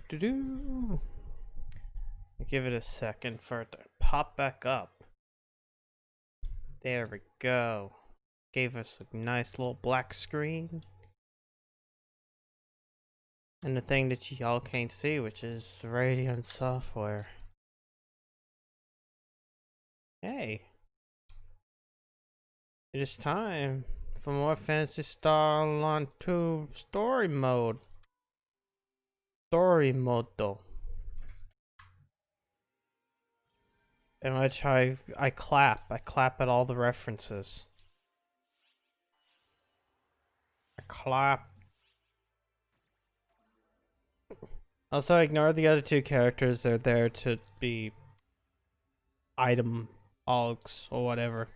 Do. Give it a second for it to pop back up. There we go. Gave us a nice little black screen. And the thing that y'all can't see, which is Radiant software. Hey. It is time for more Phantasy Star Online 2 story mode. Story mode though. In which I clap at all the references. I clap. Also, ignore the other two characters. They're there to be item hogs or whatever.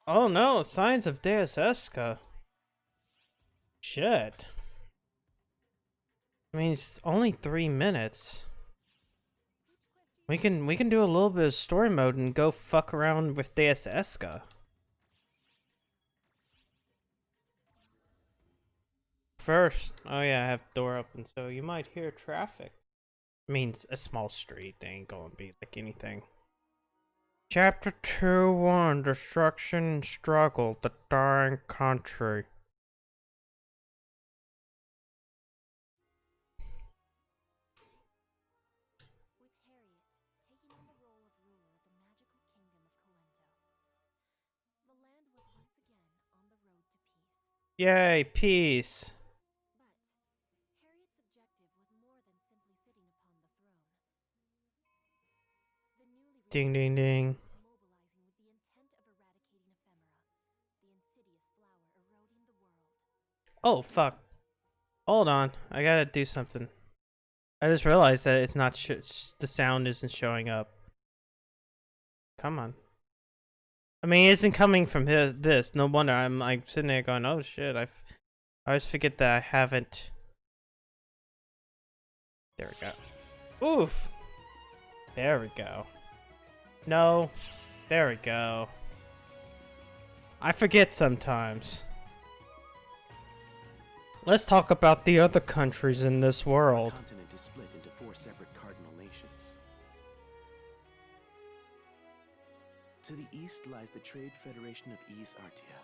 Oh no, signs of Deus Esca. Shit. I mean, it's only 3 minutes. We can do a little bit of story mode and go fuck around with Deus Esca. First, oh yeah, I have the door open, so you might hear traffic. I mean, it's a small street, they ain't gonna be like anything. Chapter 2-1, Destruction and Struggle, the Dying Country. Yay, peace. Ding ding ding. Oh fuck. Hold on, I gotta do something. I just realized that it's not the sound isn't showing up. Come on. I mean, it isn't coming from this. No wonder I'm like sitting there going, "Oh shit!" I always forget that I haven't. There we go. Oof. There we go. No. There we go. I forget sometimes. Let's talk about the other countries in this world. The continent is split into 4 separate cardinal nations. To the east lies the Trade Federation of Ease Artia.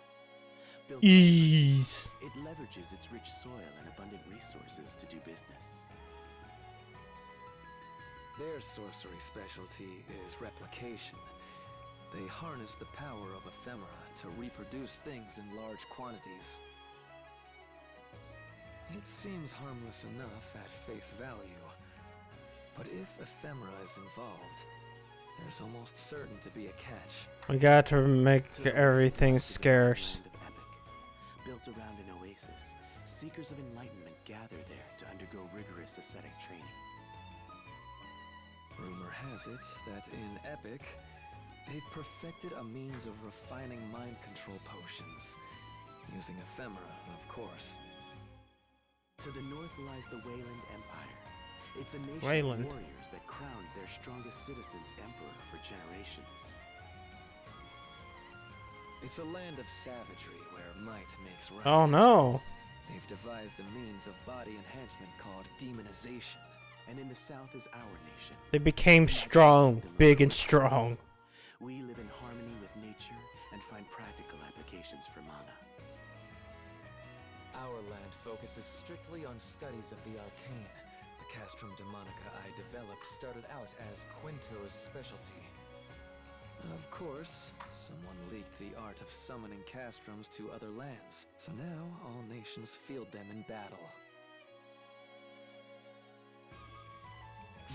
Built Ease. it leverages its rich soil and abundant resources to do business. Their sorcery specialty is replication. They harness the power of ephemera to reproduce things in large quantities. It seems harmless enough at face value, but if ephemera is involved, there's almost certain to be a catch. We got to make everything scarce. Built around an oasis, seekers of enlightenment gather there to undergo rigorous ascetic training. Rumor has it that in Epic, they've perfected a means of refining mind control potions, using ephemera, of course. To the north lies the Wayland Empire. It's a nation Wayland. of warriors that crowned their strongest citizens emperor for generations. It's a land of savagery where might makes right. Oh no. They've devised a means of body enhancement called demonization. And in the south is our nation. They became strong, big and strong. We live in harmony with nature and find practical applications for mana. Our land focuses strictly on studies of the arcane. The Castrum Demonica I developed started out as Quinto's specialty. Of course, someone leaked the art of summoning castrums to other lands, so now all nations field them in battle.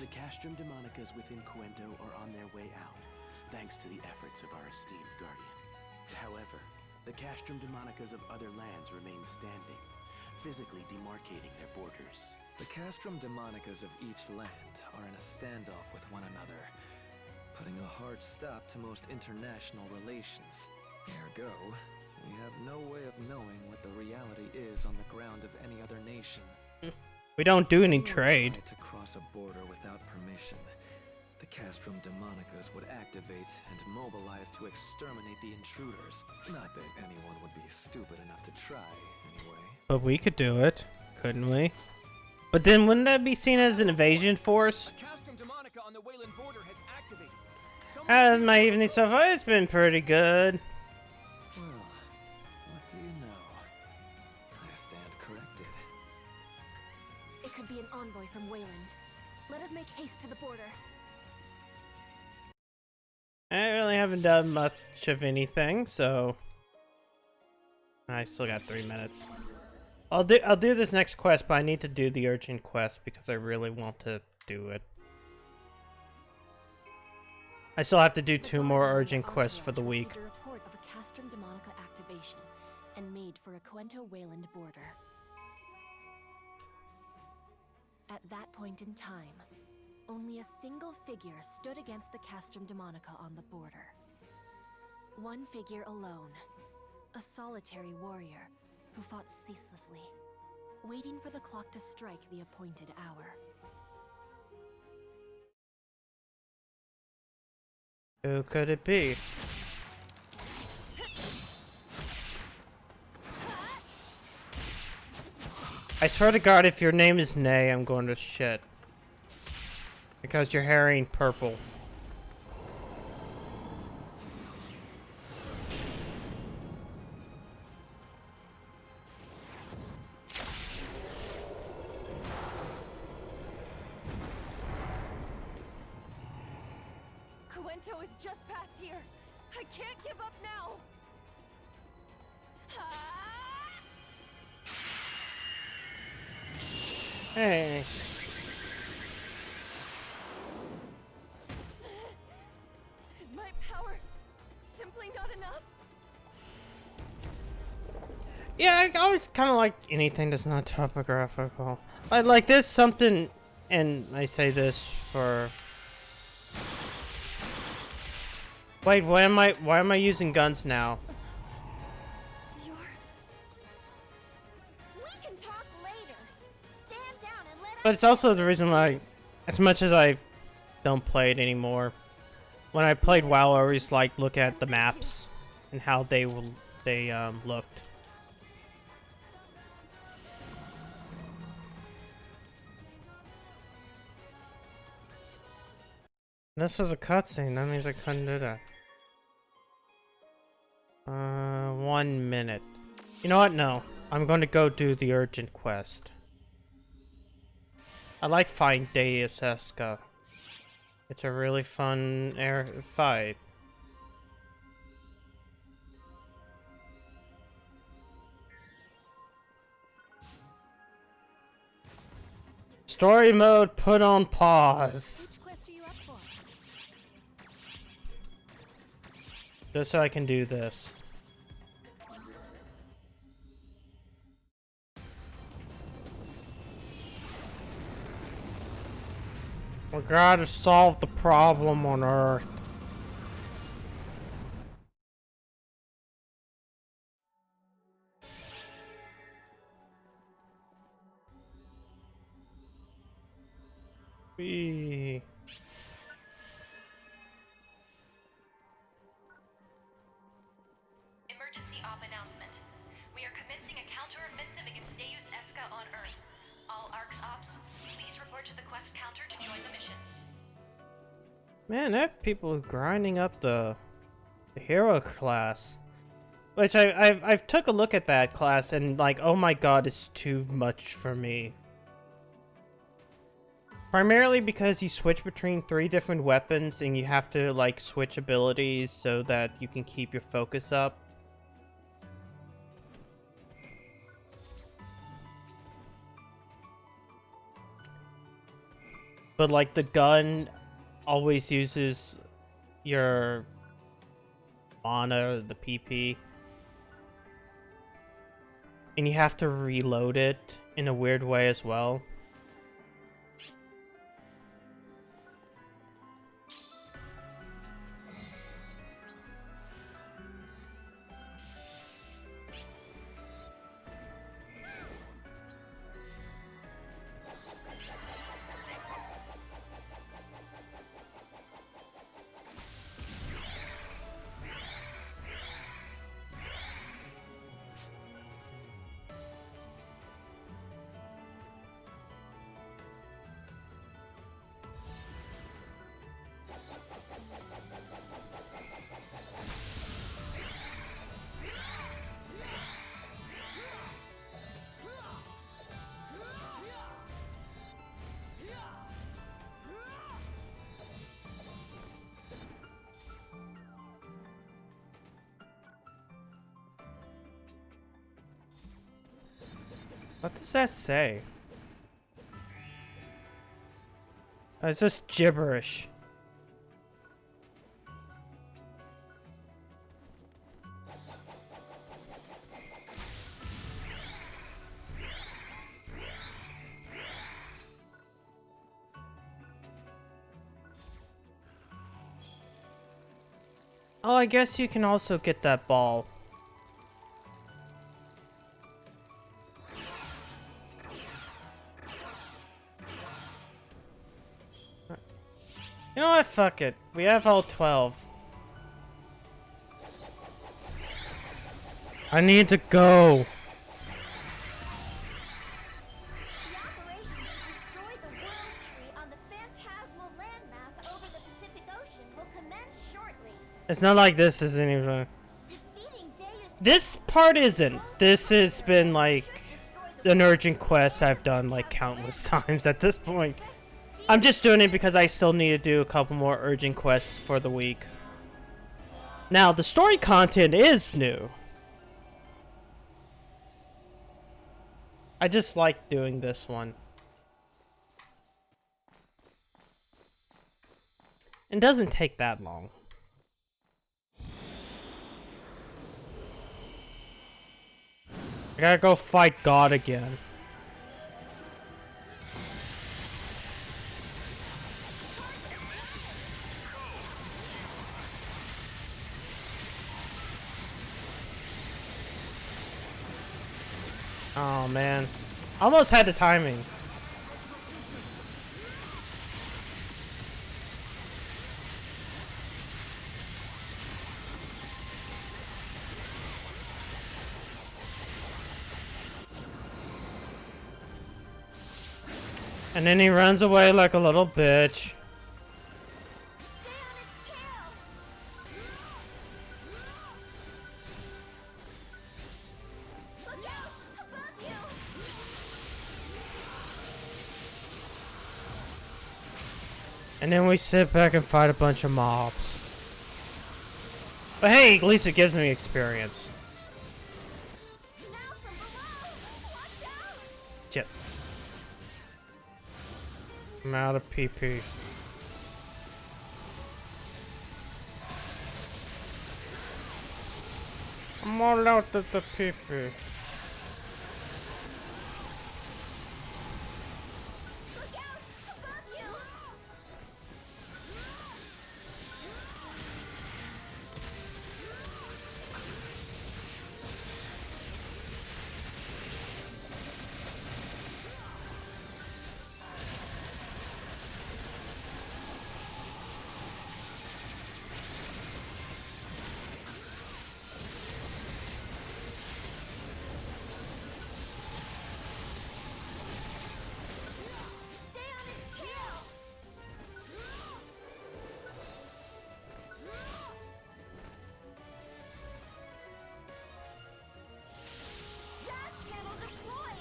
The Castrum Demonicas within Quento are on their way out, thanks to the efforts of our esteemed guardian. However, the Castrum Demonicas of other lands remain standing, physically demarcating their borders. The Castrum Demonicas of each land are in a standoff with one another, putting a hard stop to most international relations. Ergo, we have no way of knowing what the reality is on the ground of any other nation. We don't do any If we trade. tried to cross a border without permission, the Castrum Demonicas would activate and mobilize to exterminate the intruders. Not that anyone would be stupid enough to try, anyway. But we could do it. couldn't we? But then wouldn't that be seen as an invasion force? Castrum Demonica on the Wayland border has activated. My evening so far, it's been pretty good. Well, what do you know? I stand corrected. It could be an envoy from Wayland. Let us make haste to the border. I really haven't done much of anything, so I still got 3 minutes. I'll do this next quest, but I need to do the urgent quest because I really want to do it. I still have to do 2 more urgent quests for the week. A report of a Castrum Demonica activation and made for a Quento Wayland border. At that point in time, only a single figure stood against the Castrum Demonica on the border. One figure alone, a solitary warrior who fought ceaselessly, waiting for the clock to strike the appointed hour. Who could it be? I swear to God, if your name is Nay, I'm going to shit. Because your hair ain't purple. Quento is just past here. I can't give up now. Hey. Is my power simply not enough? Yeah, I always kind of like anything that's not topographical. I like this something, and I say this for. Wait, why am I using guns now? We can talk later. Stand down and let But it's also the reason why, as much as I don't play it anymore, when I played WoW, I always like look at the maps and how they looked. This was a cutscene. That means I couldn't do that. 1 minute. You know what? No. I'm going to go do the urgent quest. I like fighting Deus Esca. It's a really fun fight. Story mode put on pause. Which quest are you up for? Just so I can do this. We gotta solve the problem on Earth. Whee. Emergency op announcement. We are commencing a counter-offensive against Deus Esca on Earth. All ARCS ops, please report to the quest counter to join the mission. Man, there are people grinding up the hero class. Which I've took a look at that class and like, oh my god, it's too much for me. Primarily because you switch between 3 different weapons and you have to like switch abilities so that you can keep your focus up. But like the gun always uses your mana, the PP. And you have to reload it in a weird way as well. What does that say? Oh, it's just gibberish. Oh, I guess you can also get that ball. You know what? Fuck it. We have all 12. I need to go. The operation to destroy the World Tree on the phantasmal landmass over the Pacific Ocean will commence shortly. It's not like this isn't even. Defeating Deus This part isn't. This has been like an urgent quest I've done like countless times at this point. I'm just doing it because I still need to do a couple more urgent quests for the week. Now, the story content is new. I just like doing this one. It doesn't take that long. I gotta go fight God again. Oh man. Almost had the timing. And then he runs away like a little bitch. stay on its tail. Look out! Above you! And then we sit back and fight a bunch of mobs. But hey, at least it gives me experience. Now from below! Watch out! Shit. I'm out of PP. I'm all out of the PP. Look out! Above you! Stay on its tail! Dash panel deployed!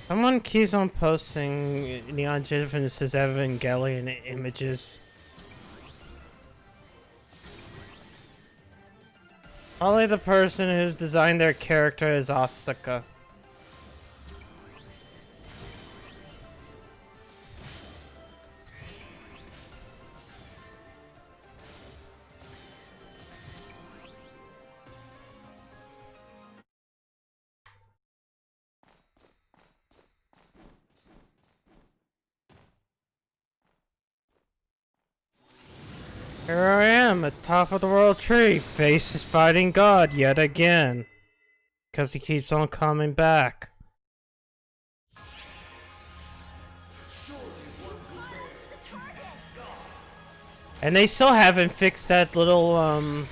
Someone keeps on posting Neon Genesis Evangelion images. Probably the person who designed their character is Asuka. Here I am at top of the world tree, faces fighting God yet again. Because he keeps on coming back. And they still haven't fixed that little,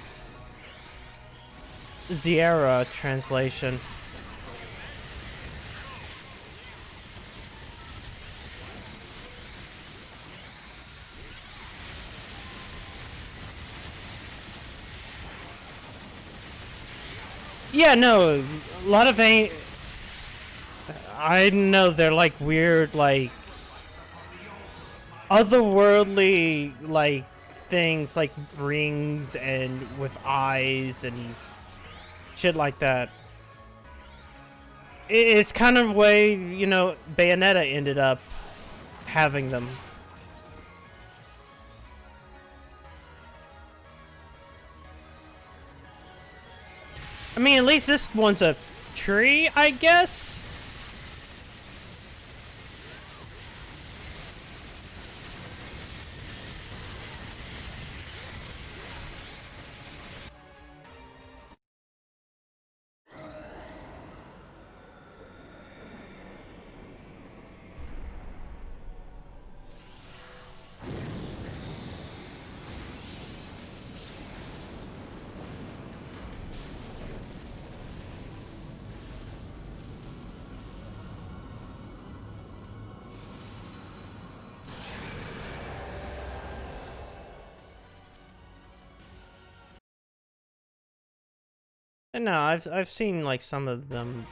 Zierra translation. Yeah, no, a lot of I know they're like weird, like otherworldly, like things, like rings and with eyes and shit like that. It's kind of way, you know, Bayonetta ended up having them. I mean, at least this one's a tree, I guess? And no, I've seen like some of them.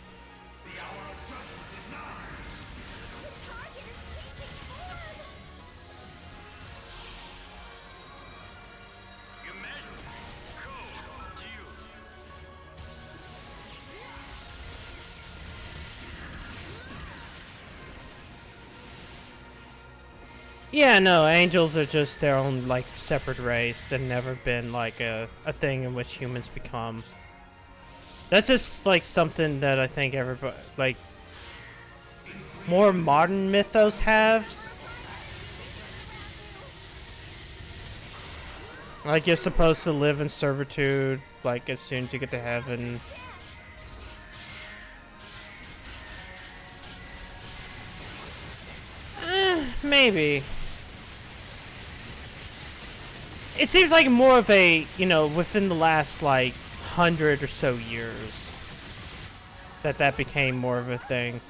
Yeah, no, angels are just their own like separate race. They've never been like a thing in which humans become. That's just like something that I think everybody like more modern mythos has. Like you're supposed to live in servitude like as soon as you get to heaven. Maybe. It seems like more of a, you know, within the last like 100 or so years that became more of a thing.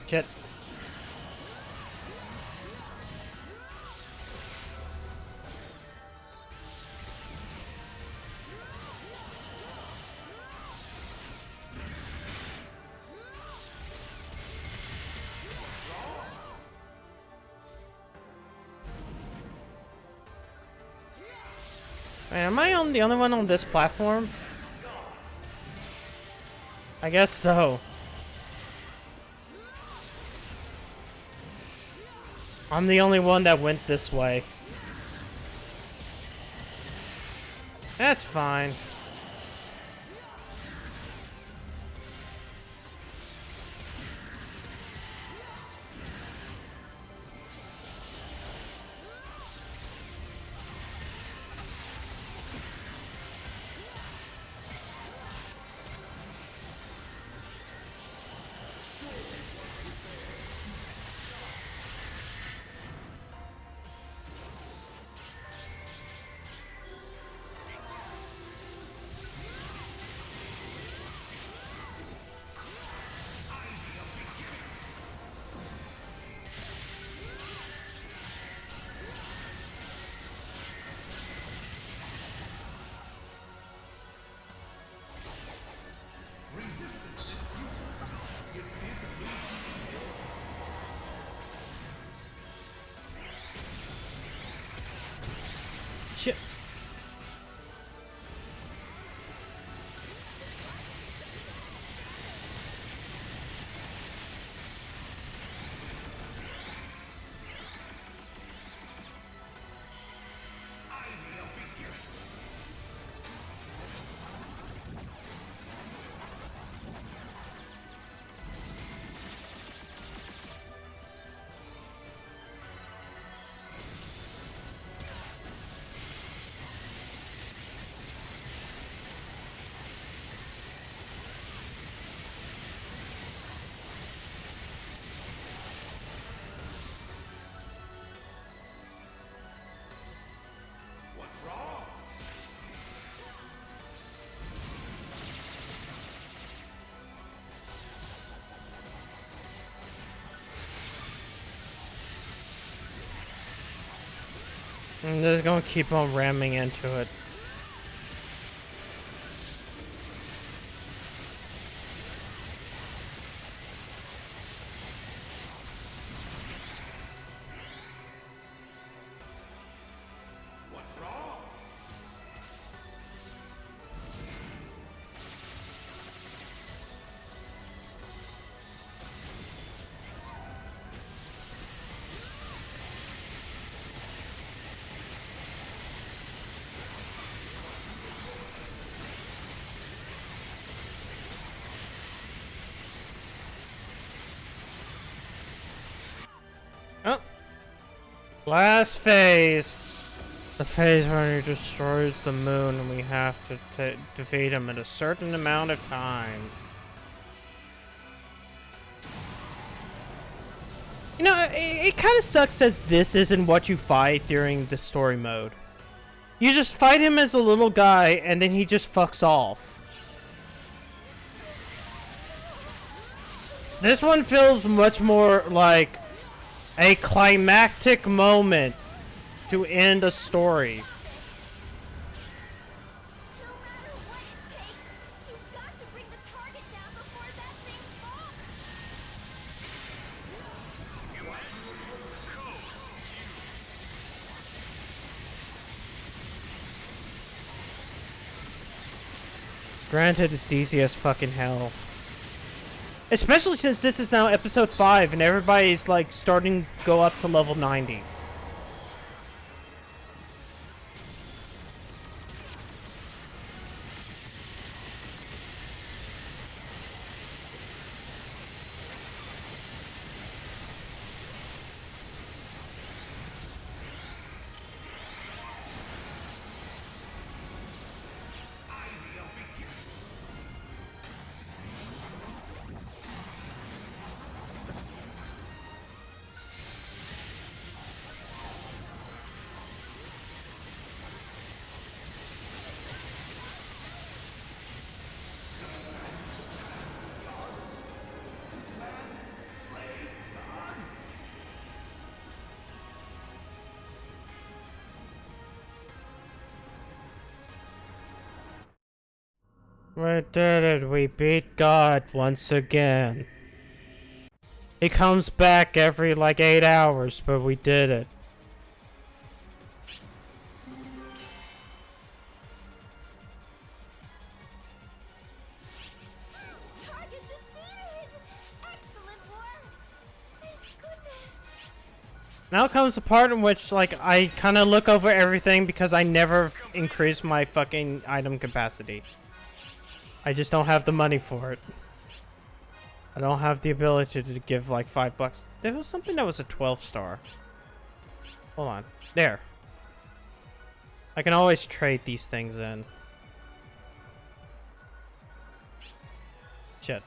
Shit. Wait, am I the only one on this platform? I guess so. I'm the only one that went this way. That's fine. Shit. I'm just gonna keep on ramming into it. Oh. Last phase. The phase where he destroys the moon and we have to defeat him in a certain amount of time. You know, it kind of sucks that this isn't what you fight during the story mode. You just fight him as a little guy and then he just fucks off. This one feels much more like a climactic moment to end a story. No matter what it takes, you've got to bring the target down before that thing falls. Granted, it's easy as fucking hell. Especially since this is now episode 5 and everybody's like starting to go up to level 90. We did it, we beat God once again. He comes back every like 8 hours, but we did it. Target defeated! Excellent work! Thank goodness! Now comes the part in which like I kind of look over everything because I never increase my fucking item capacity. I just don't have the money for it. I don't have the ability to give like $5. There was something that was a 12-star. Hold on. There. I can always trade these things in. Shit.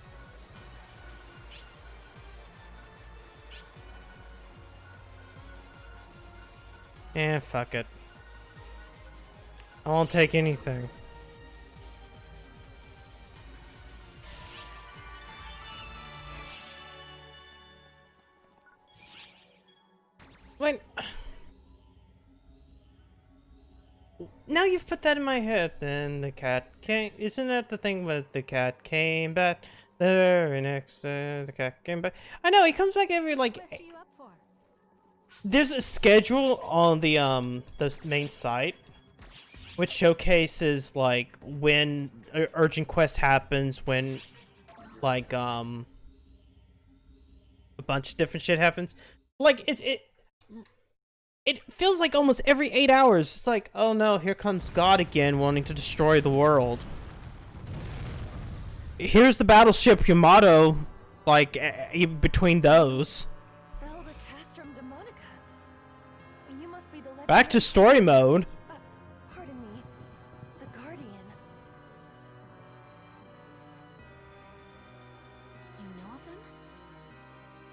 And fuck it. I won't take anything. Wait. Now you've put that in my head. Then the cat came. Isn't that the thing with the cat came back? The very next, the cat came back. I know he comes back every like. What quest are you up for? There's a schedule on the main site, which showcases like when urgent quest happens, when like a bunch of different shit happens. Like it feels like almost every 8 hours. It's like, oh no, here comes God again, wanting to destroy the world. Here's the battleship Yamato, like between those. Fell to Castrum Demonica. You must be the legend Back to story mode. Pardon me. The Guardian. You know of him?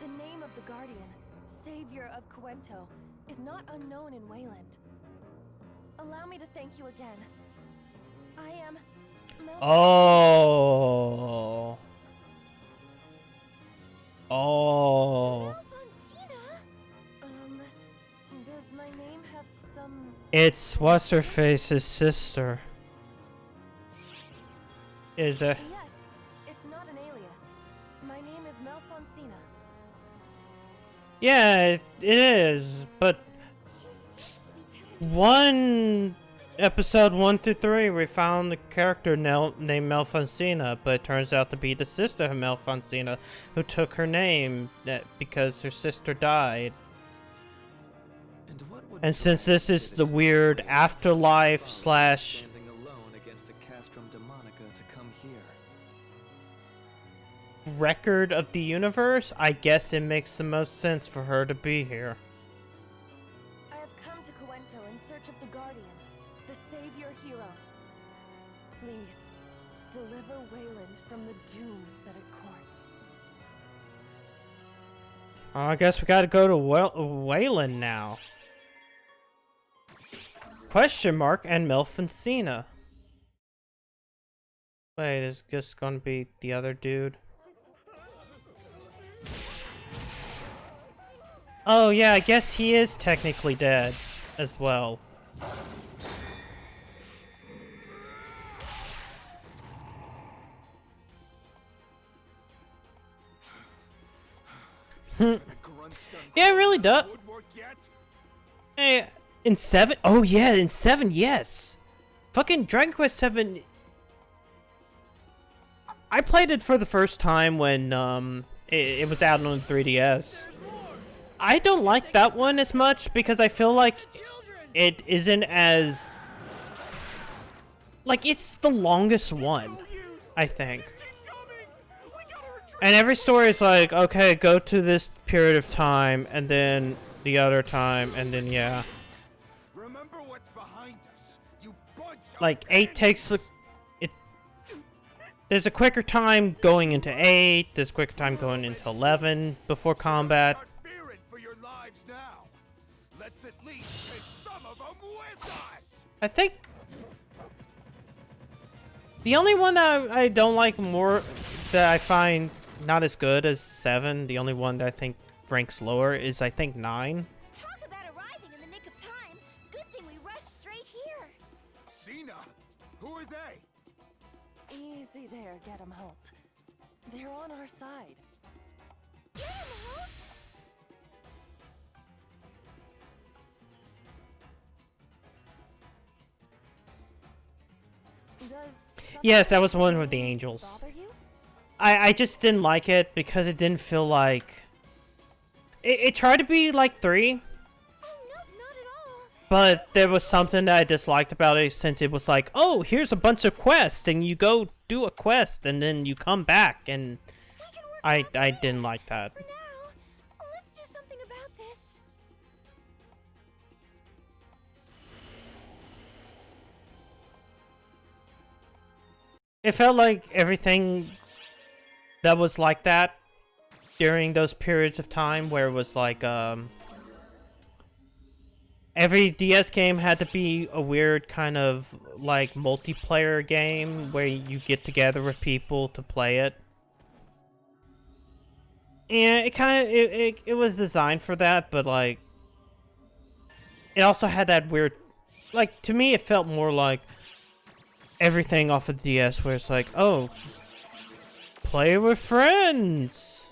The name of the Guardian, Savior of Cuento, is not unknown in Wayland. Allow me to thank you again. I am Oh. Oh. Alfonsina? Does my name have some It's what's her face's sister. Is it? Yes, it's not an alias. My name is Melfonsina. Yeah, it is. But one episode 1 through 3, we found the character named Melfonsina, but it turns out to be the sister of Melfonsina, who took her name because her sister died. And what would And since this is the weird afterlife slash standing alone against a castrum demonica to come here? record of the universe, I guess it makes the most sense for her to be here. I have come to Coento in search of the Guardian, the savior hero. Please, deliver Wayland from the doom that it courts. I guess we gotta go to Wayland now. Question mark and Melfonsina. Wait, is this gonna be the other dude? Oh yeah, I guess he is technically dead as well. Yeah, it really does. Hey, in 7? Oh yeah, in 7, yes. Fucking Dragon Quest 7. I played it for the first time when it was out on the 3DS. I don't like that one as much because I feel like it isn't as like it's the longest one, I think. And every story is like, okay, go to this period of time, and then the other time, and then yeah. Remember what's behind us, you bunch of Like 8 takes it. There's a quicker time going into 8. There's a quicker time going into 11 before combat. Start fearing for your lives now. Let's at least take some of them with us. I think the only one that I don't like more, that I find not as good as 7, the only one that I think ranks lower is I think 9. Talk about arriving in the nick of time. Good thing we rushed straight here. Cena, who are they? Easy there, Get 'em Holt. They're on our side. Get him, Holt! Yes, that was one with the angels. Bother you? I just didn't like it because it didn't feel like it tried to be like 3, Oh, no, not at all. but there was something that I disliked about it since it was like, oh, here's a bunch of quests and you go do a quest and then you come back, and We can work it out I later. didn't like that. For now, let's do something about this. It felt like everything that was like that during those periods of time where it was like every DS game had to be a weird kind of like multiplayer game where you get together with people to play it. And it kind of it was designed for that, but like it also had that weird, like, to me it felt more like everything off of the DS where it's like, oh, play with friends.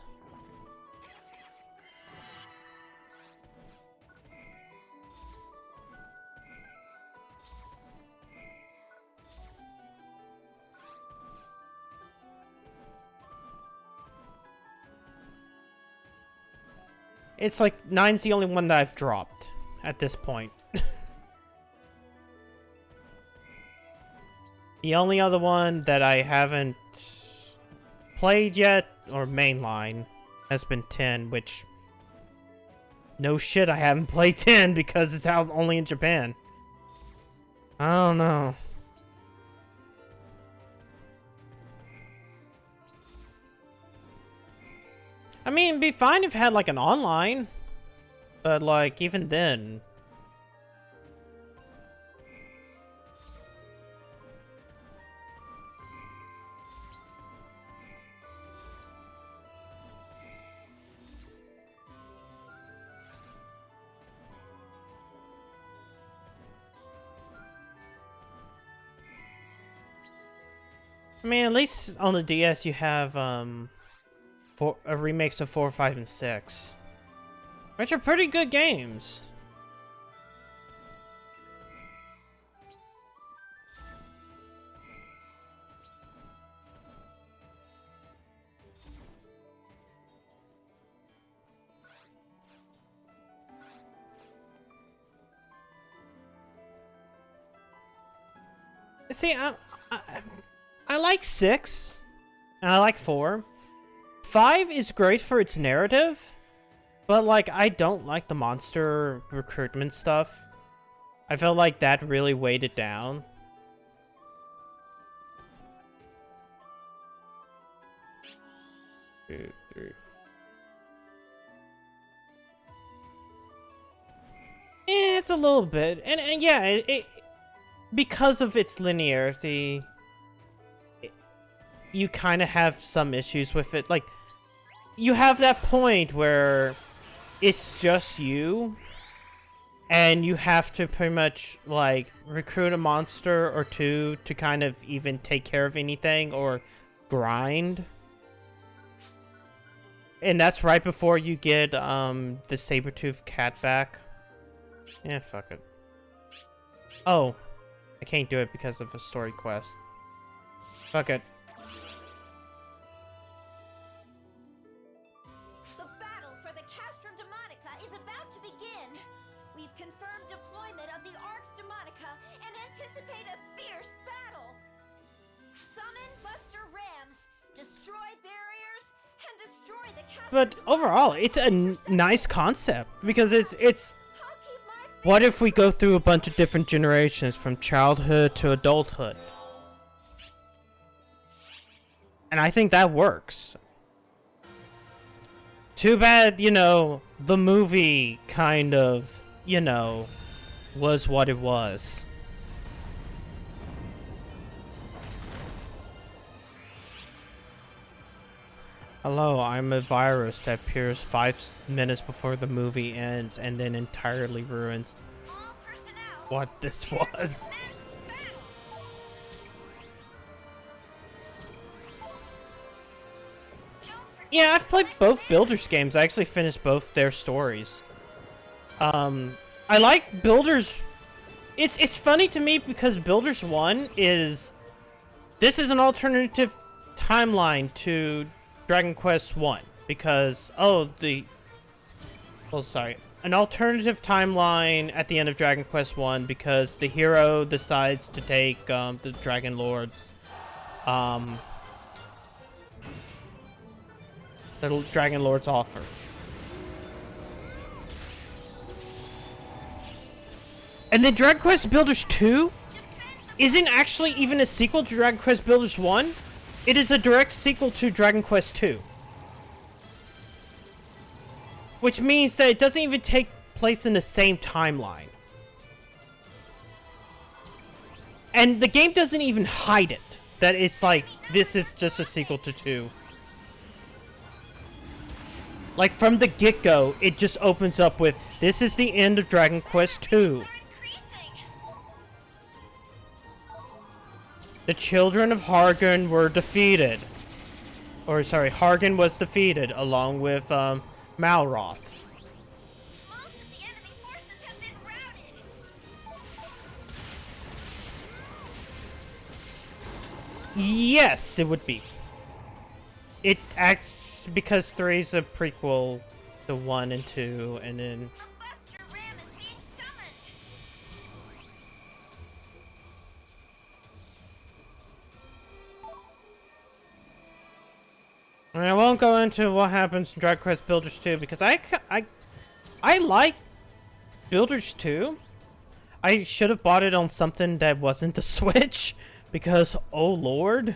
It's like 9's the only one that I've dropped at this point. The only other one that I haven't played yet, or mainline, has been 10, which... No shit, I haven't played 10 because it's out only in Japan. I don't know. I mean, it'd be fine if it had like an online, but like even then. I mean, at least on the DS you have remakes of 4, 5, and 6, which are pretty good games. See, I like 6, and I like 4. 5 is great for its narrative, but like I don't like the monster recruitment stuff. I felt like that really weighed it down. Two, three. It's a little bit, and yeah, it because of its linearity, you kind of have some issues with it. Like, you have that point where it's just you, and you have to pretty much, like, recruit a monster or two to kind of even take care of anything or grind. And that's right before you get, the saber-toothed cat back. Yeah, fuck it. Oh. I can't do it because of a story quest. Fuck it. The battle for the Castrum Demonica is about to begin. We've confirmed deployment of the Arx Demonica and anticipate a fierce battle. Summon Buster Rams, destroy barriers, and destroy the Castrum. But overall, it's a nice concept because it's what if we go through a bunch of different generations from childhood to adulthood? And I think that works. Too bad, you know, the movie kind of, you know, was what it was. Hello, I'm a virus that appears 5 minutes before the movie ends and then entirely ruins what this was. Yeah, I've played both Builders games. I actually finished both their stories. I like Builders. It's funny to me because Builders 1 is... This is an alternative timeline to Dragon Quest 1 because an alternative timeline at the end of Dragon Quest 1 because the hero decides to take the Dragon Lord's offer. And then Dragon Quest Builders 2 isn't actually even a sequel to Dragon Quest Builders 1. It is a direct sequel to Dragon Quest 2. Which means that it doesn't even take place in the same timeline. And the game doesn't even hide it. That it's like, this is just a sequel to 2. Like, from the get-go, it just opens up with, this is the end of Dragon Quest 2. The children of Hargan were defeated. Or, sorry, Hargan was defeated, along with, Malroth. Most of the enemy forces have been routed. Yes, it would be. It acts because 3 is a prequel to 1 and 2, and then... The Buster Ram is being summoned. I mean, I won't go into what happens in Dragon Quest Builders 2 because I like Builders 2. I should have bought it on something that wasn't the Switch because, oh lord.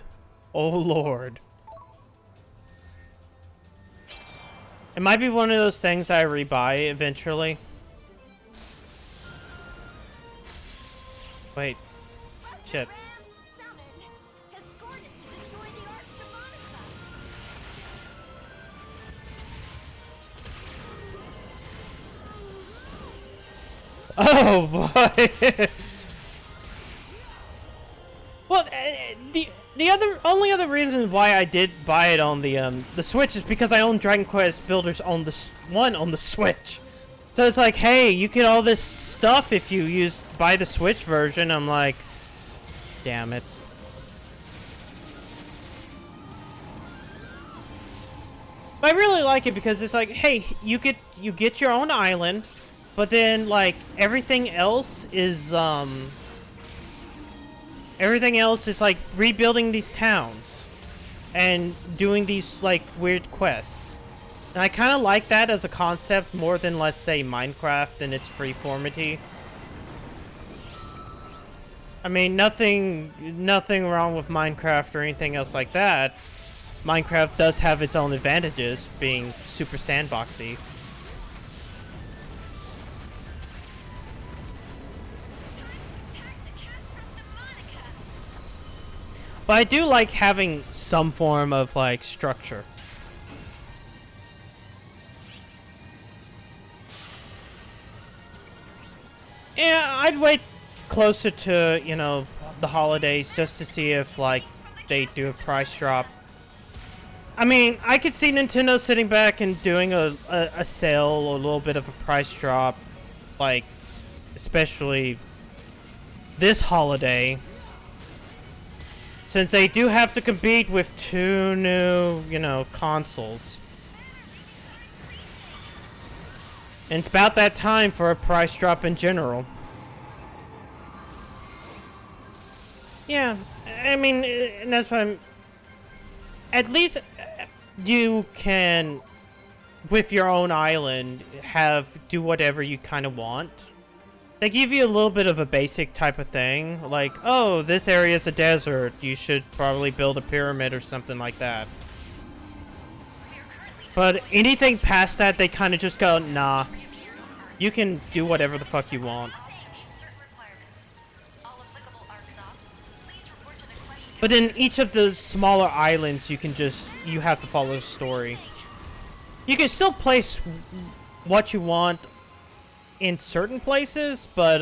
Oh lord. It might be one of those things I rebuy eventually. Wait. Shit. Ram summoned has scored it to destroy the Arch Demonica. Oh boy. Well, the only other reason why I did buy it on the Switch is because I own Dragon Quest Builders on the one on the Switch. So it's like, hey, you get all this stuff if you buy the Switch version. I'm like, damn it. But I really like it because it's like, hey, you get your own island, but then like everything else is like rebuilding these towns and doing these like weird quests. And I kind of like that as a concept more than, let's say, Minecraft and its freeformity. I mean, nothing wrong with Minecraft or anything else like that. Minecraft does have its own advantages, being super sandboxy. But I do like having some form of, like, structure. Yeah, I'd wait closer to, you know, the holidays just to see if, like, they do a price drop. I mean, I could see Nintendo sitting back and doing a sale, or a little bit of a price drop, like, especially this holiday. Since they do have to compete with 2 new, you know, consoles. And it's about that time for a price drop in general. Yeah, I mean, and that's why I'm... At least you can, with your own island, do whatever you kind of want. They give you a little bit of a basic type of thing, like, oh, this area is a desert, you should probably build a pyramid or something like that. But anything past that, they kind of just go, nah, you can do whatever the fuck you want. But in each of the smaller islands, you have to follow the story. You can still place what you want in certain places, but,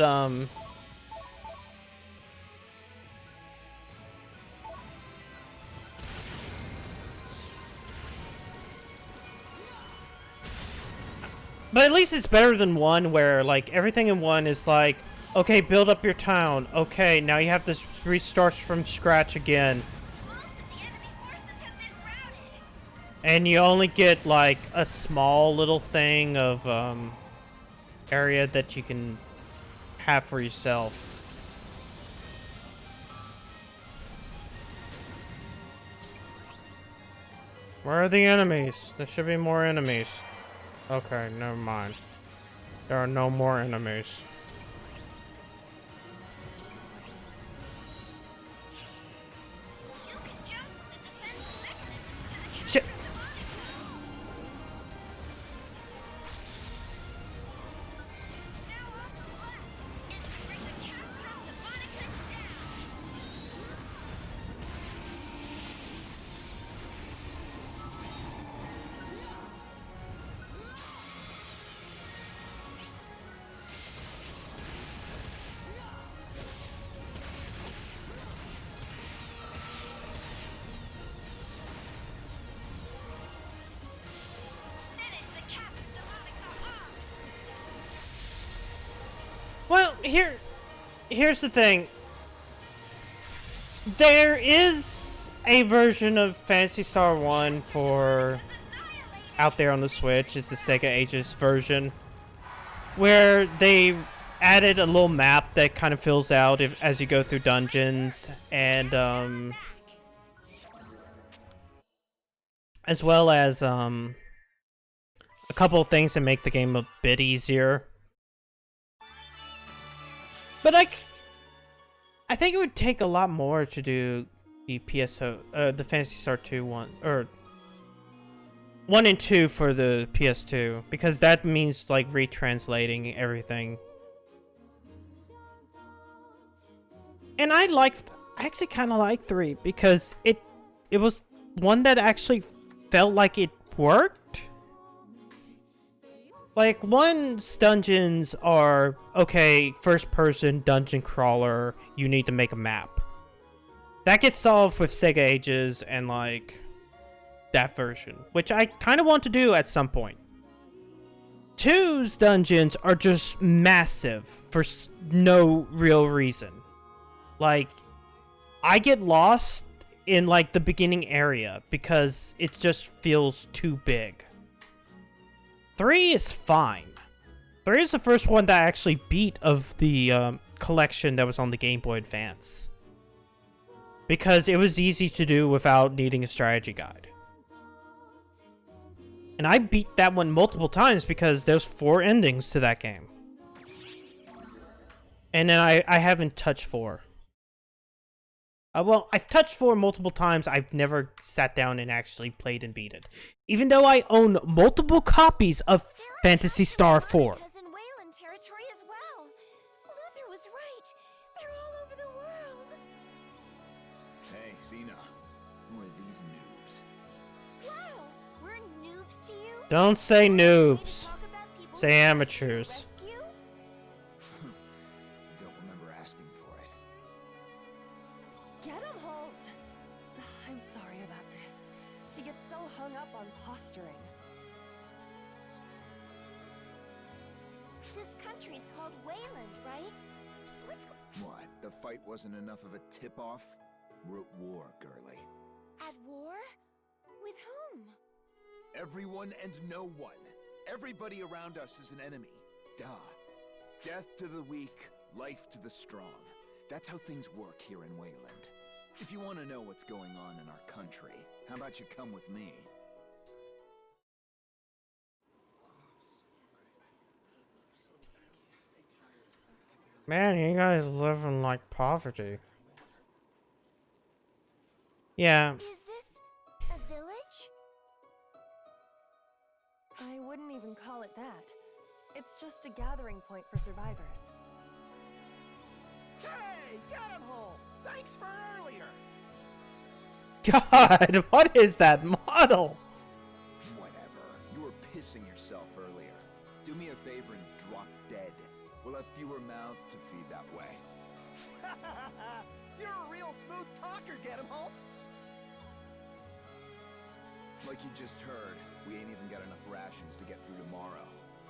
but at least it's better than one where, like, everything in one is like, okay, build up your town. Okay, now you have to restart from scratch again. And you only get, like, a small little thing of, area that you can have for yourself. Where are the enemies? There should be more enemies. Okay, never mind. There are no more enemies. Shit! Well, here's the thing. There is a version of Phantasy Star 1 for out there on the Switch. It's the Sega Ages version, where they added a little map that kind of fills out as you go through dungeons, and as well as a couple of things to make the game a bit easier. But I think it would take a lot more to do the the Phantasy Star 2 one, or 1 and 2 for the PS2, because that means like retranslating everything. And I actually kind of like 3 because it was one that actually felt like it worked. Like, 1's dungeons are, okay, first person dungeon crawler, you need to make a map. That gets solved with Sega Ages and like that version, which I kind of want to do at some point. 2's dungeons are just massive for no real reason. Like, I get lost in like the beginning area because it just feels too big. 3 is fine. 3 is the first one that I actually beat of the collection that was on the Game Boy Advance. Because it was easy to do without needing a strategy guide. And I beat that one multiple times because there's 4 endings to that game. And then I haven't touched 4. Well, I've touched 4 multiple times. I've never sat down and actually played and beat it. Even though I own multiple copies of Phantasy Star 4. In Wayland territory as well. Luther was right. They're all over the world. Hey, Xena. Who are these noobs? Wow, we're noobs to you? Don't say noobs. Talk about people Say who asked you to amateurs. rescue? Don't remember asking for it. Get him, Holt! I'm sorry about this. He gets so hung up on posturing. This country's called Wayland, right? What's What? The fight wasn't enough of a tip-off? We're at war, girly. at war? With whom? Everyone and no one. Everybody around us is an enemy. Duh. Death to the weak, life to the strong. That's how things work here in Wayland. If you want to know what's going on in our country, how about you come with me? Man, you guys live in like poverty. Yeah. Is this a village? I wouldn't even call it that. It's just a gathering point for survivors. Hey, get him, Hole! Thanks for earlier! God, what is that model? Whatever. You were pissing yourself earlier. Do me a favor and drop dead. We'll have fewer mouths to feed that way. You're a real smooth talker, get him, Holt! Like you just heard, we ain't even got enough rations to get through tomorrow.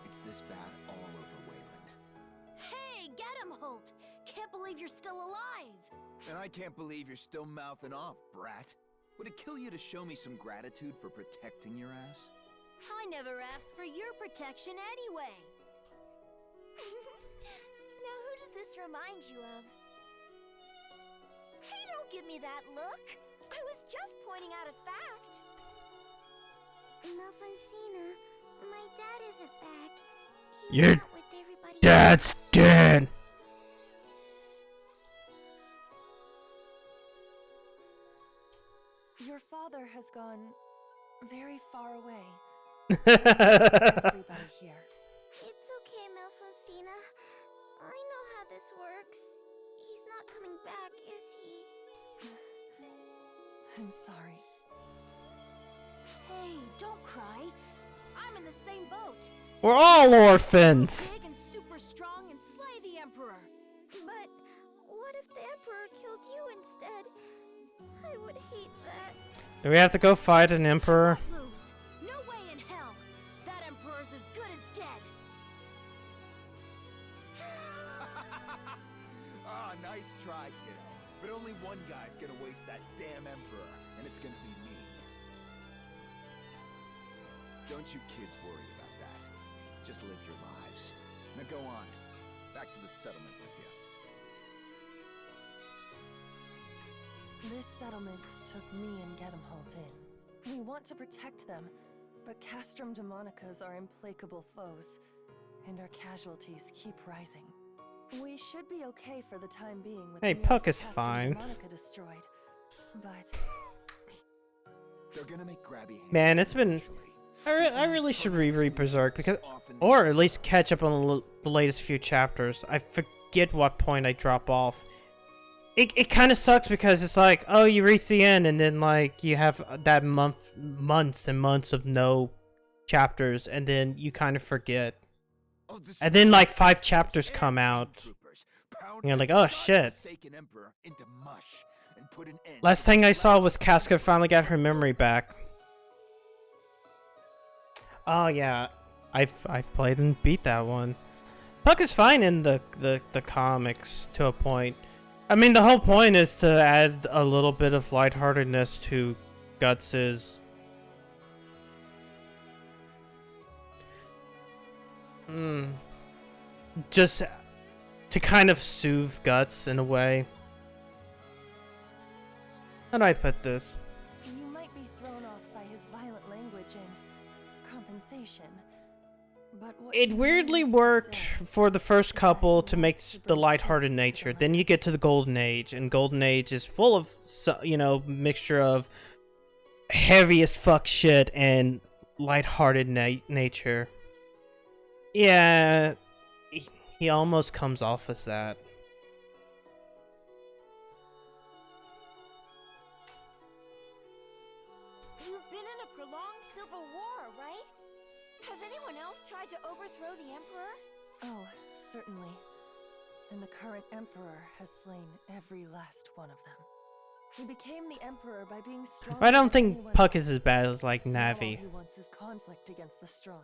It's this bad all over Wayland. Hey, get him, Holt! Can't believe you're still alive! And I can't believe you're still mouthing off, brat. Would it kill you to show me some gratitude for protecting your ass? I never asked for your protection anyway. Now who does this remind you of? Hey, don't give me that look! I was just pointing out a fact. Malfacina, my dad isn't back. He Your went out with everybody Dad's else. dead. Your father has gone very far away. Everybody here. It's okay, Malfacina. I know how this works. He's not coming back, is he? I'm sorry. Hey, don't cry. I'm in the same boat. We're all orphans. Big and super strong and slay the Emperor. But what if the Emperor killed you instead? I would hate that. Do we have to go fight an emperor? Moves. No way in hell. That Emperor's as good as dead. Ah, nice try, kiddo. But only one guy's gonna waste that damn Emperor, and it's gonna be me. Don't you kids worry about that. Just live your lives. Now go on. Back to the settlement with you. This settlement took me and Gedemholt in. We want to protect them, but Castrum Demonicas are implacable foes, and our casualties keep rising. We should be okay for the time being with Hey, the Puck nearest is Castrum fine. Demonica destroyed. But They're gonna make grabby hands. Man, it's been. eventually. I really should reread Berserk because, or at least catch up on the latest few chapters. I forget what point I drop off. It kind of sucks because it's like, oh, you reach the end and then like you have that months and months of no chapters, and then you kind of forget. And then like 5 chapters come out. And you're like, oh shit. Emperor into mush and put an end Last to thing I this saw was bloodshed. Casca finally got her memory back. Oh yeah, I've played and beat that one. Puck is fine in the comics to a point. I mean, the whole point is to add a little bit of lightheartedness to Guts's just to kind of soothe Guts in a way. How do I put this? You might be thrown off by his violent language and compensation. But what It he weirdly means to worked say for the first is that couple he to make wants to the bring lighthearted peace to nature. the Then you land. get to the Golden Age, and Golden Age is full of, you know, mixture of heavy as fuck shit and lighthearted nature. Yeah, he almost comes off as that. You've been in a prolonged civil war, right? Has anyone else tried to overthrow the Emperor? Oh, certainly. And the current Emperor has slain every last one of them. He became the Emperor by being stronger I don't than think anyone Puck else. is as bad as like Now all Navi. he wants is conflict against the strong.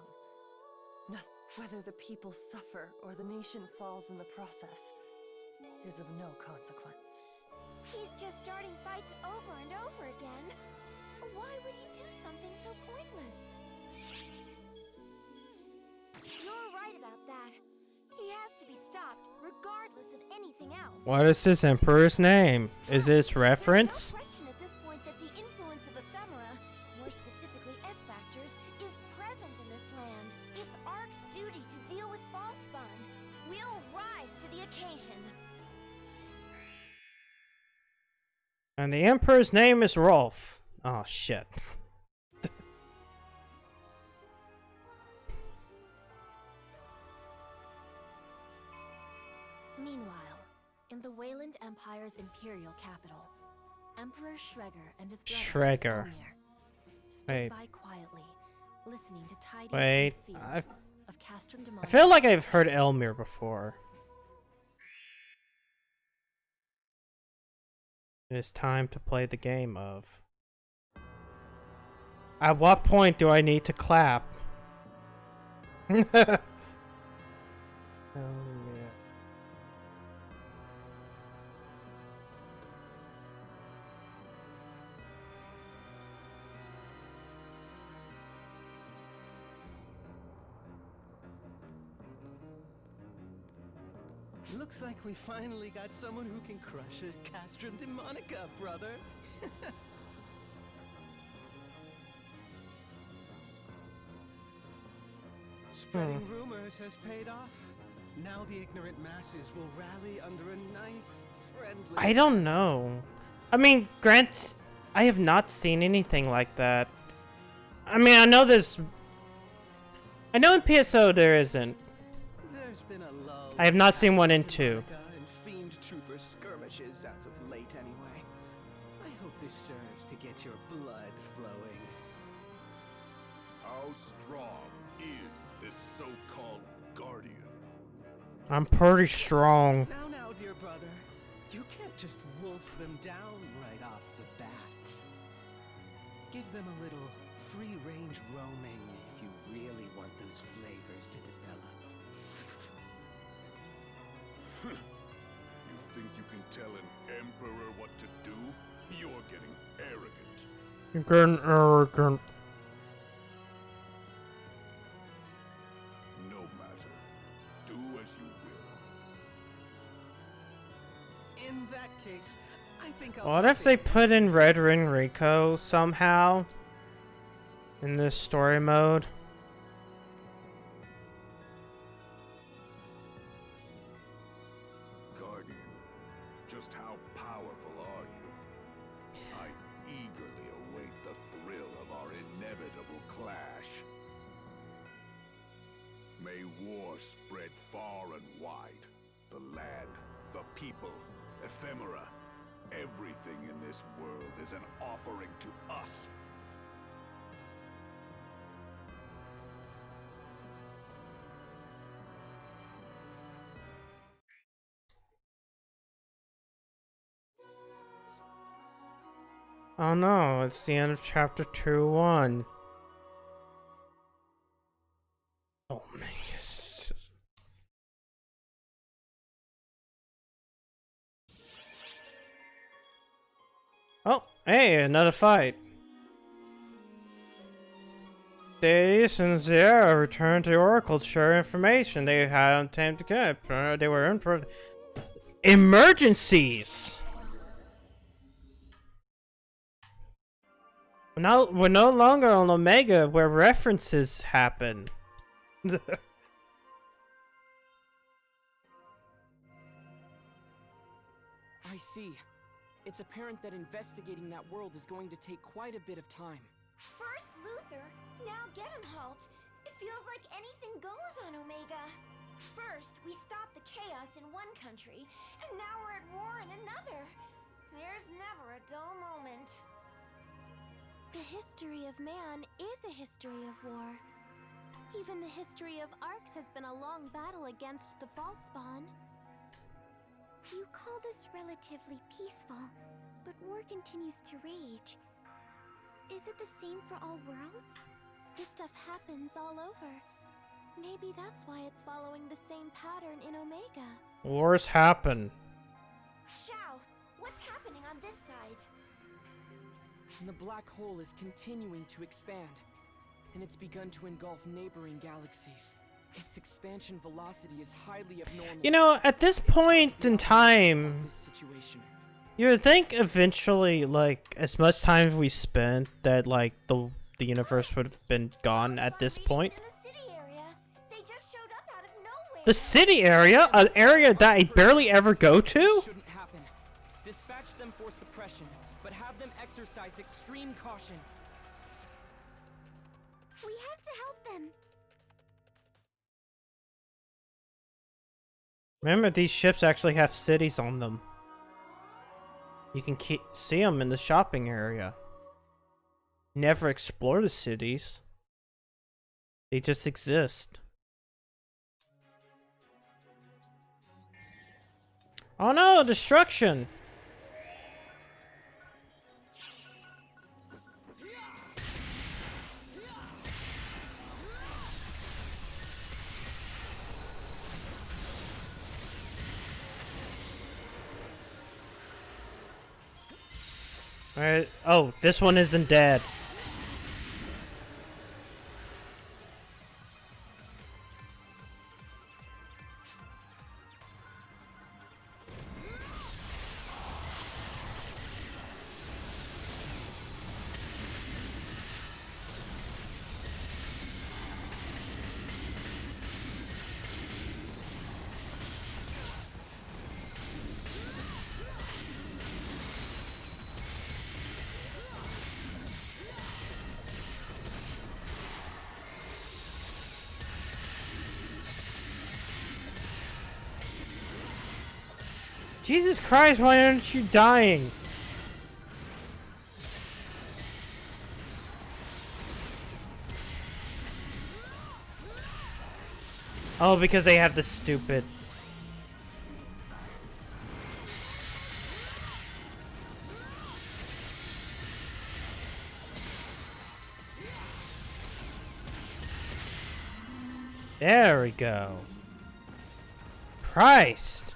Whether the people suffer or the nation falls in the process is of no consequence. He's just starting fights over and over again. Why would he do something so pointless? You're right about that. He has to be stopped, regardless of anything else. What is this Emperor's name? Is this reference? There's no question at this point that the influence of ephemera, more specifically F factors, is present in this land. It's Ark's duty to deal with Falspawn. We'll rise to the occasion. And the Emperor's name is Rolf. Oh shit. Meanwhile, in the Wayland Empire's imperial capital, Emperor Schreger and his brother Schreger. Elmir stood Wait. by quietly, listening to tidings Wait, from the I fields of Castrum I Demonica. feel like I've heard Elmir before. It is time to play the game of. At what point do I need to clap? Elmir. Looks like we finally got someone who can crush a Castrum Demonica, brother. Spreading rumors has paid off. Now the ignorant masses will rally under a nice, friendly... I don't know. I mean, Grant, I have not seen anything like that. I mean, I know there's. I know in PSO there isn't. There's been a lull I have in not seen one in Castrum 2. Demonica and Fiend Trooper skirmishes as of late anyway. I hope this serves to get your blood flowing. How strong is this so-called guardian? I'm pretty strong. Now, dear brother, you can't just wolf them down right off the bat. Give them a little free-range roaming if you really want those flavors to develop. You think you can tell an emperor what to do? You're getting arrogant. Getting arrogant. No matter. Do as you will. In that case, I think I'll... What if they put in Red Ring Rico somehow? In this story mode? Guardian, just how powerful are you? I eagerly await the thrill of our inevitable clash. May war spread far and wide. The land, the people, ephemera. Everything in this world is an offering to us. Oh no, it's the end of chapter 2-1. Oh man. Oh, hey, another fight. Thais and Zera returned to Oracle to share information they had on time to get. They were in emergencies. Now we're no longer on Omega, where references happen. I see. It's apparent that investigating that world is going to take quite a bit of time. First Luther, now Gedemholt. It feels like anything goes on Omega. First, we stopped the chaos in one country, and now we're at war in another. There's never a dull moment. The history of man is a history of war. Even the history of Arcs has been a long battle against the Falspawn. You call this relatively peaceful, but war continues to rage. Is it the same for all worlds? This stuff happens all over. Maybe that's why it's following the same pattern in Omega. Wars happen. Shao, what's happening on this side? The black hole is continuing to expand, and it's begun to engulf neighboring galaxies. Its expansion velocity is highly abnormal. You know, at this point in time, you would think eventually, like, as much time as we spent, that, like, the universe would have been gone at this point. The city area? An area that I barely ever go to? Shouldn't happen. Dispatch them for suppression, but have them exercise extreme caution. We have to help them. Remember, these ships actually have cities on them. You can see them in the shopping area. Never explore the cities. They just exist. Oh no, destruction! Alright, oh, this one isn't dead. Jesus Christ, why aren't you dying? Oh, because they have the stupid... There we go. Christ.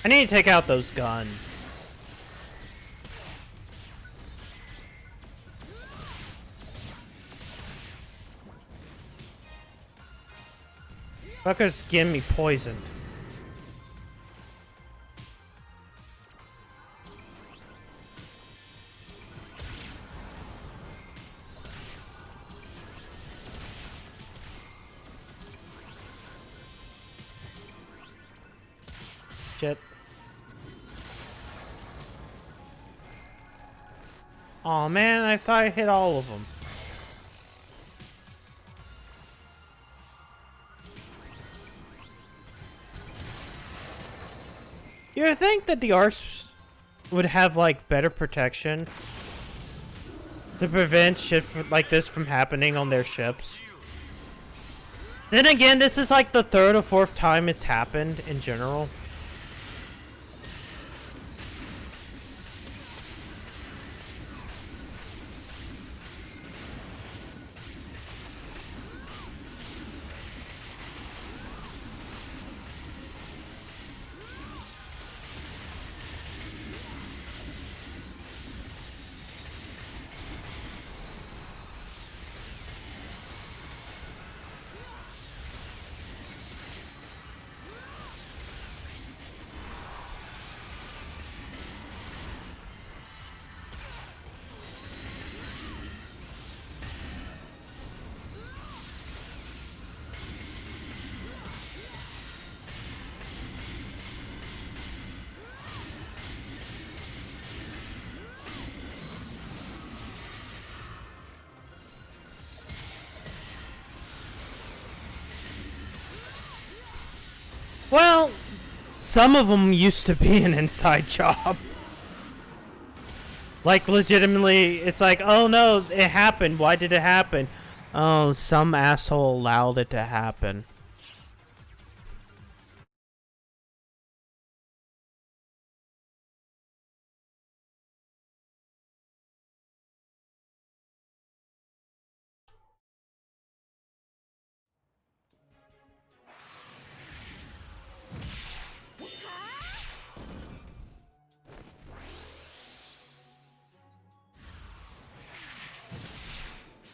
I need to take out those guns. Fuckers getting me poisoned. Shit. Aw, man, I thought I hit all of them. You would think that the arcs would have like better protection to prevent shit like this from happening on their ships. Then again, this is like the third or fourth time it's happened in general. Well, some of them used to be an inside job. Like, legitimately, it's like, oh no, it happened. Why did it happen? Oh, some asshole allowed it to happen.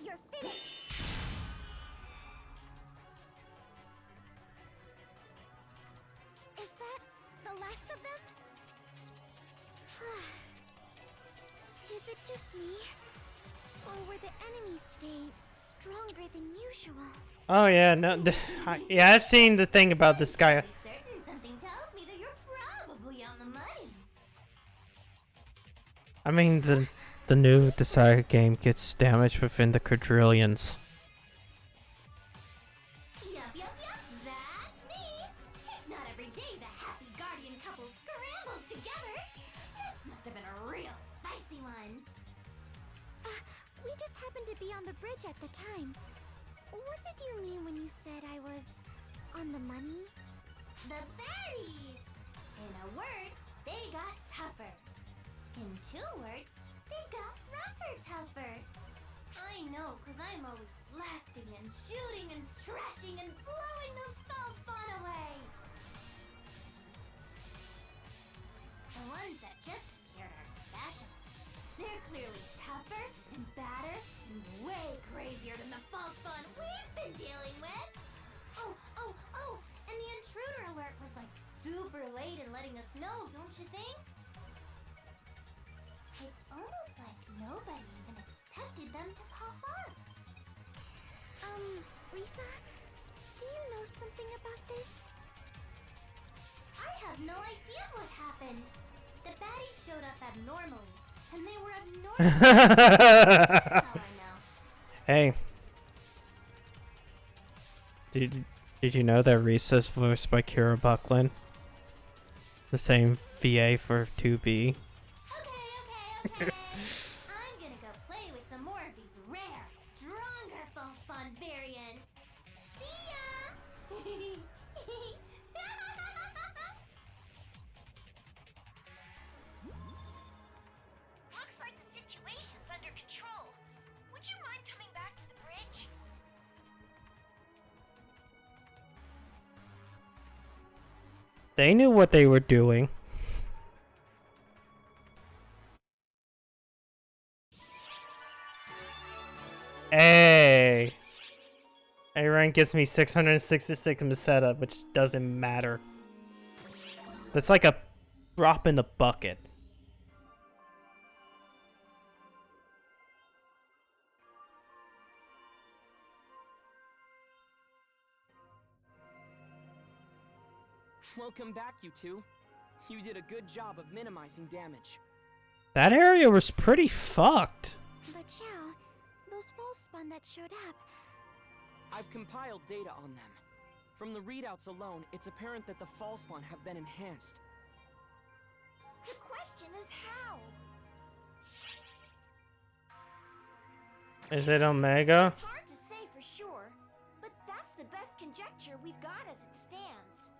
You're finished! Is that the last of them? Is it just me? Or were the enemies today stronger than usual? Oh yeah, no, yeah, I've seen the thing about this guy. Certain something tells me that you're probably on the money. I mean, the new Desire game gets damaged within the quadrillions. Yup, that's me! It's not every day the happy guardian couple scrambles together! This must have been a real spicy one! We just happened to be on the bridge at the time. What did you mean when you said I was on the money? The baddies! In a word, they got tougher. In 2 words, they got rougher tougher. I know, cause I'm always blasting and shooting and trashing and blowing those foul spawn away. The ones that just appeared are special. They're clearly tougher and badder and way crazier than the false spawn we've been dealing with. Oh, and the intruder alert was like super late in letting us know, don't you think? It's almost like nobody even expected them to pop up. Risa, do you know something about this? I have no idea what happened. The baddies showed up abnormally, and they were abnormal. That's all I know. Hey, did you know that Risa's voiced by Kira Buckland? The same VA for 2B. Okay. I'm gonna go play with some more of these rare, stronger false spawn variants. See ya! Looks like the situation's under control. Would you mind coming back to the bridge? They knew what they were doing. Hey! A rank gives me 666 in the setup, which doesn't matter. That's like a drop in the bucket. Welcome back, you two. You did a good job of minimizing damage. That area was pretty fucked. But Xiao, those false spawn that showed up, I've compiled data on them. From the readouts alone, it's apparent that the false spawn have been enhanced. Is it Omega? It's hard to say for sure, but that's the best conjecture we've got as it stands.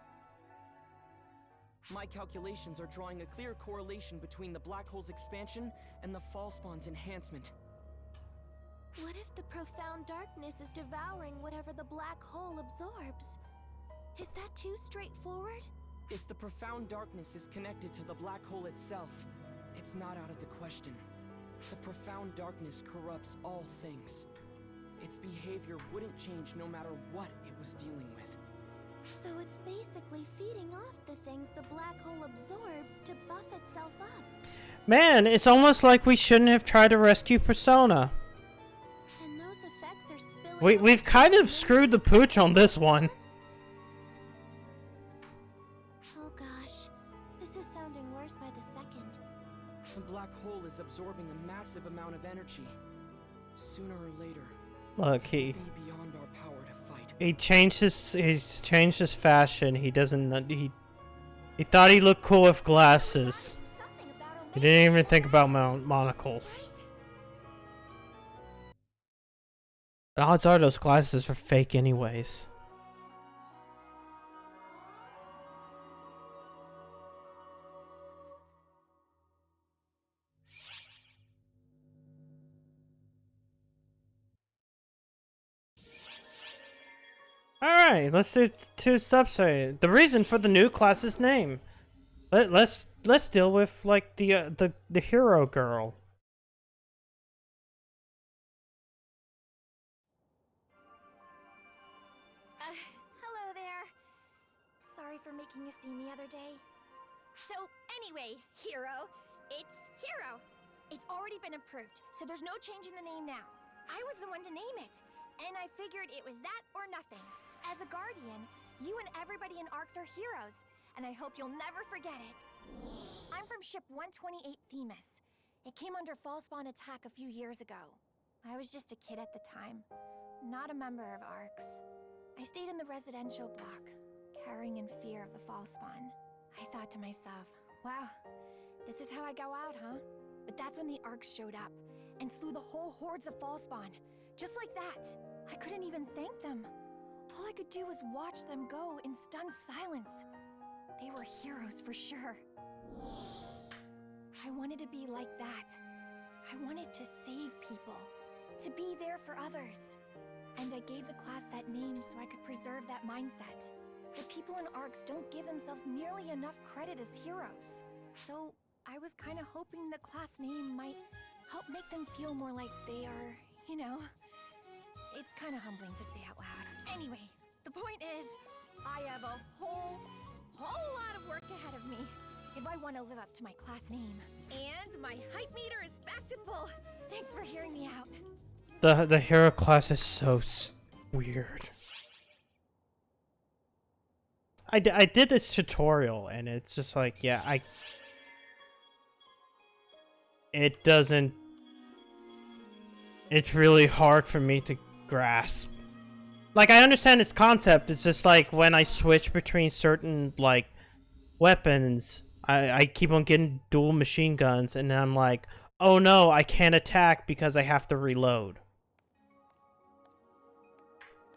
My calculations are drawing a clear correlation between the black hole's expansion and the fall spawn's enhancement. What if the profound darkness is devouring whatever the black hole absorbs? Is that too straightforward? If the profound darkness is connected to the black hole itself, it's not out of the question. The profound darkness corrupts all things. Its behavior wouldn't change no matter what it was dealing with. So it's basically feeding off the things the black hole absorbs to buff itself up. Man, it's almost like we shouldn't have tried to rescue Persona. And those effects are spilling We've kind of screwed the pooch on this one. Oh gosh, this is sounding worse by the second. The black hole is absorbing a massive amount of energy. Sooner or later, Look, it'll be beyond our power to fight. he's changed his fashion. He doesn't he thought he looked cool with glasses. Something about He Omega. didn't even think about monocles. Right? The odds are those glasses are fake anyways. Alright, let's do two subsets. The reason for the new class's name. Let's deal with like the hero girl. Hello there. Sorry for making a scene the other day. So, anyway, Hero, it's Hero. It's already been approved, so there's no change in the name now. I was the one to name it, and I figured it was that or nothing. As a guardian, you and everybody in ARCS are heroes, and I hope you'll never forget it. I'm from ship 128 Themis. It came under fall spawn attack a few years ago. I was just a kid at the time, not a member of ARCS. I stayed in the residential block, cowering in fear of the fall spawn. I thought to myself, wow, this is how I go out, huh? But that's when the ARCS showed up and slew the whole hordes of fall spawn. Just like that. I couldn't even thank them. All I could do was watch them go in stunned silence. They were heroes for sure. I wanted to be like that. I wanted to save people, to be there for others. And I gave the class that name so I could preserve that mindset. The people in ARCS don't give themselves nearly enough credit as heroes. So I was kind of hoping the class name might help make them feel more like they are, you know. It's kind of humbling to say out loud. Anyway, the point is, I have a whole lot of work ahead of me if I want to live up to my class name. And my hype meter is back to full. Thanks for hearing me out. The hero class is so weird. I did this tutorial and it's just like, yeah, it doesn't, it's really hard for me to grasp. Like, I understand its concept, it's just like when I switch between certain, like, weapons, I keep on getting dual machine guns and then I'm like, oh no, I can't attack because I have to reload.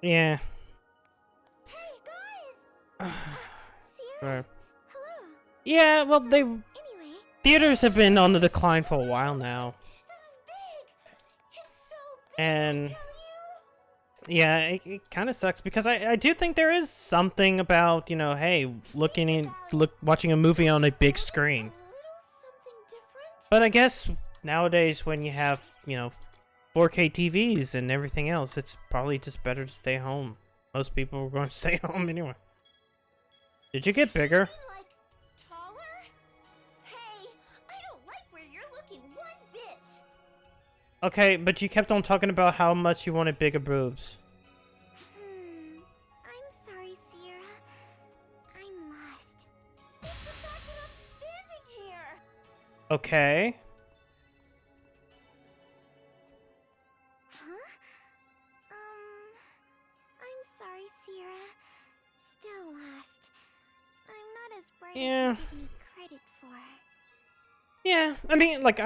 Yeah. Hey, guys! Sierra? Right. Hello. Yeah, well, they Anyway, theaters have been on the decline for a while now, this is big! It's so big, and I tell you! yeah, it kind of sucks because I do think there is something about, you know, hey, watching a movie on a big screen. A little something different? But I guess nowadays when you have, you know, 4K TVs and everything else, it's probably just better to stay home. Most people are going to stay home anyway. Did you get bigger? Like, taller? Hey, I don't like where you're looking one bit! Okay, but you kept on talking about how much you wanted bigger boobs. I'm sorry, Sierra. I'm lost. It's the fact that I'm standing here! Okay. Huh? I'm sorry, Sierra. Still lost. I'm not as bright Yeah. as you give me credit for. Yeah, I mean, like,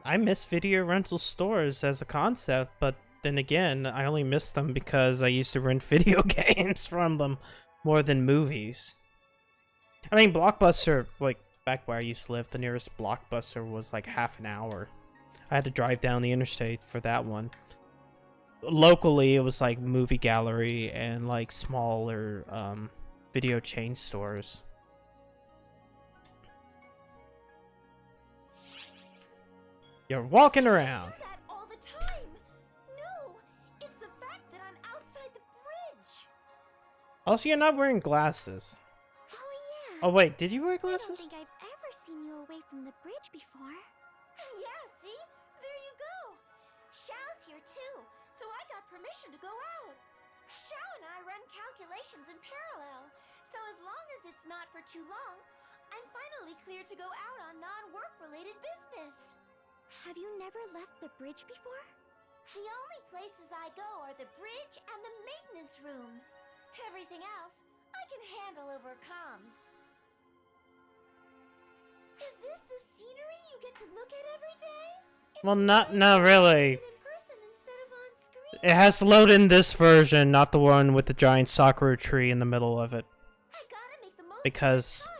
I miss video rental stores as a concept, but then again, I only miss them because I used to rent video games from them more than movies. I mean, Blockbuster, like, back where I used to live, the nearest Blockbuster was like half an hour. I had to drive down the interstate for that one. Locally, it was like movie gallery and like smaller video chain stores. You're walking around. I do that all the time. No, it's the fact that I'm outside the bridge. Also, you're not wearing glasses. Oh yeah. Oh wait, did you wear I don't glasses? think I've ever seen you away from the bridge before. Yeah, see? There you go. Xiao's here too, so I got permission to go out. Xiao and I run calculations in parallel, so as long as it's not for too long, I'm finally cleared to go out on non-work related business. Have you never left the bridge before? The only places I go are the bridge and the maintenance room. Everything else, I can handle over comms. Is this the scenery you get to look at every day? Well, not really. In person instead of on screen. It has to load in this version, not the one with the giant sakura tree in the middle of it. I gotta make the most Because of the time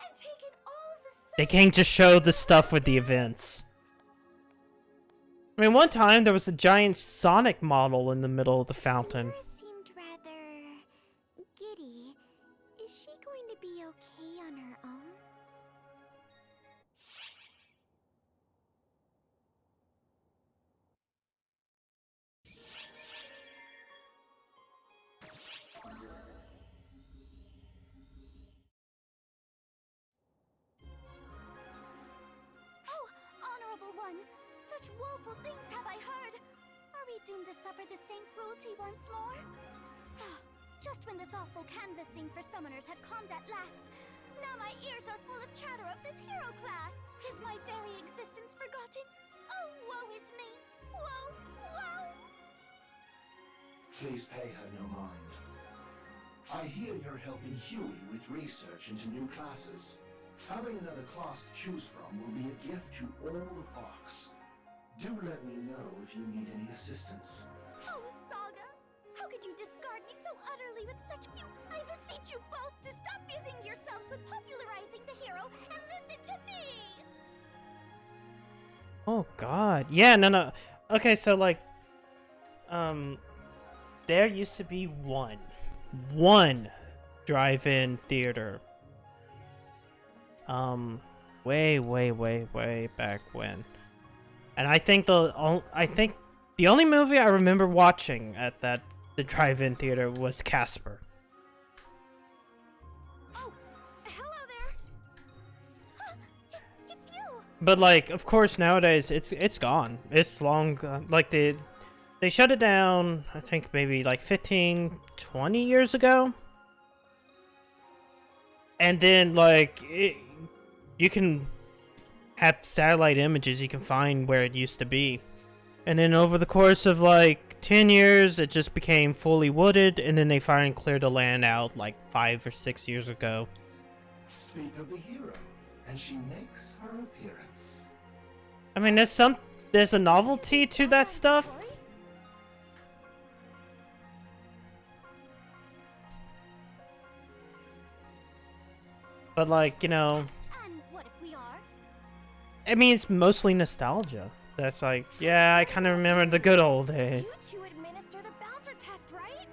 and take in all of the they can't just show the stuff with the events. I mean, one time there was a giant Sonic model in the middle of the fountain. Sarah seemed rather giddy. Is she going to be okay on her own? Oh, honorable one! Such woeful things have I heard! Are we doomed to suffer the same cruelty once more? Ah, just when this awful canvassing for summoners had calmed at last, now my ears are full of chatter of this hero class! Is my very existence forgotten? Oh, woe is me! Woe! Woe! Please pay her no mind. I hear you're helping Huey with research into new classes. Having another class to choose from will be a gift to all of Arx. Do let me know if you need any assistance. Oh, Saga! How could you discard me so utterly with such few— I beseech you both to stop busying yourselves with popularizing the hero and listen to me! Oh god. Yeah, no. Okay, so like there used to be one drive-in theater. Way back when. And I think the only movie I remember watching at the drive-in theater was Casper. Oh, hello there! Huh, it's you! But like, of course, nowadays it's gone. It's long gone. Like they shut it down, I think maybe like 15, 20 years ago. And then like you can have satellite images, you can find where it used to be. And then over the course of like 10 years, it just became fully wooded, and then they finally cleared the land out like 5 or 6 years ago. Speak of the hero, and she makes her appearance. I mean, there's a novelty to that stuff. But like, you know, And what if we are? I mean, it's mostly nostalgia. That's like, yeah, I kind of remember the good old days. You two administer the bouncer test, right?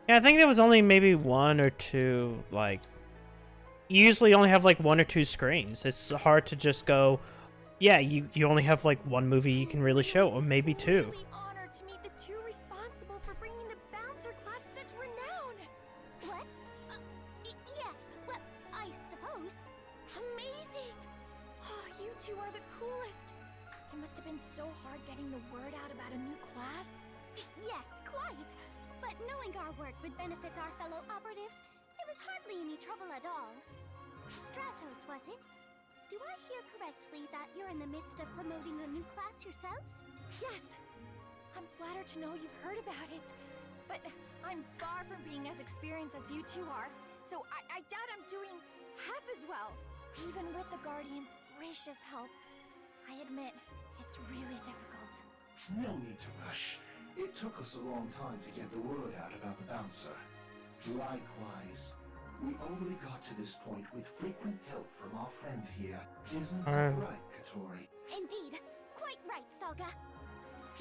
Yeah, I think there was only maybe 1 or 2, like, you usually only have like 1 or 2 screens. It's hard to just go, yeah, you only have like 1 movie you can really show, or maybe 2. Really honored to meet the two responsible for bringing the bouncer class such renown. What? Yes, well, I suppose. Amazing! Oh, you two are the coolest. It must have been so hard getting the word out about a new class. Yes, quite. But knowing our work would benefit our fellow operatives, it was hardly any trouble at all. Stratos, was it? Do I hear correctly that you're in the midst of promoting a new class yourself? Yes. I'm flattered to know you've heard about it. But I'm far from being as experienced as you two are, so I doubt I'm doing half as well. Even with the Guardian's gracious help, I admit, it's really difficult. No need to rush. It took us a long time to get the word out about the bouncer. Likewise, we only got to this point with frequent help from our friend here. Isn't that right, Katori? Indeed, quite right, Saga.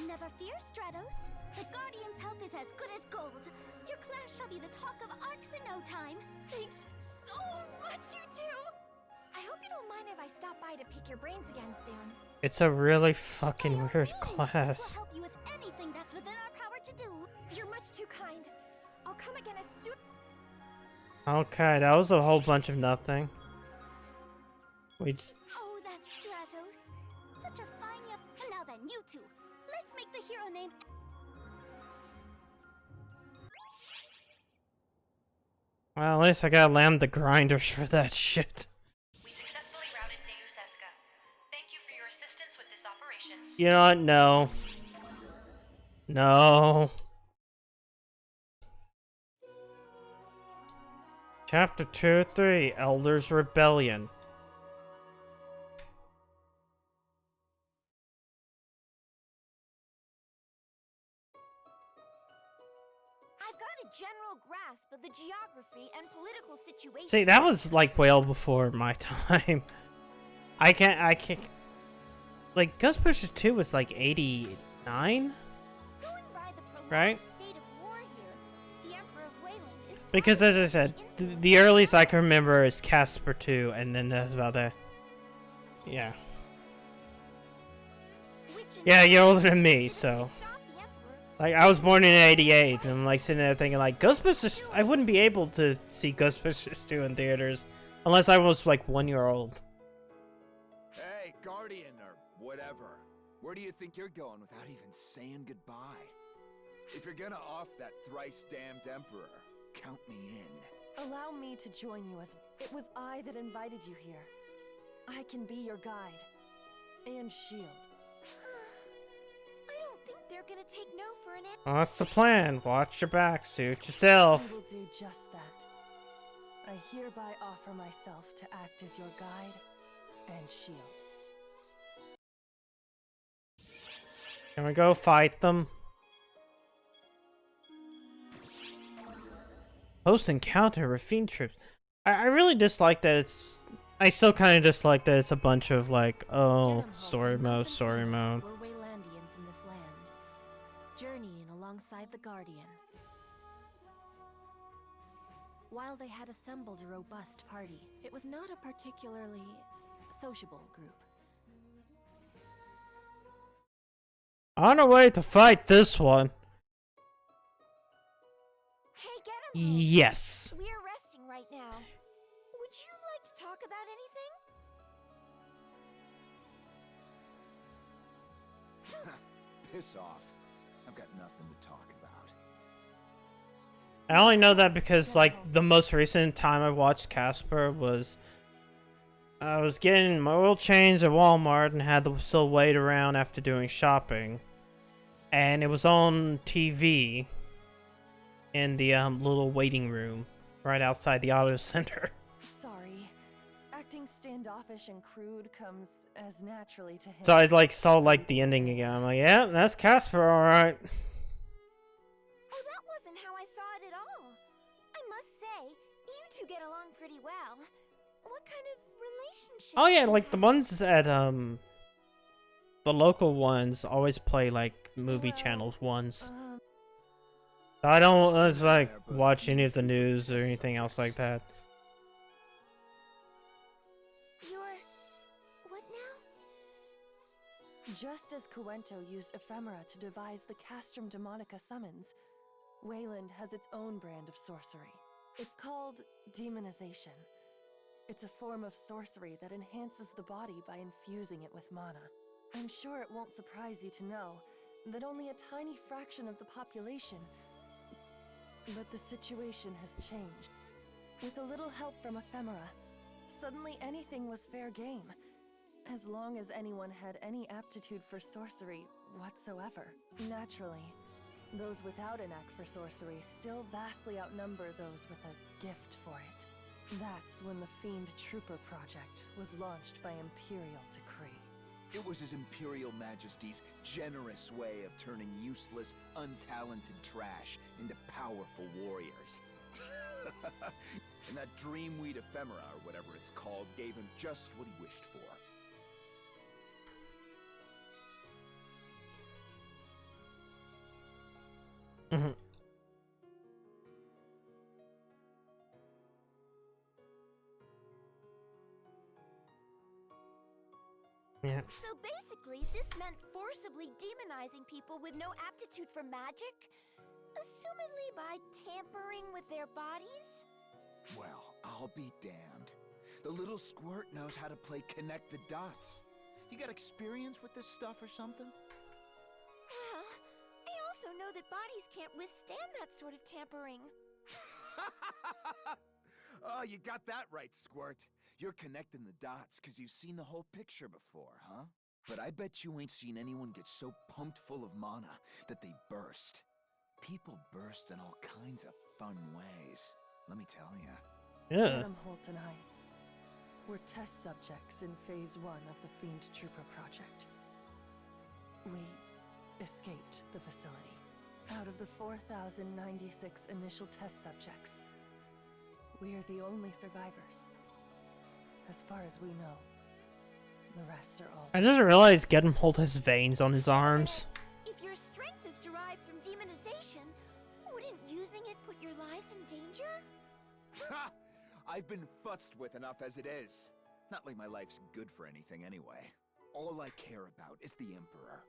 Never fear, Stratos. The Guardian's help is as good as gold. Your class shall be the talk of Arcs in no time. Thanks so much, you two! I hope you don't mind if I stop by to pick your brains again soon. It's a really fucking weird class. We'll help you with anything that's within our power to do. You're much too kind. I'll come again as soon. Okay, that was a whole bunch of nothing. We. Oh, that's Stratos. Such a fine young. And now then, you two. Let's make the hero name. Well, at least I got Lambda grinders for that shit. We successfully routed Deus Esca. Thank you for your assistance with this operation. You know what? No. No. Chapter 2-3, Elders Rebellion. I've got a general grasp of the geography and political situation. See, that was like well before my time. I can't. Like, Ghostbusters 2 was like 89? Right? State of war here, the Emperor of Wayland is Because as I said, the earliest I can remember is Casper 2, and then that's about that. Yeah. Yeah, you're older than me, so. Like, I was born in 88, and I'm like sitting there thinking, like, Ghostbusters, I wouldn't be able to see Ghostbusters 2 in theaters unless I was like 1 year old. Hey, Guardian, or whatever. Where do you think you're going without even saying goodbye? If you're gonna off that thrice-damned Emperor, count me in. Allow me to join you as it was I that invited you here. I can be your guide and shield. I don't think they're gonna take no for an answer. What's the plan? Watch your back, suit yourself. I will do just that. I hereby offer myself to act as your guide and shield. Can we go fight them? Post encounter with fiend troops. I really dislike that it's. I still kind of dislike that it's a bunch of like, oh, story mode, story mode. Were Waylandians in this land, journeying alongside the Guardian. While they had assembled a robust party, it was not a particularly sociable group. On our way to fight this one. Hey, get him. Yes. We are resting right now. Would you like to talk about anything? Piss off. I've got nothing to talk about. I only know that because like the most recent time I watched Casper was I was getting my oil change at Walmart and had to still wait around after doing shopping, and it was on TV in the little waiting room right outside the auto center. Sorry. Acting standoffish and crude comes as naturally to him. So I like saw like the ending again. I'm like, yeah, that's Casper, all right. Oh, that wasn't how I saw it at all. I must say, you two get along pretty well. What kind of relationship? Oh yeah, like the ones at the local ones always play like movie channels ones. I don't like watch any of the news or anything else like that. You're... what now? Just as Coento used ephemera to devise the Castrum Demonica summons, Wayland has its own brand of sorcery. It's called demonization. It's a form of sorcery that enhances the body by infusing it with mana. I'm sure it won't surprise you to know that only a tiny fraction of the population. But the situation has changed. With a little help from ephemera, suddenly anything was fair game, as long as anyone had any aptitude for sorcery whatsoever. Naturally, those without a knack for sorcery still vastly outnumber those with a gift for it. That's when the Fiend Trooper project was launched by Imperial decree. It was His Imperial Majesty's generous way of turning useless, untalented trash into powerful warriors. And that dreamweed ephemera, or whatever it's called, gave him just what he wished for. Mhm. Yeah. So basically, this meant forcibly demonizing people with no aptitude for magic? Assumedly by tampering with their bodies? Well, I'll be damned. The little squirt knows how to play connect the dots. You got experience with this stuff or something? Well, I also know that bodies can't withstand that sort of tampering. Oh, you got that right, Squirt. You're connecting the dots because you've seen the whole picture before, huh? But I bet you ain't seen anyone get so pumped full of mana that they burst. People burst in all kinds of fun ways, let me tell you. Yeah. Adam Holt and I were test subjects in Phase 1 of the Fiend Trooper project. We escaped the facility. Out of the 4,096 initial test subjects, we are the only survivors. As far as we know, the rest are all... I just realized Gedemholt has veins on his arms. If your strength is derived from demonization, wouldn't using it put your lives in danger? Ha! I've been futzed with enough as it is. Not like my life's good for anything anyway. All I care about is the Emperor.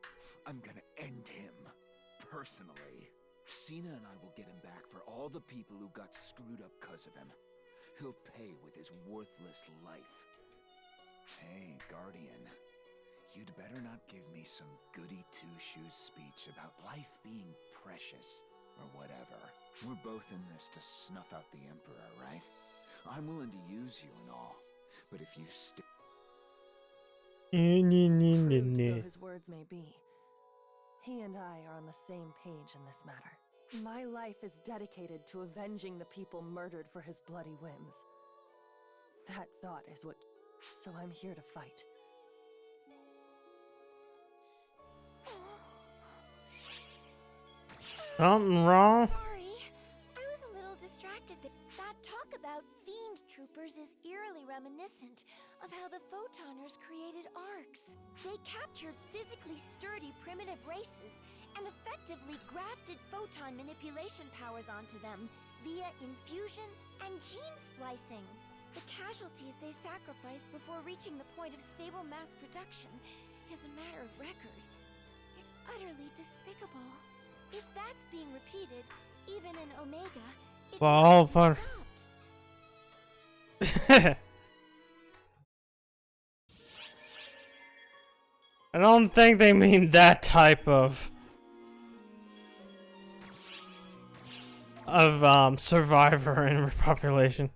I'm gonna end him. Personally. Cena and I will get him back for all the people who got screwed up because of him. He'll pay with his worthless life. Hey, Guardian. You'd better not give me some goody two-shoes speech about life being precious, or whatever. We're both in this to snuff out the Emperor, right? I'm willing to use you and all, but if you stick... Crude though his words may be, he and I are on the same page in this matter. My life is dedicated to avenging the people murdered for his bloody whims. That thought is what... So I'm here to fight. Something wrong? Sorry, I was a little distracted. That talk about fiend troopers is eerily reminiscent of how the Photoners created arcs. They captured physically sturdy primitive races and effectively grafted photon manipulation powers onto them via infusion and gene splicing. The casualties they sacrificed before reaching the point of stable mass production is a matter of record. It's utterly despicable. If that's being repeated, even in Omega, it Well, must be stopped. I don't think they mean that type of survivor in repopulation.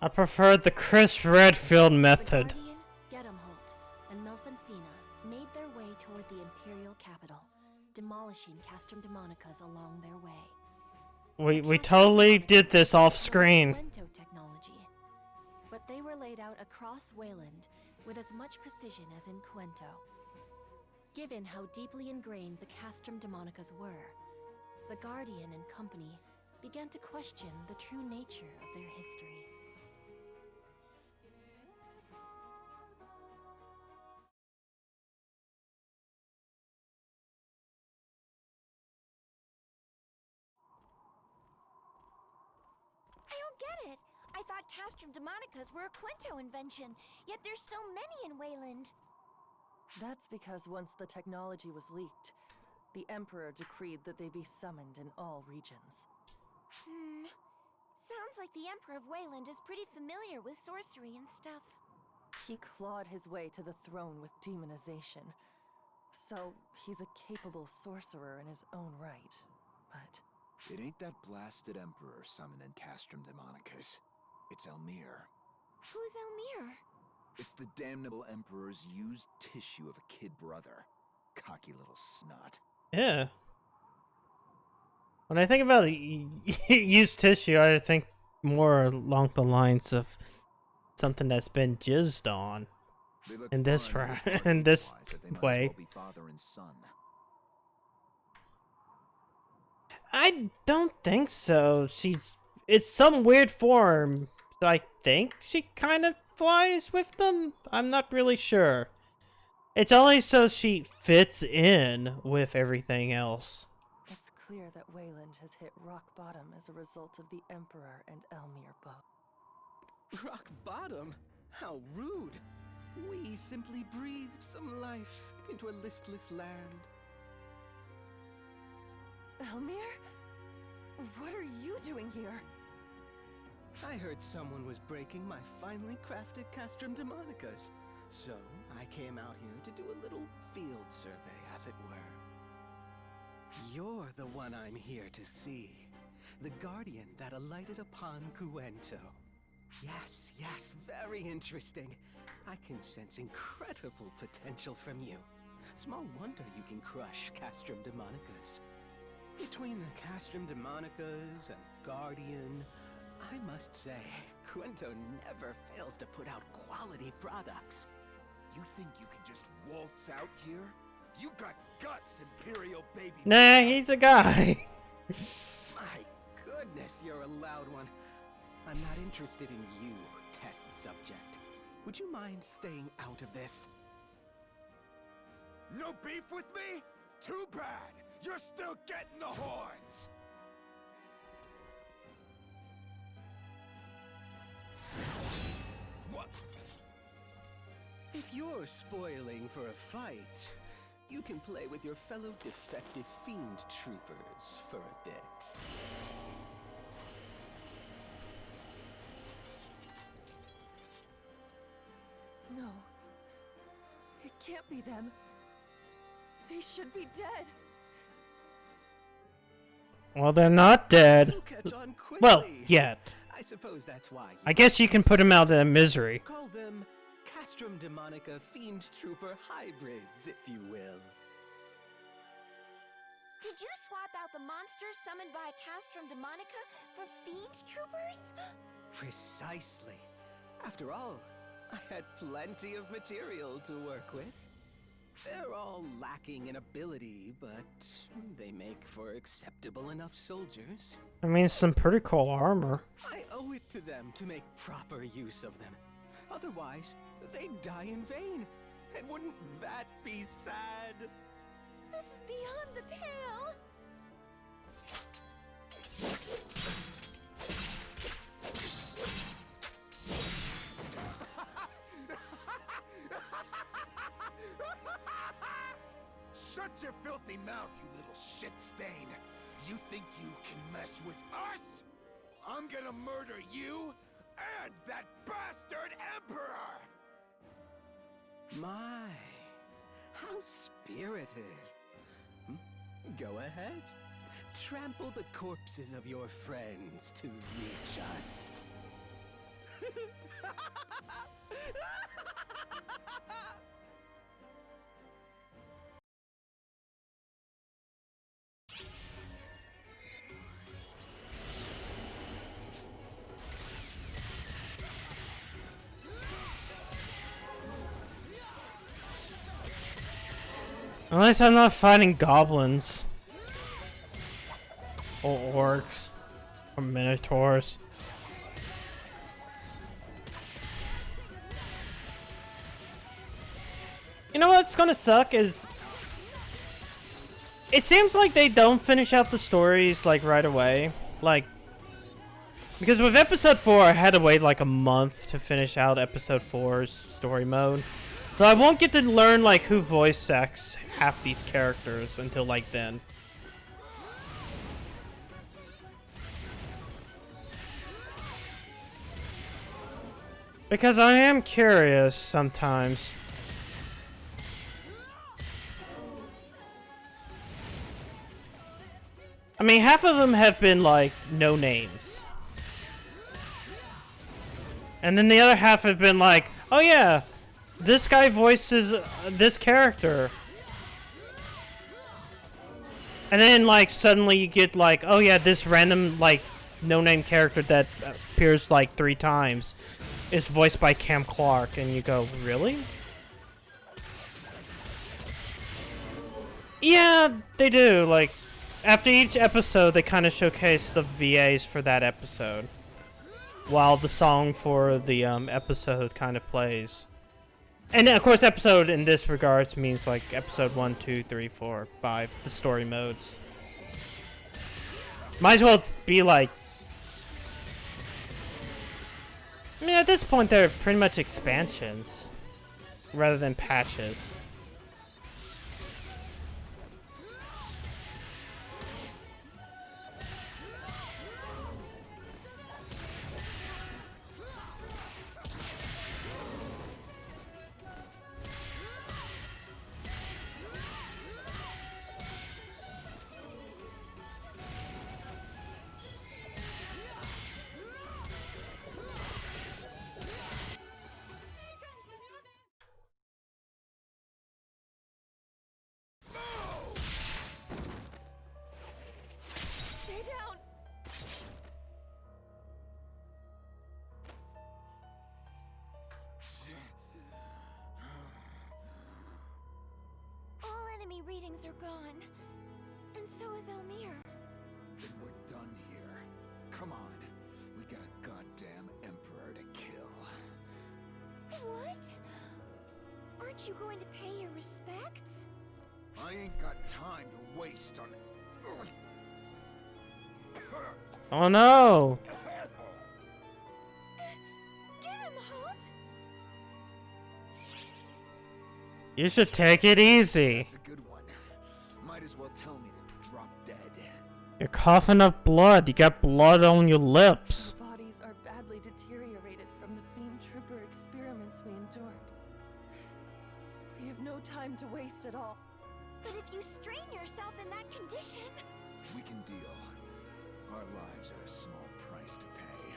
I preferred the Chris Redfield method. The Guardian, Gedemholt, and Melfancina made their way toward the Imperial capital, demolishing Castrum Demonicas along their way. We totally did this off screen. Quento technology, but they were laid out across Wayland with as much precision as in Quento. Given how deeply ingrained the Castrum Demonicas were, the Guardian and company began to question the true nature of their history. I don't get it. I thought Castrum Demonicas were a Quinto invention, yet there's so many in Wayland. That's because once the technology was leaked, the Emperor decreed that they be summoned in all regions. Sounds like the Emperor of Wayland is pretty familiar with sorcery and stuff. He clawed his way to the throne with demonization. So, he's a capable sorcerer in his own right. But... It ain't that blasted Emperor summoning Castrum Demonicas. It's Elmir. Who's Elmir? It's the damnable Emperor's used tissue of a kid brother. Cocky little snot. Yeah. When I think about used tissue, I think more along the lines of something that's been jizzed on They look in this far enough in this apart that they might as way. well be father and son. I don't think so. It's some weird form. I think she kind of flies with them. I'm not really sure. It's only so she fits in with everything else. It's clear that Wayland has hit rock bottom as a result of the Emperor and Elmir both. Rock bottom? How rude. We simply breathed some life into a listless land. Elmir? What are you doing here? I heard someone was breaking my finely crafted Castrum Demonicas, so I came out here to do a little field survey, as it were. You're the one I'm here to see. The guardian that alighted upon Cuento. Yes, very interesting. I can sense incredible potential from you. Small wonder you can crush Castrum Demonicas. Between the Castrum Demonicas and Guardian, I must say, Cuento never fails to put out quality products. You think you can just waltz out here? You got guts, Imperial baby. Nah, he's a guy. My goodness, you're a loud one. I'm not interested in you, test subject. Would you mind staying out of this? No beef with me? Too bad. You're still getting the horns. What? If you're spoiling for a fight, you can play with your fellow defective fiend troopers for a bit. No. It can't be them. They should be dead. Well, they're not dead. You catch on quickly. Well, yet. I suppose that's why. I guess you can put him out of misery. Call them Castrum Demonica Fiend Trooper hybrids, if you will. Did you swap out the monsters summoned by Castrum Demonica for fiend troopers? Precisely. After all, I had plenty of material to work with. They're all lacking in ability, but they make for acceptable enough soldiers. I mean, some pretty cool armor. I owe it to them to make proper use of them. Otherwise, they'd die in vain. And wouldn't that be sad? This is beyond the pale. Shut your filthy mouth, you little shit stain. You think you can mess with us? I'm gonna murder you and that bastard Emperor! My, how spirited. Go ahead. Trample the corpses of your friends to reach us. Unless I'm not fighting goblins. Or orcs. Or minotaurs. You know what's gonna suck is... It seems like they don't finish out the stories, like, right away. Like... Because with episode 4, I had to wait like a month to finish out episode 4's story mode. So I won't get to learn, like, who voice acts half these characters until, like, then. Because I am curious sometimes. I mean, half of them have been, like, no names. And then the other half have been like, oh yeah, this guy voices this character. And then, like, suddenly you get, like, oh yeah, this random, like, no-name character that appears like 3 times is voiced by Cam Clark, and you go, really? Yeah, they do. Like, after each episode, they kind of showcase the VAs for that episode, while the song for the episode kind of plays. And of course, episode in this regards means like episode 1, 2, 3, 4, 5, the story modes. Might as well be like. I mean, at this point, they're pretty much expansions rather than patches. Enemy readings are gone. And so is Elmir. Then we're done here. Come on. We got a goddamn emperor to kill. What? Aren't you going to pay your respects? I ain't got time to waste on... Oh no! Get him, Holt! You should take it easy. That's a good one. Might as well tell me to drop dead. You're coughing up blood. You got blood on your lips. Our bodies are badly deteriorated from the Fiend Trooper experiments we endured. We have no time to waste at all. But if you strain yourself in that condition... We can deal. Our lives are a small price to pay.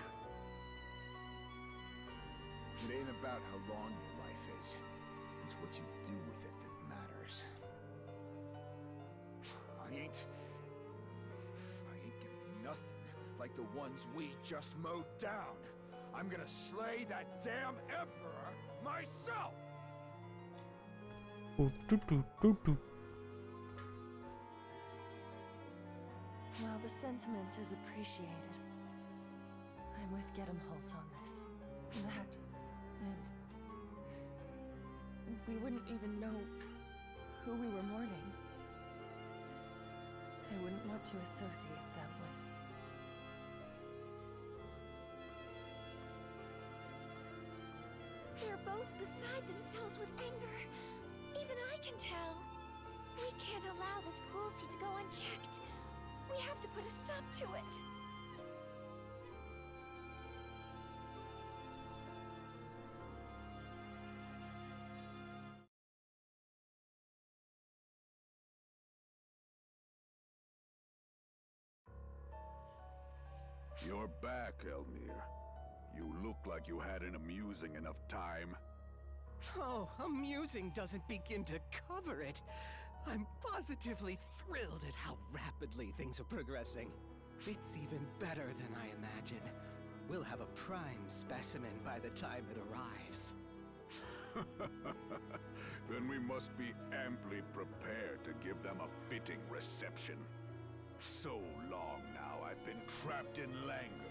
It ain't about how long your life is. It's what you do with it that matters. I ain't gonna be nothing like the ones we just mowed down. I'm gonna slay that damn emperor myself! While the sentiment is appreciated, I'm with Gedem Holt on this. That, and we wouldn't even know who we were mourning. I wouldn't want to associate them with... They're both beside themselves with anger. Even I can tell. We can't allow this cruelty to go unchecked. We have to put a stop to it. You're back, Elmir. You look like you had an amusing enough time. Oh, amusing doesn't begin to cover it. I'm positively thrilled at how rapidly things are progressing. It's even better than I imagine. We'll have a prime specimen by the time it arrives. Then we must be amply prepared to give them a fitting reception. So long now I've been trapped in languor.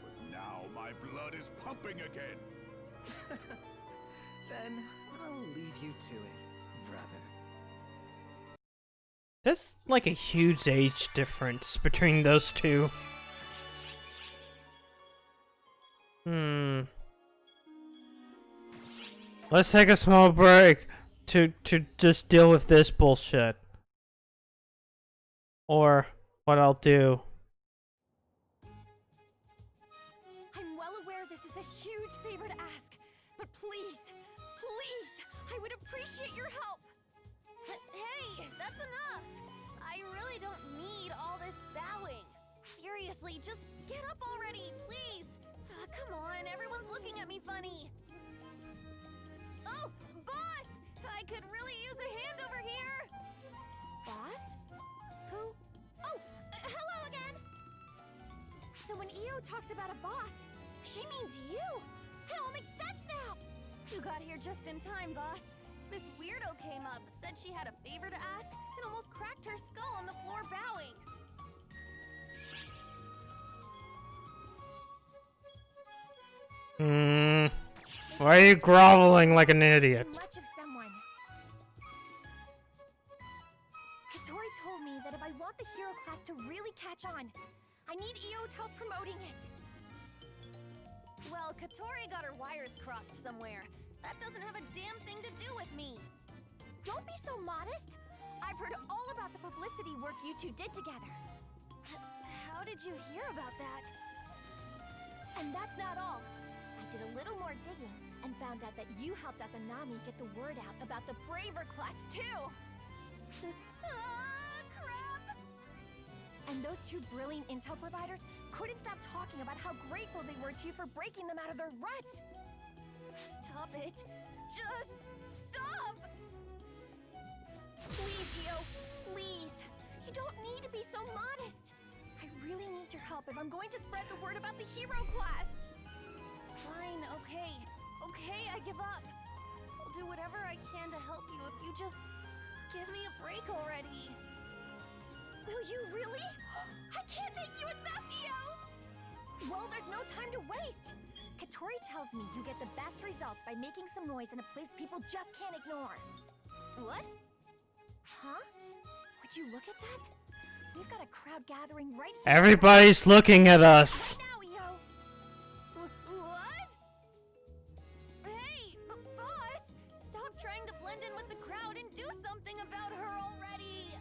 But now my blood is pumping again. Then I'll leave you to it, brother. There's like a huge age difference between those two. Let's take a small break to just deal with this bullshit. Or what I'll do. I'm well aware this is a huge favor to ask, but please, please, I would appreciate your help. Hey, that's enough. I really don't need all this bowing. Seriously, just get up already, please. Come on, everyone's looking at me funny. Oh, boss! I could really use a hand over here. Boss? Who? Oh, hello again. So Io talks about a boss, she means you! It all makes sense now! You got here just in time, boss. This weirdo came up, said she had a favor to ask, and almost cracked her skull on the floor bowing. Why are you groveling like an idiot? Too much of someone. Katori told me that if I want the hero class to really catch on, I need Io's help promoting it. Well, Katori got her wires crossed somewhere. That doesn't have a damn thing to do with me. Don't be so modest. I've heard all about the publicity work you two did together. How did you hear about that? And that's not all. I did a little more digging and found out that you helped Azanami get the word out about the Braver class too. Crap! And those two brilliant intel providers couldn't stop talking about how grateful they were to you for breaking them out of their ruts. Stop it. Just stop! Please, Io. Please. You don't need to be so modest. I really need your help if I'm going to spread the word about the hero class. Fine, okay. Okay, I give up. I'll do whatever I can to help you if you just give me a break already. Will you really? I can't thank you enough, Io! Well, there's no time to waste. Katori tells me you get the best results by making some noise in a place people just can't ignore. What? Huh? Would you look at that? We've got a crowd gathering right here. Everybody's looking at us. Now, Io! What? Hey, boss! Stop trying to blend in with the crowd and do something about her already!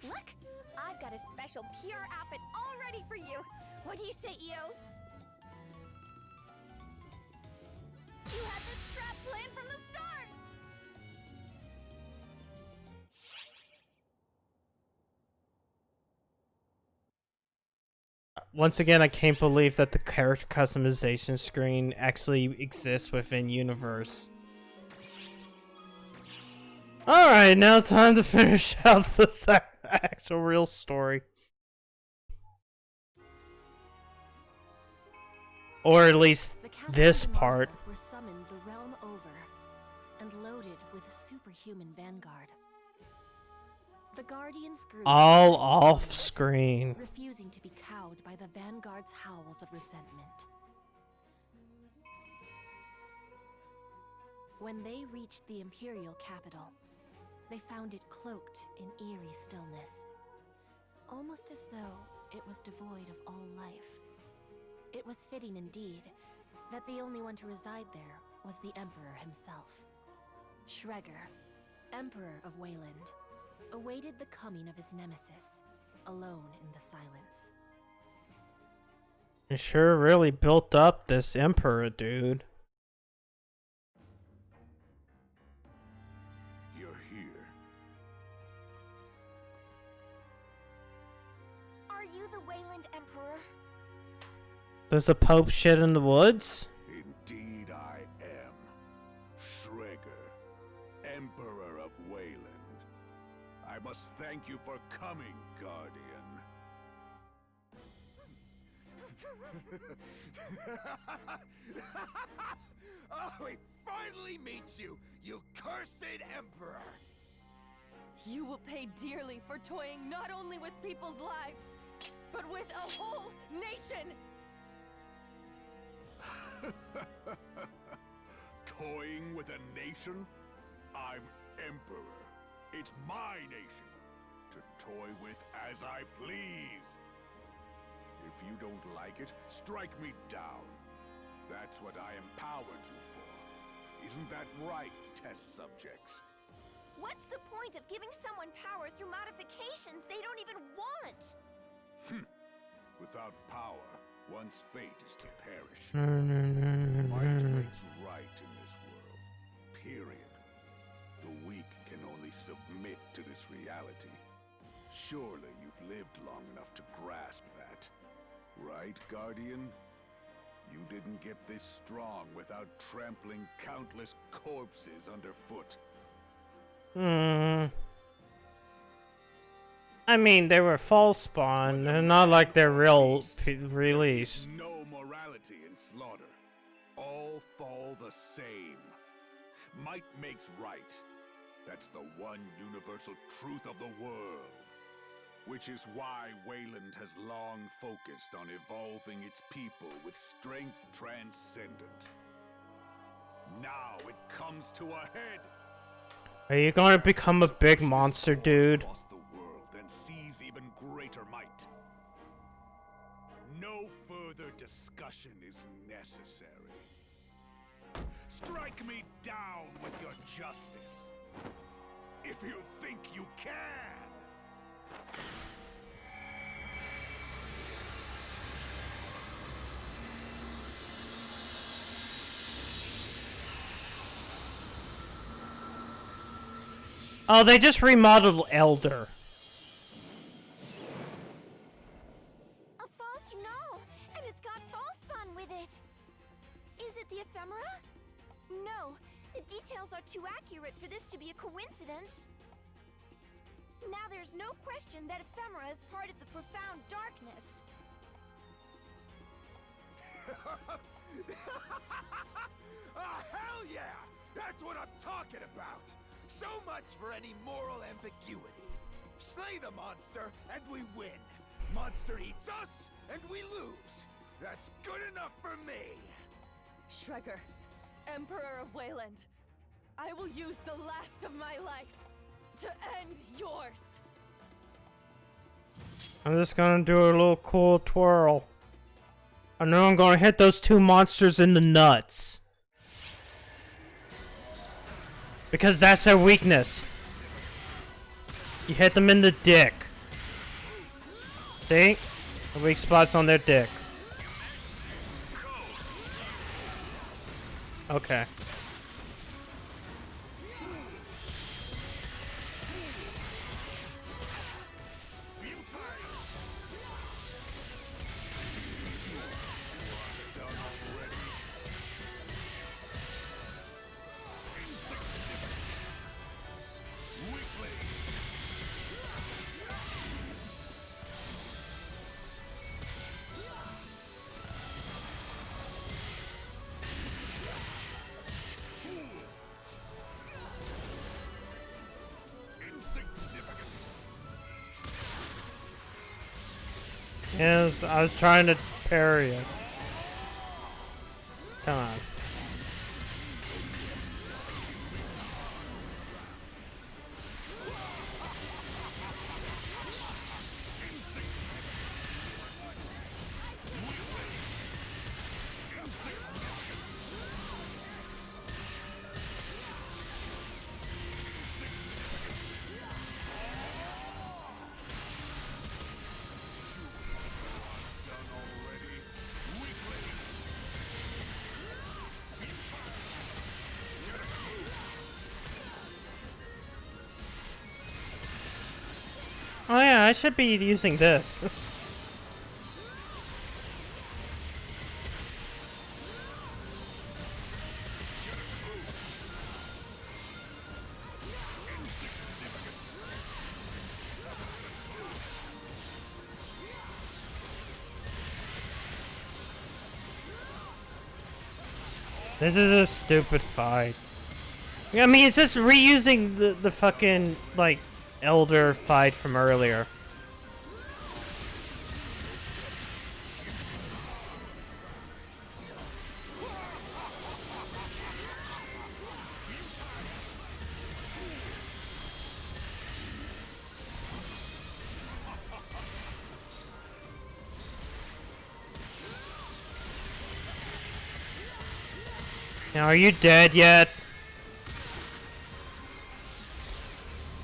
Look! I've got a special PR outfit all ready for you. What do you say, Io? You had this trap planned from the start! Once again, I can't believe that the character customization screen actually exists within Universe. Alright, now time to finish out this actual real story. Or at least this part. Were summoned the realm over and loaded with a superhuman vanguard. The Guardians grew All aggressive, off screen. refusing to be cowed by the Vanguard's howls of resentment. When they reached the Imperial capital, they found it cloaked in eerie stillness, almost as though it was devoid of all life. It was fitting indeed that the only one to reside there was the Emperor himself. Schreger, Emperor of Wayland, awaited the coming of his nemesis, alone in the silence. It sure really built up this Emperor, dude. You're here. Are you the Wayland Emperor? Does the Pope shit in the woods? Indeed I am. Schreger, Emperor of Wayland. I must thank you for coming, Guardian. Oh, he finally meets you, you cursed Emperor! You will pay dearly for toying not only with people's lives, but with a whole nation! Toying with a nation? I'm Emperor. It's my nation. To toy with as I please. If you don't like it, strike me down. That's what I empowered you for. Isn't that right, test subjects? What's the point of giving someone power through modifications they don't even want? Without power, one's fate is to perish. Might makes right in this world. Period. The weak can only submit to this reality. Surely you've lived long enough to grasp that. Right, Guardian? You didn't get this strong without trampling countless corpses underfoot. I mean, they were false spawn, and not like their real release. There is no morality in slaughter. All fall the same. Might makes right. That's the one universal truth of the world. Which is why Wayland has long focused on evolving its people with strength transcendent. Now it comes to a head. Are you going to become a big monster, dude? Across the world and seize even greater might. No further discussion is necessary. Strike me down with your justice. If you think you can. Oh, they just remodeled Elder. A false, no, and it's got false spawn with it. Is it the ephemera? No, the details are too accurate for this to be a coincidence. Now there's no question that ephemera is part of the profound darkness. Ah, hell yeah! That's what I'm talking about! So much for any moral ambiguity. Slay the monster, and we win. Monster eats us, and we lose. That's good enough for me. Shrugger, Emperor of Wayland, I will use the last of my life to end yours. I'm just gonna do a little cool twirl. I know I'm gonna hit those two monsters in the nuts. Because that's their weakness. You hit them in the dick. See? The weak spot's on their dick. Okay. Yes, I was trying to parry it. Come on. Oh yeah, I should be using this. This is a stupid fight. I mean, it's just reusing the fucking, like, Elder fight from earlier. Now, are you dead yet?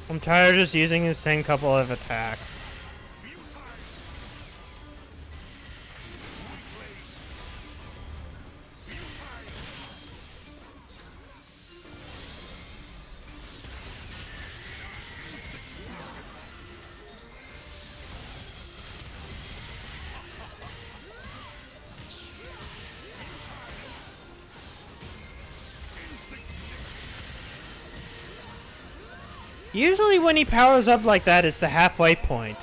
I'm tired of just using the same couple of attacks. Usually when he powers up like that, it's the halfway point.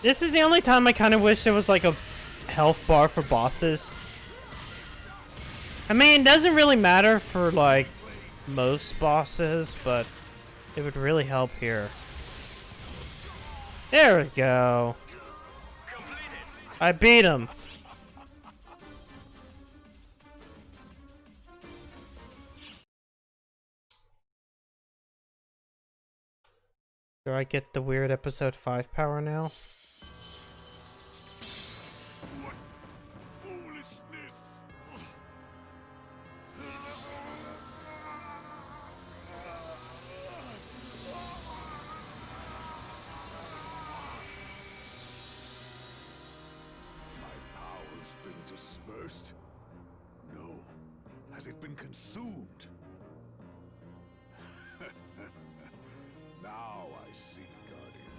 This is the only time I kind of wish there was like a health bar for bosses. I mean, it doesn't really matter for like most bosses, but it would really help here. There we go. I beat him. Do I get the weird episode 5 power now? What foolishness! My power's been dispersed? No. Has it been consumed? Now I see, Guardian.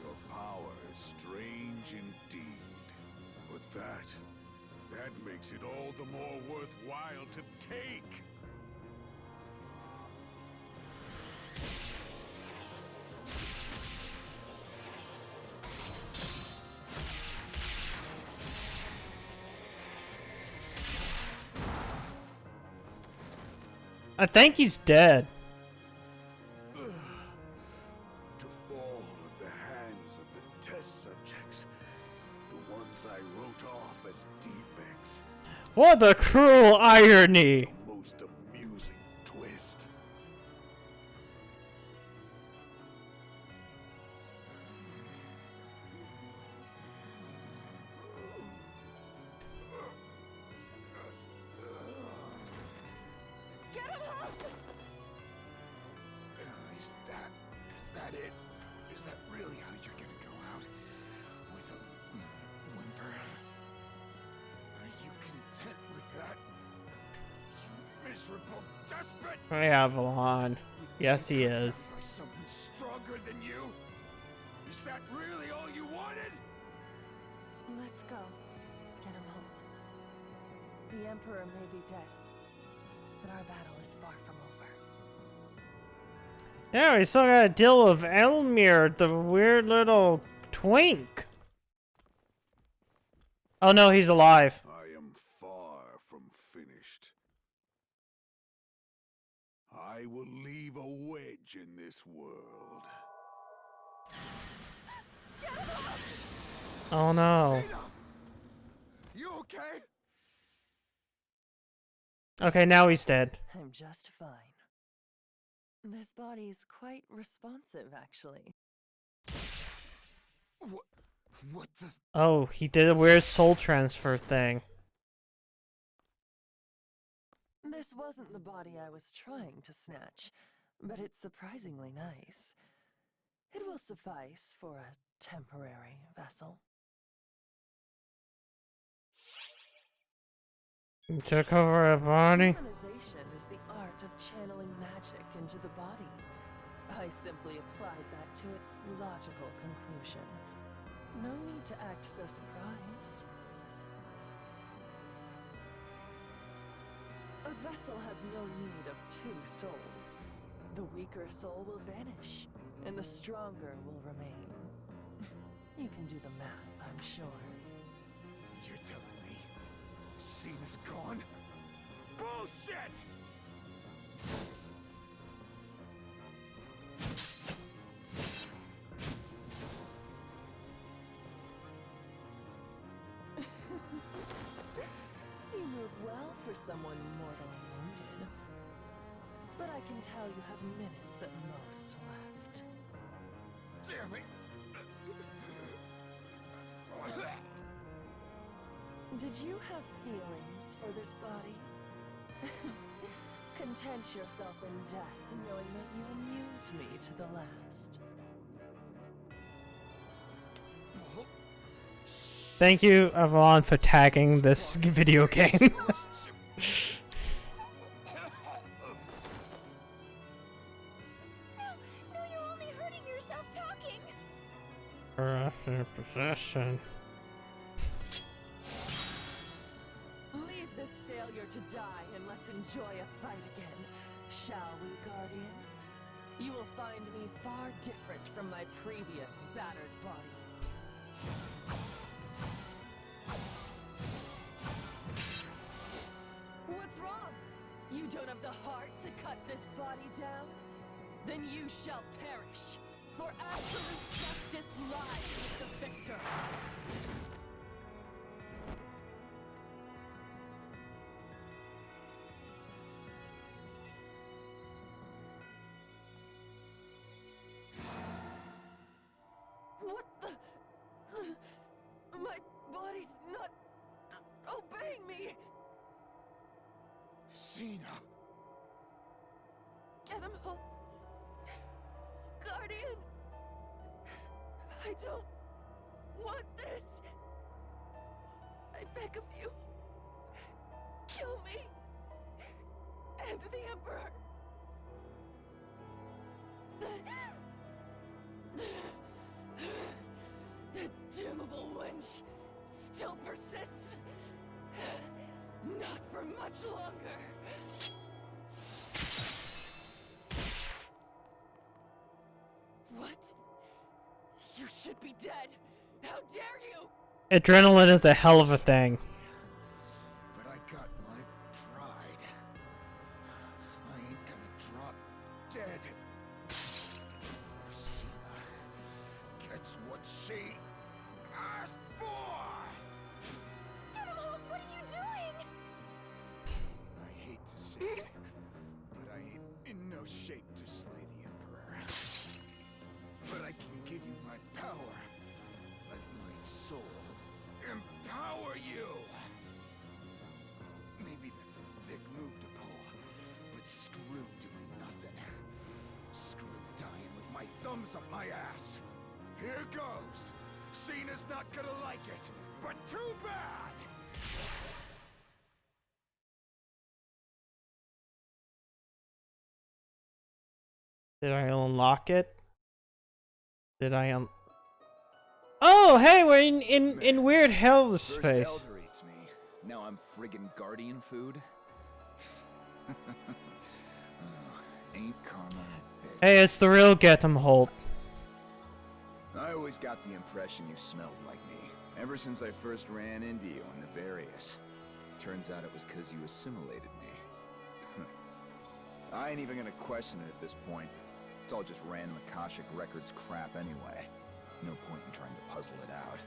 Your power is strange indeed. But that makes it all the more worthwhile to take. I think he's dead. To fall at the hands of the test subjects. The ones I wrote off as defects. What a cruel irony! A most amusing twist. Get him, Hulk! Is that it? Is that really how you're gonna go out? With a whimper? Are you content with that? You miserable despot! Hey, Avalon. Yes, he is. By someone stronger than you? Is that really all you wanted? Let's go. Get him, Holt. The Emperor may be dead, but our battle is far from over. Yeah, we still gotta deal with Elmir, the weird little twink. Oh no, he's alive. I am far from finished. I will leave a wedge in this world. Oh no. Cena! You okay? Okay, now he's dead. I'm just fine. This body's quite responsive, actually. What the? Oh, he did a weird soul transfer thing. This wasn't the body I was trying to snatch, but it's surprisingly nice. It will suffice for a temporary vessel. You took over a body? Demonization is the art of channeling magic into the body. I simply applied that to its logical conclusion. No need to act so surprised. A vessel has no need of two souls. The weaker soul will vanish, and the stronger will remain. You can do the math, I'm sure. You're telling me Cena's gone? Bullshit! You move well for someone mortally wounded. But I can tell you have minutes at most left. Damn it! Did you have feelings for this body? Content yourself in death, knowing that you amused me to the last. Thank you, Avalon, for tagging this video game. No, you're only hurting yourself talking! Possession. die and let's enjoy a fight again. Shall we, Guardian? You will find me far different from my previous battered body. What's wrong? You don't have the heart to cut this body down? Then you shall perish, for absolute justice lies with the victor. What the? My body's not obeying me! Cena! Get him, Holt! Guardian! I don't want this! I beg of you, kill me! And the Emperor! The damnable wench still persists! Not for much longer! What? You should be dead! How dare you! Adrenaline is a hell of a thing. But I got my pride. I ain't gonna drop dead. Cena gets what she asked for! Get him, Hulk! What are you doing? I hate to say it, but I ain't in no shape to slay the Emperor. But I can give you my power. Let my soul empower you! Maybe that's a dick move to pull, but screw doing nothing. Screw dying with my thumbs up my ass. Here goes! Cena's not gonna like it, but too bad! Did I unlock it? Did I Oh, hey, we're in weird hell First space. Elder eats me. Now I'm friggin' Guardian food. Oh, ain't karma a bitch. Hey, it's the real Get 'em Holt. I always got the impression you smelled like me, ever since I first ran into you in Nefarious. Turns out it was 'cause you assimilated me. I ain't even gonna question it at this point. It's all just random Akashic Records crap anyway. No point in trying to puzzle it out.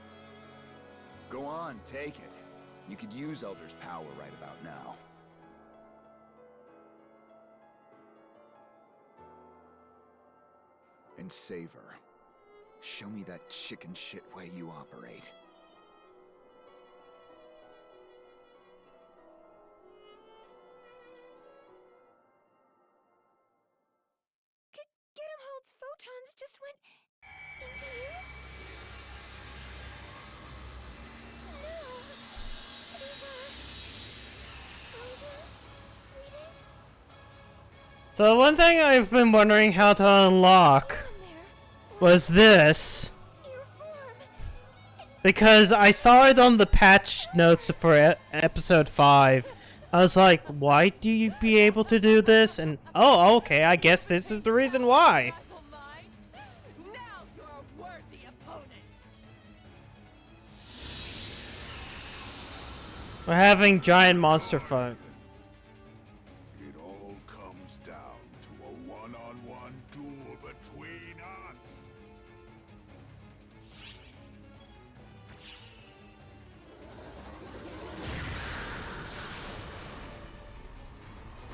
Go on, take it. You could use Elder's power right about now. And save her. Show me that chicken shit way you operate. Get him, Holt's photons just went into you? No. These are frozen readings? So one thing I've been wondering how to unlock was this. Your form. Because I saw it on the patch notes for episode 5. I was like, why do you be able to do this? And oh, okay, I guess this is the reason why. Now you're a worthy opponent! We're having giant monster fun. It all comes down to a one-on-one duel between us.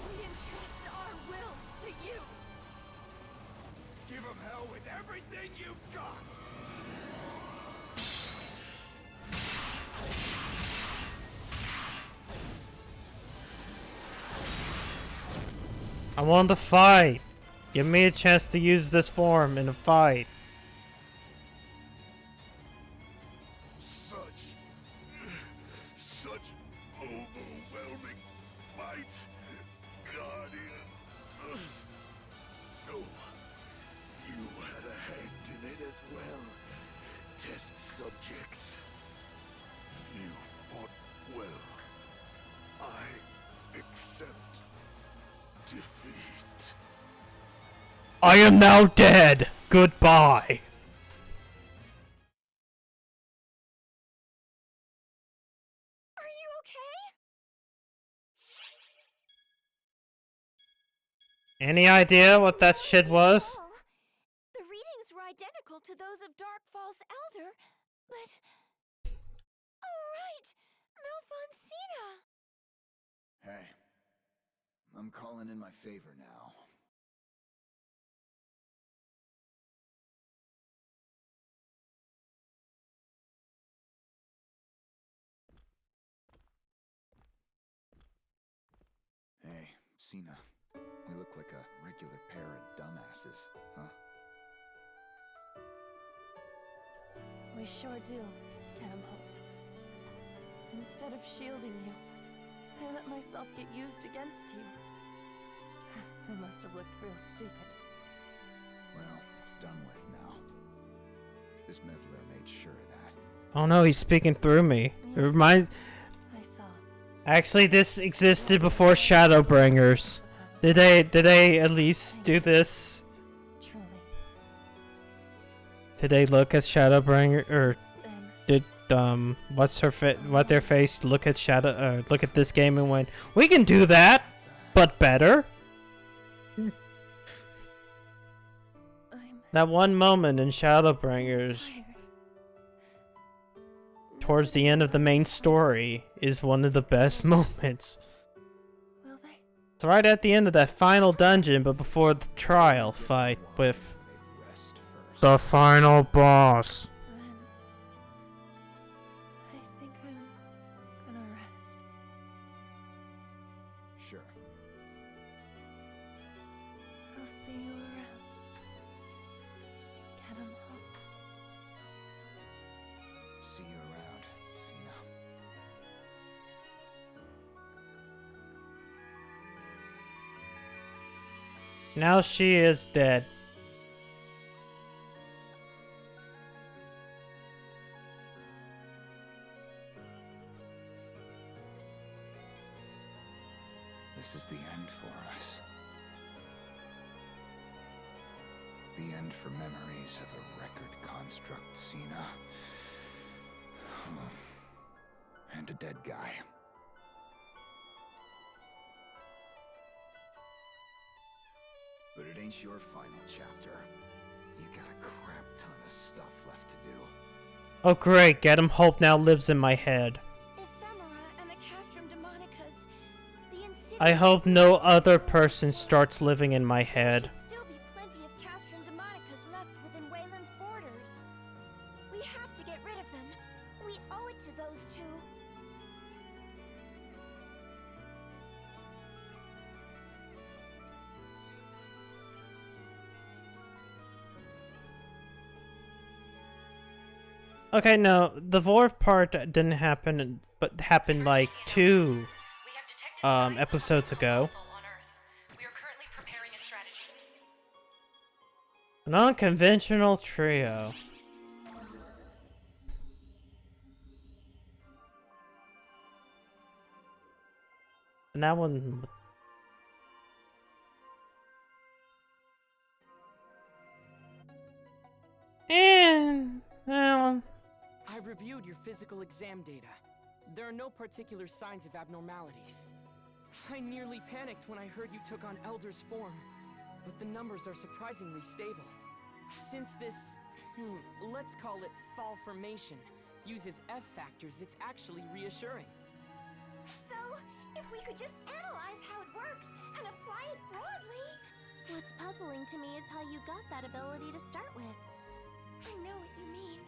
We entrust our wills to you! Give him hell with everything you've got! I want to fight. Give me a chance to use this form in a fight. Such overwhelming might, Guardian. Oh, you had a hand in it as well. Test subjects. You fought well. I defeat. I am now dead. Goodbye. Are you okay? Any idea what that shit was? All. The readings were identical to those of Dark Falls Elder, but... Oh, right! Malfoncina! Hey, I'm calling in my favor now. Hey, Cena. We look like a regular pair of dumbasses, huh? We sure do, Adam Holt. Instead of shielding you, I let myself get used against you. I must have looked real stupid. Well, it's done with now. This meddler made sure of that. Oh no, he's speaking through me. It reminds. I saw. Actually, this existed before Shadowbringers. Did they at least do this? Truly. Did they look at Shadowbringer, or It's been did what their face look at look at this game and went, we can do that, but better? I'm That one moment in Shadowbringers tired. towards the end of the main story is one of the best moments. Will they? It's right at the end of that final dungeon, but before the trial fight with They rest first. the final boss. Then I think I'm gonna rest. Sure. I'll see you around. Adam Holt. See you around, Cena. Now she is dead. This is the end for us. The end for memories of a record construct, Cena. And a dead guy. But it ain't your final chapter. You got a crap ton of stuff left to do. Oh great, Get 'em Hope now lives in my head. Ephemera and the Castrum Demonicas. The insidious... I hope no other person starts living in my head. There should still be plenty of Castrum Demonicas left within Wayland's borders. We have to get rid of them. We owe it to those two. Okay, no, the Vorf part didn't happen, but happened like two We have detected signs of episodes a ago. proposal on Earth. We are currently preparing a strategy. An unconventional trio. And that one. And well, I reviewed your physical exam data. There are no particular signs of abnormalities. I nearly panicked when I heard you took on Elder's form, but the numbers are surprisingly stable. Since this, let's call it fall formation, uses F factors, it's actually reassuring. So, if we could just analyze how it works and apply it broadly... What's puzzling to me is how you got that ability to start with. I know what you mean.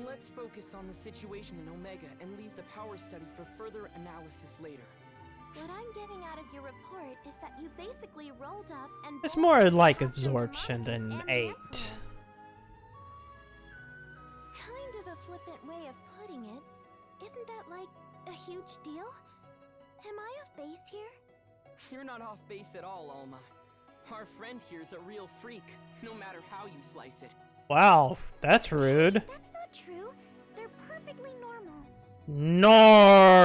Let's focus on the situation in Omega and leave the power study for further analysis later. What I'm getting out of your report is that you basically rolled up and... it's bolted more the like Castrum absorption Demonicus than and the 8. Emperor. Kind of a flippant way of putting it. Isn't that like a huge deal? Am I off base here? You're not off base at all, Alma. Our friend here's a real freak, no matter how you slice it. Wow, that's rude. That's not true. They're perfectly normal. Normal.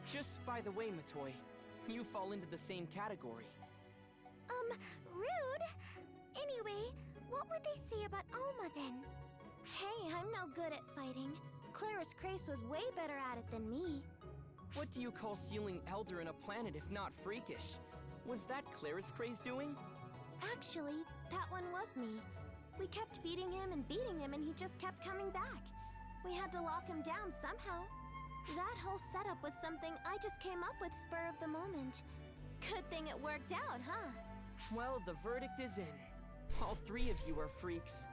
Just by the way, Matoy, you fall into the same category. Rude. Anyway, what would they say about Alma then? Hey, I'm no good at fighting. Claris Crace was way better at it than me. What do you call sealing Elder in a planet if not freakish? Was that Claris Craze doing? Actually, that one was me. We kept beating him and he just kept coming back. We had to lock him down somehow. That whole setup was something I just came up with spur of the moment. Good thing it worked out, huh? Well, the verdict is in. All three of you are freaks.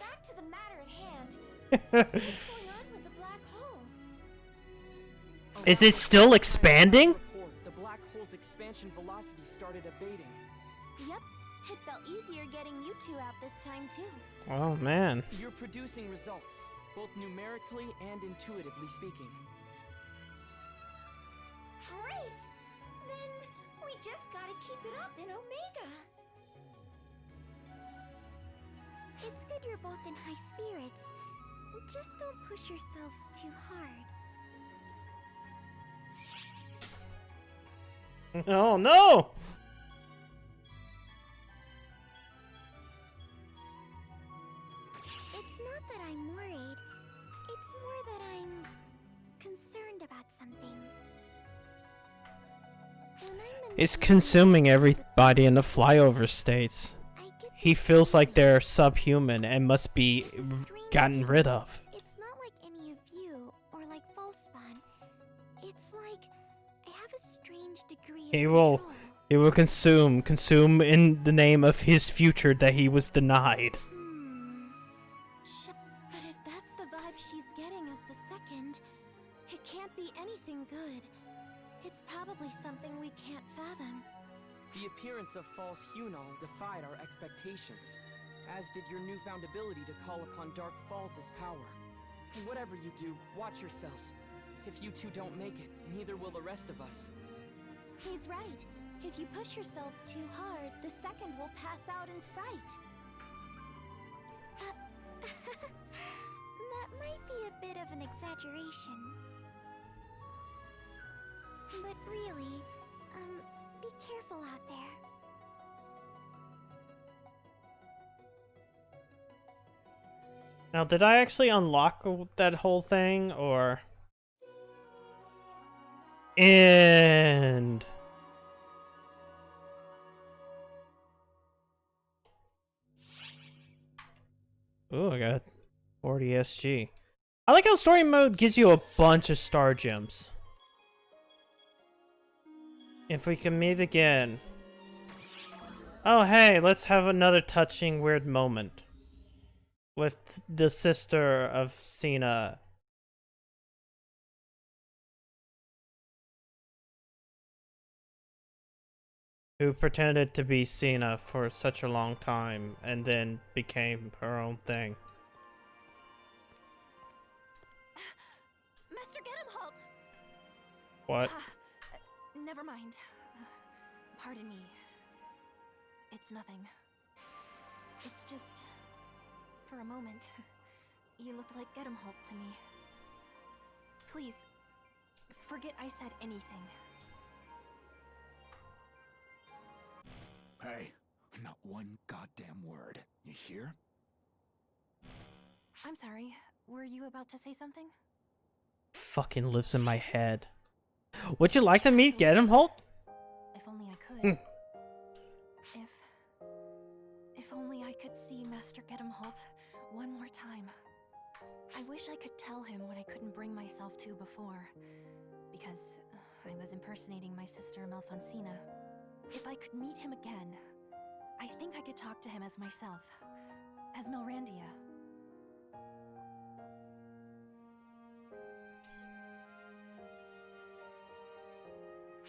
Back to the matter at hand. What's going on with the black hole? Is it still expanding? The black hole's expansion velocity started abating. Yep, it felt easier getting you two out this time too. Oh man. You're producing results, both numerically and intuitively speaking. Great! Then we just gotta keep it up in Omega. It's good you're both in high spirits. Just don't push yourselves too hard. Oh no! It's not that I'm worried. It's more that I'm concerned about something. When I'm in He's consuming everybody in the flyover states. He feels like they're subhuman and must be gotten rid of. It's not like any of you, or like Falspawn. It's like I have a strange degree of control. He will consume in the name of his future that he was denied. But if that's the vibe she's getting as the second, it can't be anything good. It's probably something we can't fathom. The appearance of false Hunal defied our expectations, as did your newfound ability to call upon Dark Falls' power. Whatever you do, watch yourselves. If you two don't make it, neither will the rest of us. He's right. If you push yourselves too hard, the second will pass out in fright. That might be a bit of an exaggeration. But really, be careful out there. Now, did I actually unlock that whole thing, or... End. Ooh, I got 40 SG. I like how story mode gives you a bunch of star gems. If we can meet again. Oh, hey, let's have another touching weird moment. With the sister of Cena. Who pretended to be Cena for such a long time and then became her own thing. Master Gedemholt! What? Never mind. Pardon me. It's nothing. It's just... For a moment, you looked like Gedemholt to me. Please, forget I said anything. Hey, not one goddamn word. You hear? I'm sorry. Were you about to say something? Fucking lives in my head. Would you like to meet Gedemholt? If only I could. If only I could see Master Gedemholt one more time. I wish I could tell him what I couldn't bring myself to before, because I was impersonating my sister Malfonsina. If I could meet him again, I think I could talk to him as myself, as Milrandia.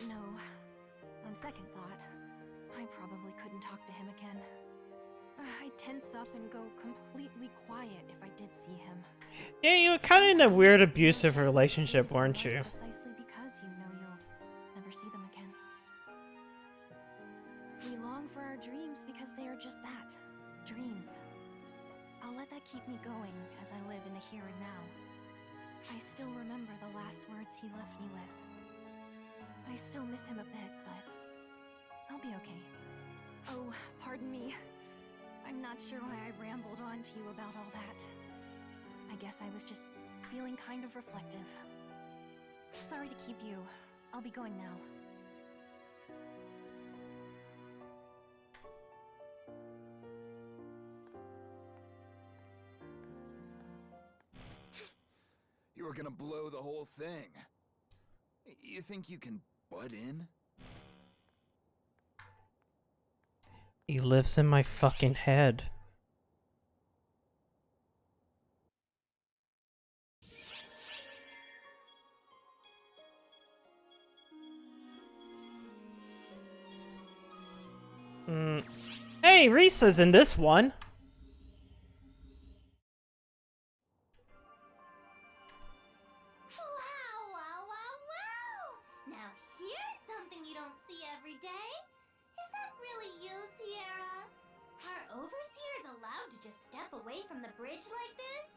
No, on second thought, I probably couldn't talk to him again. I'd tense up and go completely quiet if I did see him. Yeah, you were kind of in a weird abusive relationship, weren't you? Precisely because you know you'll never see them again. We long for our dreams because they are just that, dreams. I'll let let that keep me going as I live in the here and now. I still remember the last words he left me with. I still miss him a bit, but I'll be okay. Oh, pardon me. I'm not sure why I rambled on to you about all that. I guess I was just feeling kind of reflective. Sorry to keep you. I'll be going now. You were gonna blow the whole thing. You think you can butt in? He lives in my fucking head. Hey, Risa's in this one. Wow! Now here's something you don't see every day. Is that really you, Sierra? Are overseers allowed to just step away from the bridge like this?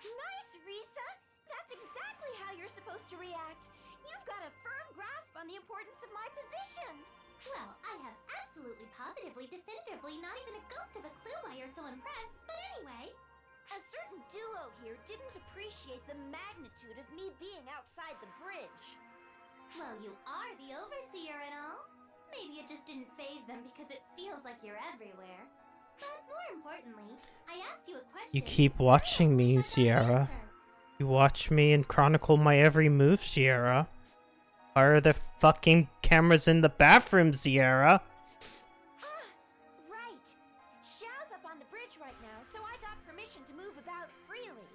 Nice, Risa! That's exactly how you're supposed to react. You've got a firm grasp on the importance of my position. Well, I have absolutely, positively, definitively not even a ghost of a clue why you're so impressed, but anyway. A certain duo here didn't appreciate the magnitude of me being outside the bridge. Well, you are the overseer and all. Maybe it just didn't faze them because it feels like you're everywhere. But more importantly, I asked you a question. You keep watching me, Sierra. You watch me and chronicle my every move, Sierra. Why are there fucking cameras in the bathroom, Sierra? Right. Xiao's up on the bridge right now, so I got permission to move about freely.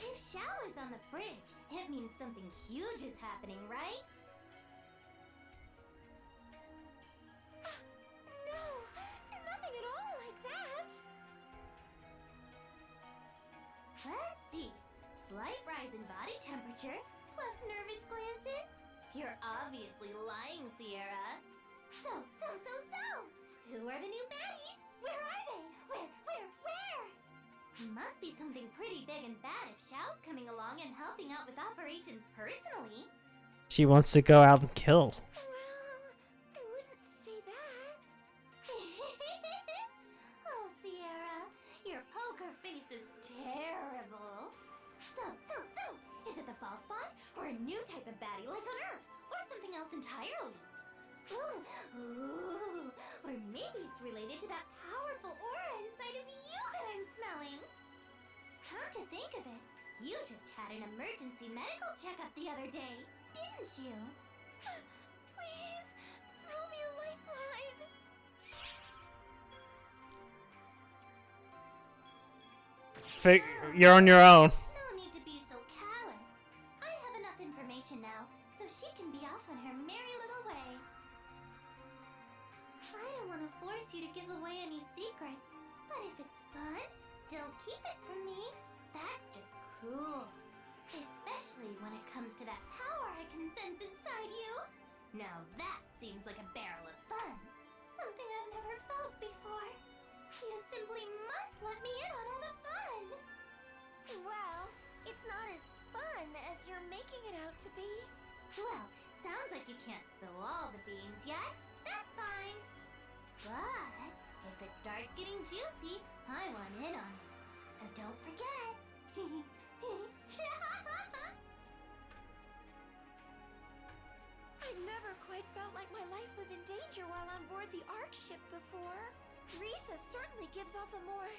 If Xiao is on the bridge, it means something huge is happening, right? No, nothing at all like that. Let's see. Slight rise in body temperature, plus nervous glances. You're obviously lying, Sierra. So? Who are the new baddies? Where are they? Where? Must be something pretty big and bad if Xiao's coming along and helping out with operations personally. She wants to go out and kill. Well, I wouldn't say that. Oh, Sierra, your poker face is terrible. So, is it the false spawn, or a new type of baddie like on Earth, or something else entirely? Ooh, or maybe it's related to that powerful aura inside of you that I'm smelling. Come to think of it, you just had an emergency medical checkup the other day, didn't you? Please, throw me a lifeline. You're on your own. No need to be so callous. I have enough information now, so she can be off on her merry little way. I don't want to force you to give away any secrets, but if it's fun, don't keep it from me. That's just cool. Especially when it comes to that power I can sense inside you. Now that seems like a barrel of fun. Something I've never felt before. You simply must let me in on all the fun. Well, it's not as fun as you're making it out to be. Well, sounds like you can't spill all the beans yet. That's fine. But if it starts getting juicy, I want in on it. So don't forget. I've never quite felt like my life was in danger while on board the Ark ship before. Risa certainly gives off a more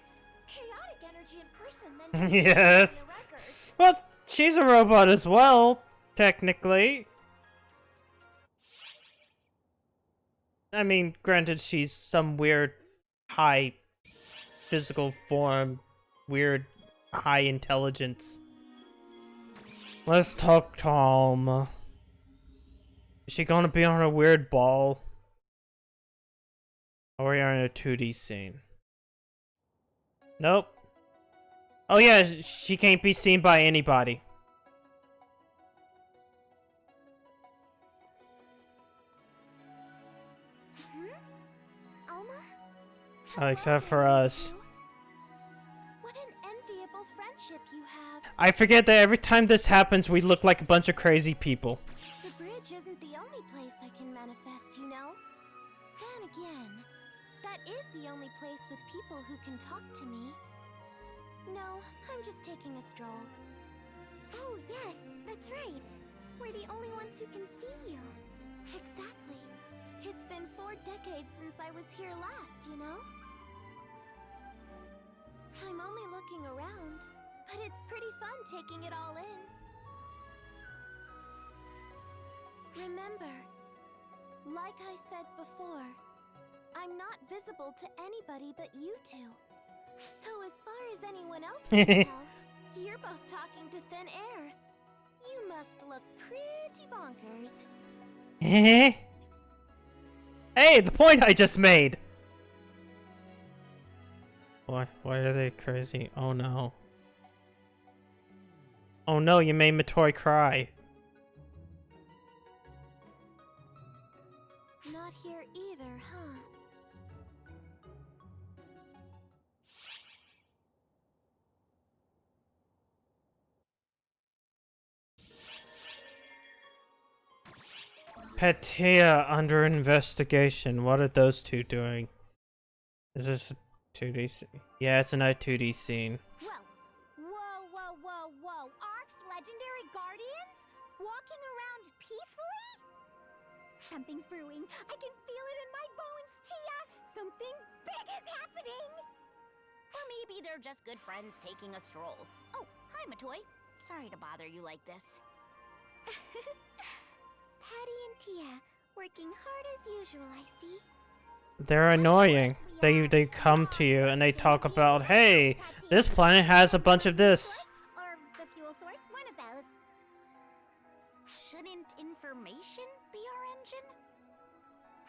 chaotic energy in person than Yes. in the records. Well, she's a robot as well, technically. I mean, granted, she's some weird high physical form, weird high intelligence. Let's talk Tom. Is she gonna be on a weird ball? Or we are in a 2D scene? Nope. Oh yeah, she can't be seen by anybody. Alma? Except for us. What in I forget that every time this happens, we look like a bunch of crazy people. The bridge isn't the only place I can manifest, you know? Then again, that is the only place with people who can talk to me. No, I'm just taking a stroll. Oh, yes, that's right. We're the only ones who can see you. Exactly. It's been 4 decades since I was here last, you know? I'm only looking around, but it's pretty fun taking it all in. Remember, like I said before, I'm not visible to anybody but you two. So as far as anyone else can tell, you're both talking to thin air. You must look pretty bonkers. Hey, the point I just made! Why are they crazy? Oh no. Oh no, you made Matoi cry. Not here either, huh? Petia under investigation. What are those two doing? Is this a 2D scene? Yeah, it's another 2D scene. Whoa. Ark's legendary guardians? Walking around peacefully? Something's brewing. I can feel it in my bones, Tia! Something big is happening! Or maybe they're just good friends taking a stroll. Oh, hi, Matoi. Sorry to bother you like this. Patty and Tia, working hard as usual, I see. They're annoying. They come to you and they talk about, hey, this planet has a bunch of this. Or the fuel source, one of those. Shouldn't information be our engine?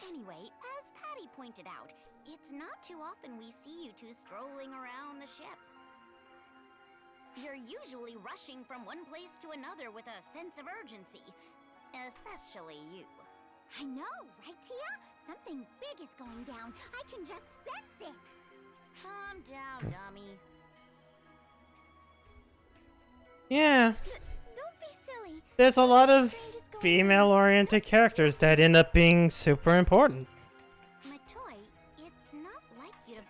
Anyway, as Patty pointed out, it's not too often we see you two strolling around the ship. You're usually rushing from one place to another with a sense of urgency. Especially you. I know, right, Tia? Something big is going down. I can just sense it. Calm down, dummy. Yeah. Don't be silly. There's a lot of female-oriented characters that end up being super important. Matoi, it's not like you to...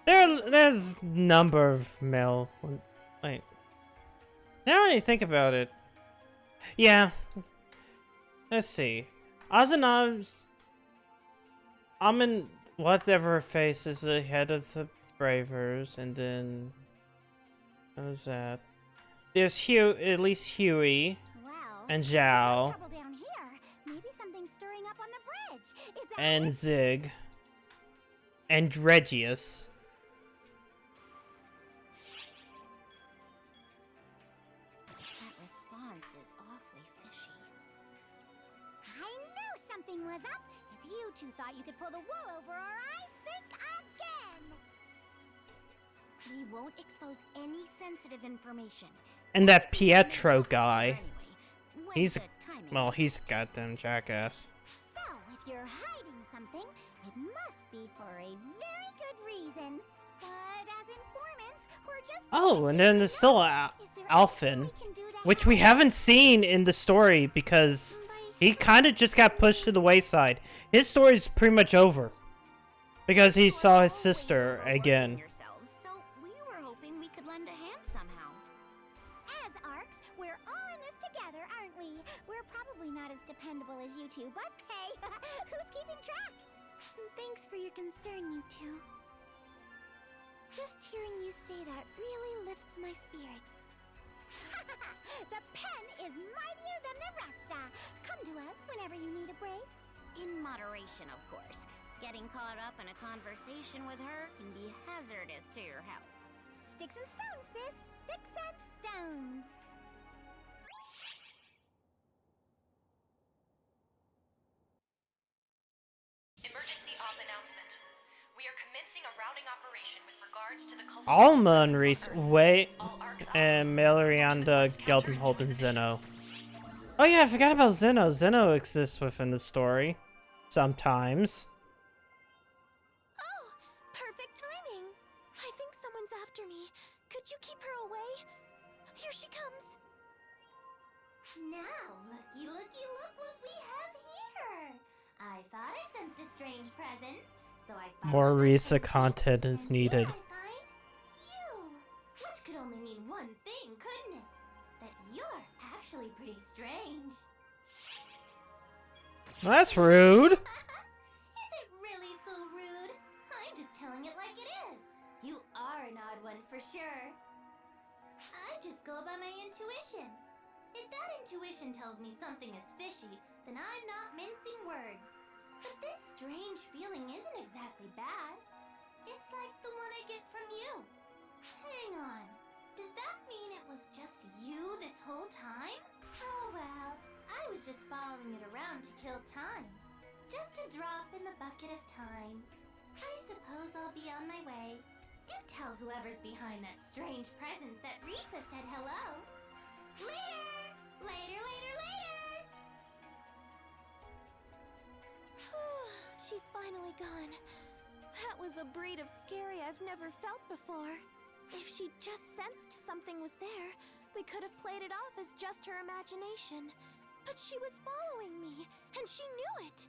There's a number of male... Wait. Now I think about it. Yeah. Let's see. Azanov's... Amin, whatever face is the head of the Bravers, and then... Who's that? There's at least Huey, and Zhao, Down here. Maybe something's stirring up on the bridge. Is that and it? Zig, and Dregius. That response is awfully fishy. I knew something was up. If you two thought you could pull the wool over our eyes, think again. We won't expose any sensitive information. And that Pietro guy. Anyway, He's a goddamn jackass. So, if you're hiding something, it must be for a very good reason. But as informants, we're just... Oh, and then there's still Alphen, which we haven't seen in the story because he kind of just got pushed to the wayside. His story's pretty much over because he saw his sister again. So we were hoping we could lend a hand somehow. As Arcs, we're all in this together, aren't we? We're probably not as dependable as you two, but hey, who's keeping track? Thanks for your concern, you two. Just hearing you say that really lifts my spirits. The pen is mightier than the rest. Come to us whenever you need a break. In moderation, of course. Getting caught up in a conversation with her can be hazardous to your health. Sticks and stones, sis. Sticks and stones. Emergency off announcement. We are commencing a routing operation with regards to the Alma and Reese, Way, and Melorianda, Geldenholt, and Zeno. Oh yeah, I forgot about Zeno. Zeno exists within the story. Sometimes. Oh, perfect timing. I think someone's after me. Could you keep her away? Here she comes. Now, looky, looky, look what we have here! I thought I sensed a strange presence, so I followed More my Risa instinct, content is and needed. here I find you! Which could only mean one thing, couldn't it? That you're actually pretty strange. That's rude. Is it really so rude? I'm just telling it like it is. You are an odd one for sure. I just go by my intuition. If that intuition tells me something is fishy, then I'm not mincing words. But this strange feeling isn't exactly bad. It's like the one I get from you. Hang on. Does that mean it was just you this whole time? Oh well, I was just following it around to kill time. Just a drop in the bucket of time. I suppose I'll be on my way. Do tell whoever's behind that strange presence that Risa said hello. Later! Later, later, later! She's finally gone. That was a breed of scary I've never felt before. If she just sensed something was there, we could have played it off as just her imagination. But she was following me, and she knew it.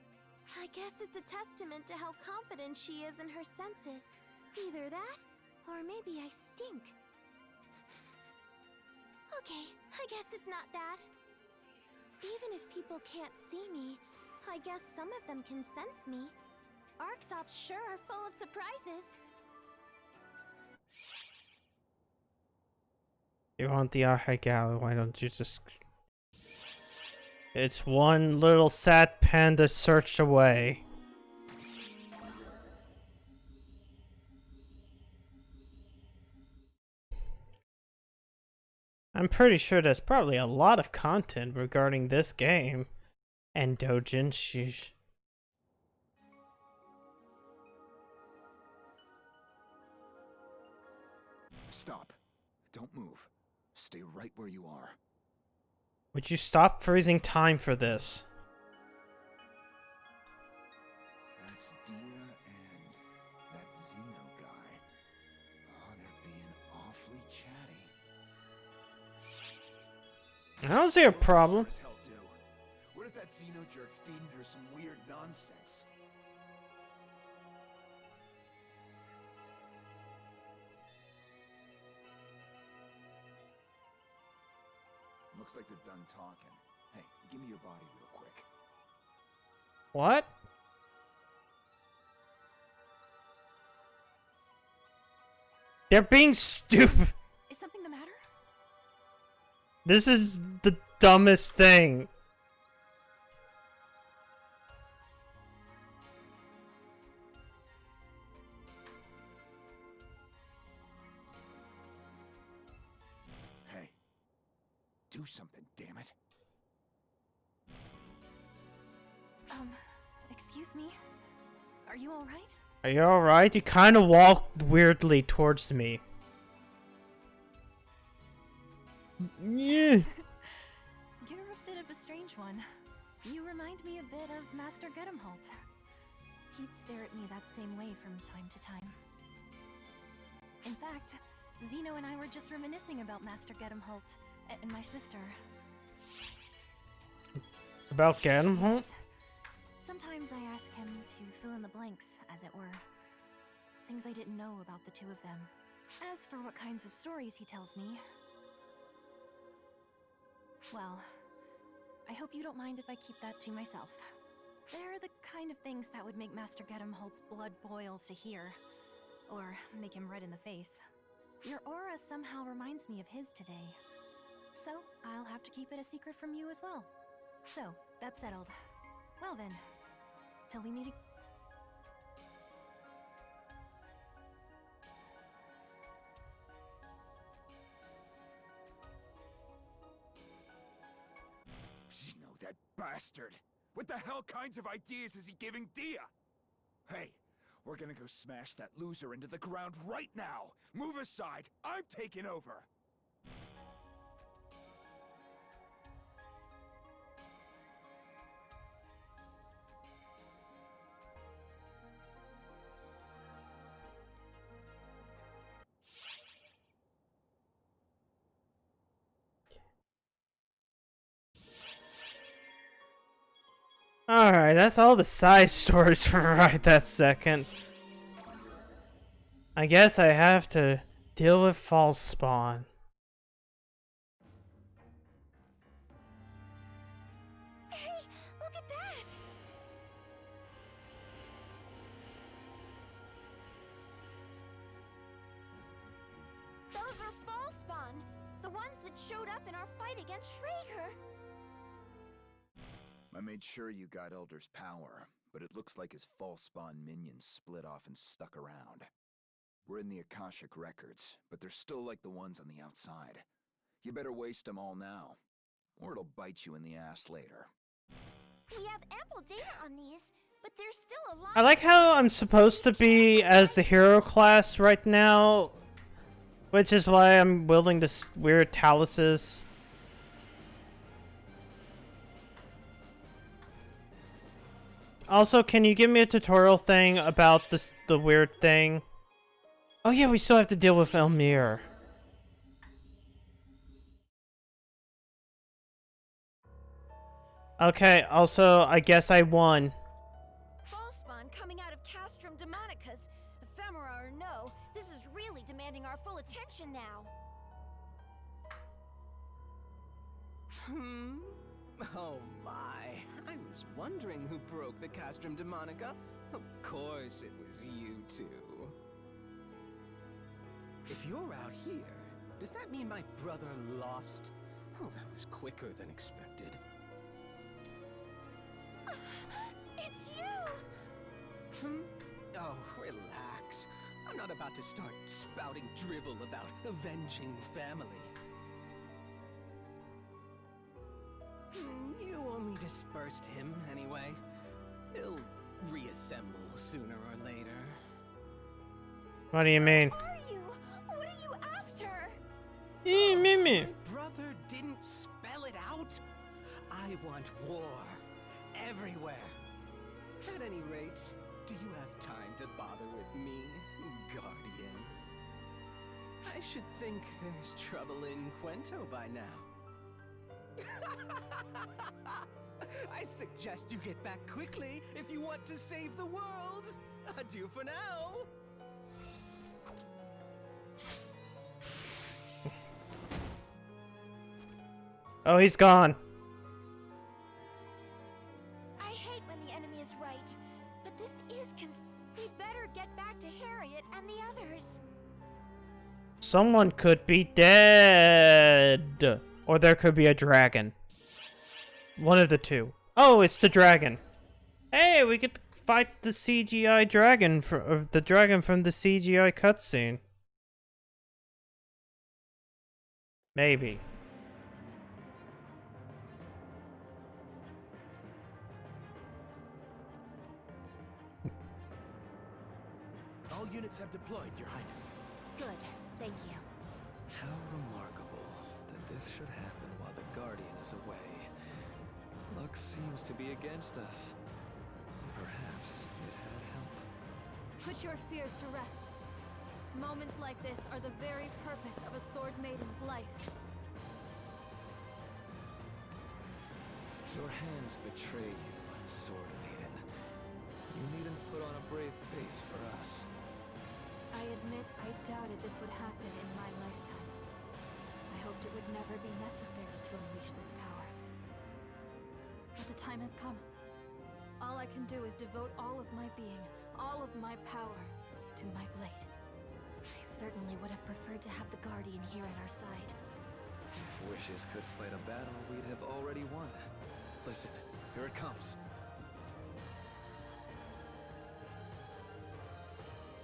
I guess it's a testament to how confident she is in her senses. Either that, or maybe I stink. Okay, I guess it's not that. Even if people can't see me, I guess some of them can sense me. Arxops sure are full of surprises. You want the Ahegao, why don't you just... It's one little sad panda search away. I'm pretty sure there's probably a lot of content regarding this game. And Dojin, sheesh. Stop. Don't move. Stay right where you are. Would you stop freezing time for this? That's Dia and that Xeno guy. Oh, they're being awfully chatty. I don't see a problem. Sure as hell do. What if that Xeno jerk's feeding her some weird nonsense? Looks like they're done talking. Hey, give me your body real quick. What? They're being stupid. Is something the matter? This is the dumbest thing. Hey, do something, damn it. Excuse me? Are you alright? Are you alright? You kind of walked weirdly towards me. Yeah. You're a bit of a strange one. You remind me a bit of Master Gedemholt. He'd stare at me that same way from time to time. In fact, Xeno and I were just reminiscing about Master Gedemholt and my sister. About Gedemholt? Yes. Sometimes I ask him to fill in the blanks, as it were. Things I didn't know about the two of them. As for what kinds of stories he tells me... well, I hope you don't mind if I keep that to myself. They're the kind of things that would make Master Gedemholt's blood boil to hear. Or make him red in the face. Your aura somehow reminds me of his today. So, I'll have to keep it a secret from you as well. So, that's settled. Well then, till we meet again. Xeno, that bastard! What the hell kinds of ideas is he giving Dia? Hey, we're gonna go smash that loser into the ground right now! Move aside! I'm taking over! Alright, that's all the side stories for right that second. I guess I have to deal with false spawn. Hey, look at that! Those are false spawn, the ones that showed up in our fight against Schrager. I made sure you got Elder's power, but it looks like his false spawn minions split off and stuck around. We're in the Akashic records, but they're still like the ones on the outside. You better waste them all now, or it'll bite you in the ass later. We have ample data on these, but there's still a lot. I like how I'm supposed to be as the hero class right now, which is why I'm wielding this weird taluses. Also, can you give me a tutorial thing about the weird thing? Oh yeah, we still have to deal with Elmir. Okay, also, I guess I won. False spawn coming out of Castrum Demonica's. Ephemera or no, this is really demanding our full attention now. Oh my, I was wondering who broke the Castrum Demonica. Of course it was you two. If you're out here, does that mean my brother lost? Oh, that was quicker than expected. It's you! Oh, relax. I'm not about to start spouting drivel about avenging family. You only dispersed him anyway. He'll reassemble sooner or later. What do you mean? Who are you? What are you after? Mimi. My brother didn't spell it out. I want war. Everywhere. At any rate, do you have time to bother with me, Guardian? I should think there's trouble in Quento by now. I suggest you get back quickly if you want to save the world. Adieu for now. Oh, he's gone. I hate when the enemy is right, but this is we better get back to Harriet and the others. Someone could be dead. Or there could be a dragon. One of the two. Oh, it's the dragon. Hey, we get to fight the CGI dragon, the dragon from the CGI cutscene. Maybe. All units have deployed, Your Highness. Good, thank you. How remarkable that this should happen while the Guardian is away. Luck seems to be against us. Perhaps it had help. Put your fears to rest. Moments like this are the very purpose of a Sword Maiden's life. Your hands betray you, Sword Maiden. You needn't put on a brave face for us. I admit I doubted this would happen in my lifetime. I hoped it would never be necessary to unleash this power. But the time has come. All I can do is devote all of my being, all of my power, to my blade. I certainly would have preferred to have the Guardian here at our side. If wishes could fight a battle, we'd have already won. Listen, here it comes.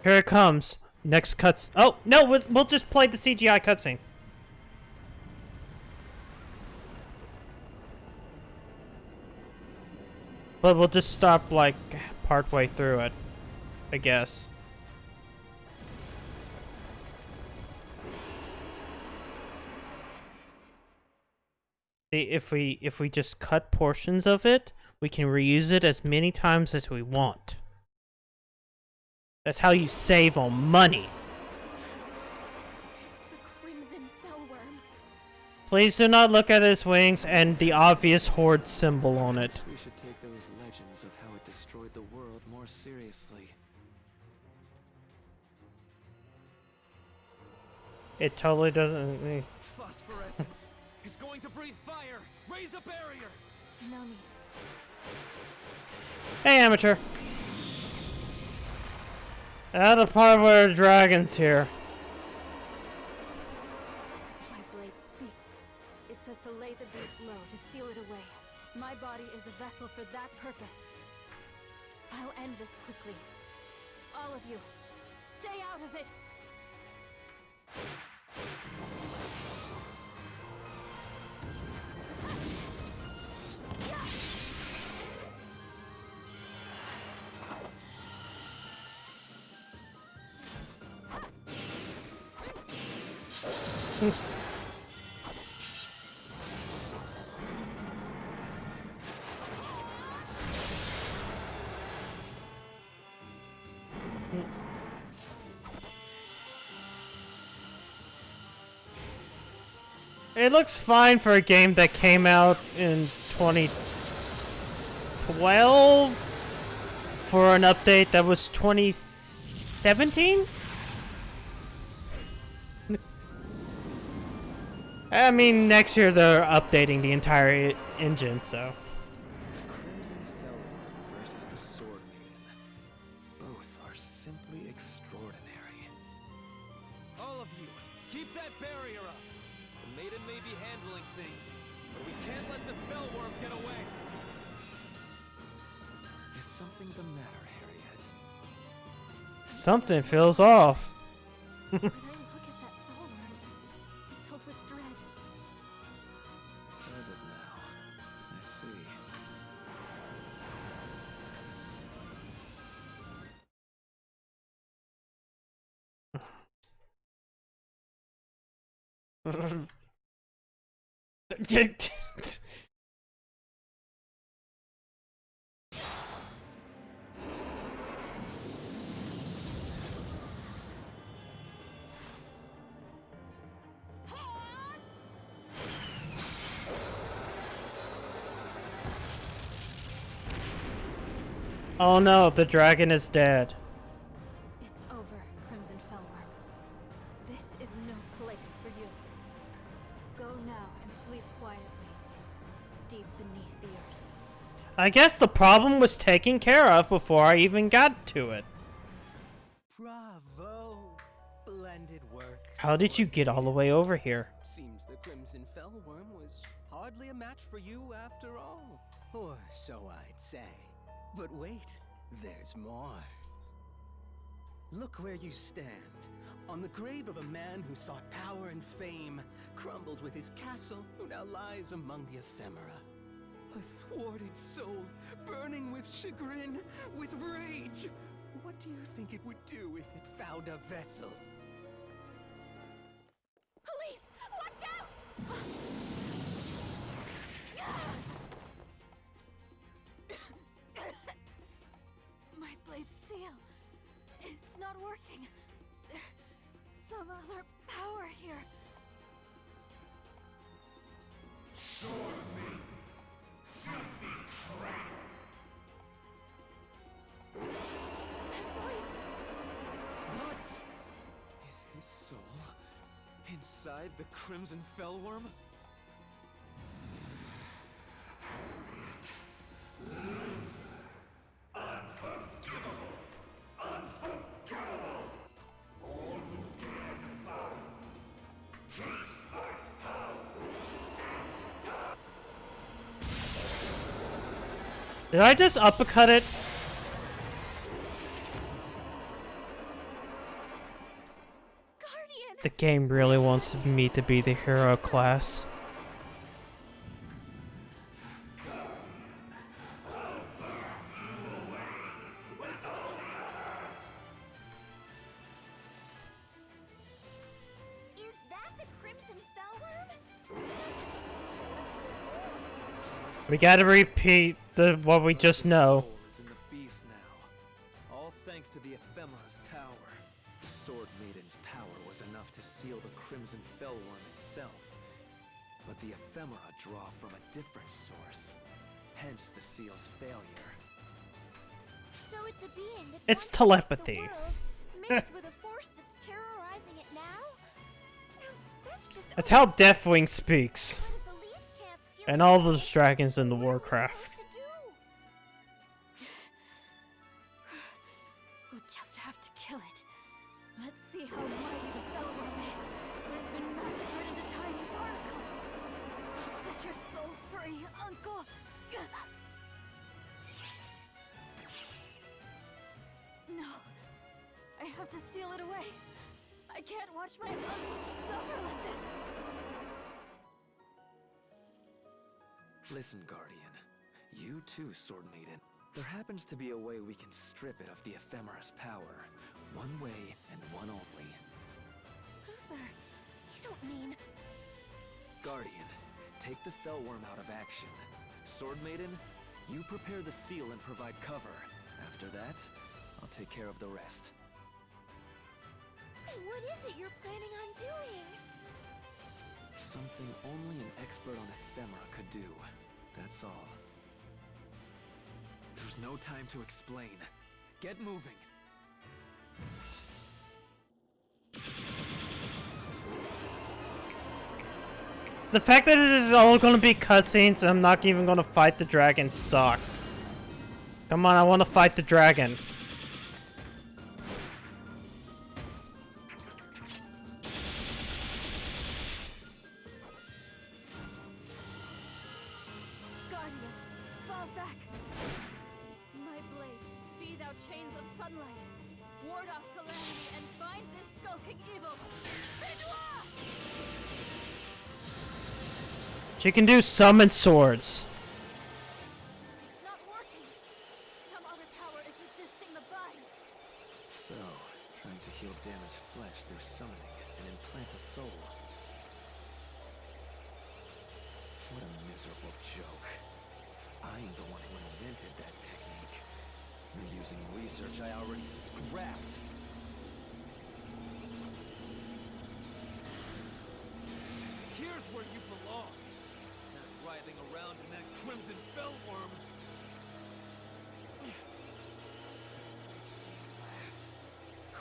Here it comes. Next cuts. Oh, no, we'll just play the CGI cutscene. But we'll just stop, like, partway through it, I guess. See, if we just cut portions of it, we can reuse it as many times as we want. That's how you save on money. It's the Crimson Fellworm. Please do not look at its wings and the obvious horde symbol on it. We should take those legends of how it destroyed the world more seriously. It totally doesn't. Phosphorescence is going to breathe fire. Raise a barrier. No need. Hey, amateur. Out of part where the dragon's here. My blade speaks. It says to lay the beast low, to seal it away. My body is a vessel for that purpose. I'll end this quickly. All of you, stay out of it! It looks fine for a game that came out in 2012 for an update that was 2017? I mean, next year they're updating the entire engine, so. Crimson Fellworm versus the Sword Maiden. Both are simply extraordinary. All of you, keep that barrier up. The maiden may be handling things, but we can't let the Fellworm get away. Is something the matter, Harriet? Something feels off. When I look at that fellworm, filled with dread. Does it now? I see. Oh no, the dragon is dead. It's over, Crimson Fellworm. This is no place for you. Go now and sleep quietly, deep beneath the earth. I guess the problem was taken care of before I even got to it. Bravo! Splendid work. How did you get all the way over here? Seems the Crimson Fellworm was hardly a match for you after all. Or so I'd say. But wait, there's more. Look where you stand. On the grave of a man who sought power and fame, crumbled with his castle, who now lies among the ephemera. A thwarted soul, burning with chagrin, with rage. What do you think it would do if it found a vessel? Police! Watch out! My blade's seal. It's not working. There's some other power here. That voice! What? Is his soul inside the Crimson Fellworm? Did I just uppercut it? Guardian! The game really wants me to be the hero class. Is that the Crimson Fellworm? What's this mean? We gotta repeat what we just know. Soul is in the beast now. All thanks to the Ephemera's power. The Sword Maiden's power was enough to seal the Crimson Fellworm itself. But draw from a different source. Hence the seal's failure. So it's a being that It's once shaped telepathy. the world, mixed with a force that's terrorizing it now? Now, that's just That's how overwhelming. Deathwing speaks. But if Elise can't seal And it all away, those dragons in the what are we Warcraft. supposed to do? We'll just have to kill it. Let's see how mighty the Fellworm is when it's been massacred into tiny particles. I'll set your soul free, Uncle. No, I have to seal it away. I can't watch my uncle suffer like this. Listen, Guardian. You too, Sword Maiden. There happens to be a way we can strip it of the ephemera's power. One way and one only. Luther, you don't mean... Guardian, take the Fellworm out of action. Sword Maiden, you prepare the seal and provide cover. After that, I'll take care of the rest. What is it you're planning on doing? Something only an expert on ephemera could do. That's all. There's no time to explain. Get moving. The fact that this is all gonna be cutscenes and I'm not even gonna fight the dragon sucks. Come on, I wanna fight the dragon. Guardian, fall back! My blade, be thou chains of sunlight. Ward off calamity and find this skulking evil. Vidua! She can do summon swords. It's not working. Some other power is resisting the bind. So, trying to heal damaged flesh through summoning and implant a soul. What a miserable joke. I'm the one who invented that technique. You're using research I already scrapped. Here's where you belong. Not writhing around in that crimson fellworm.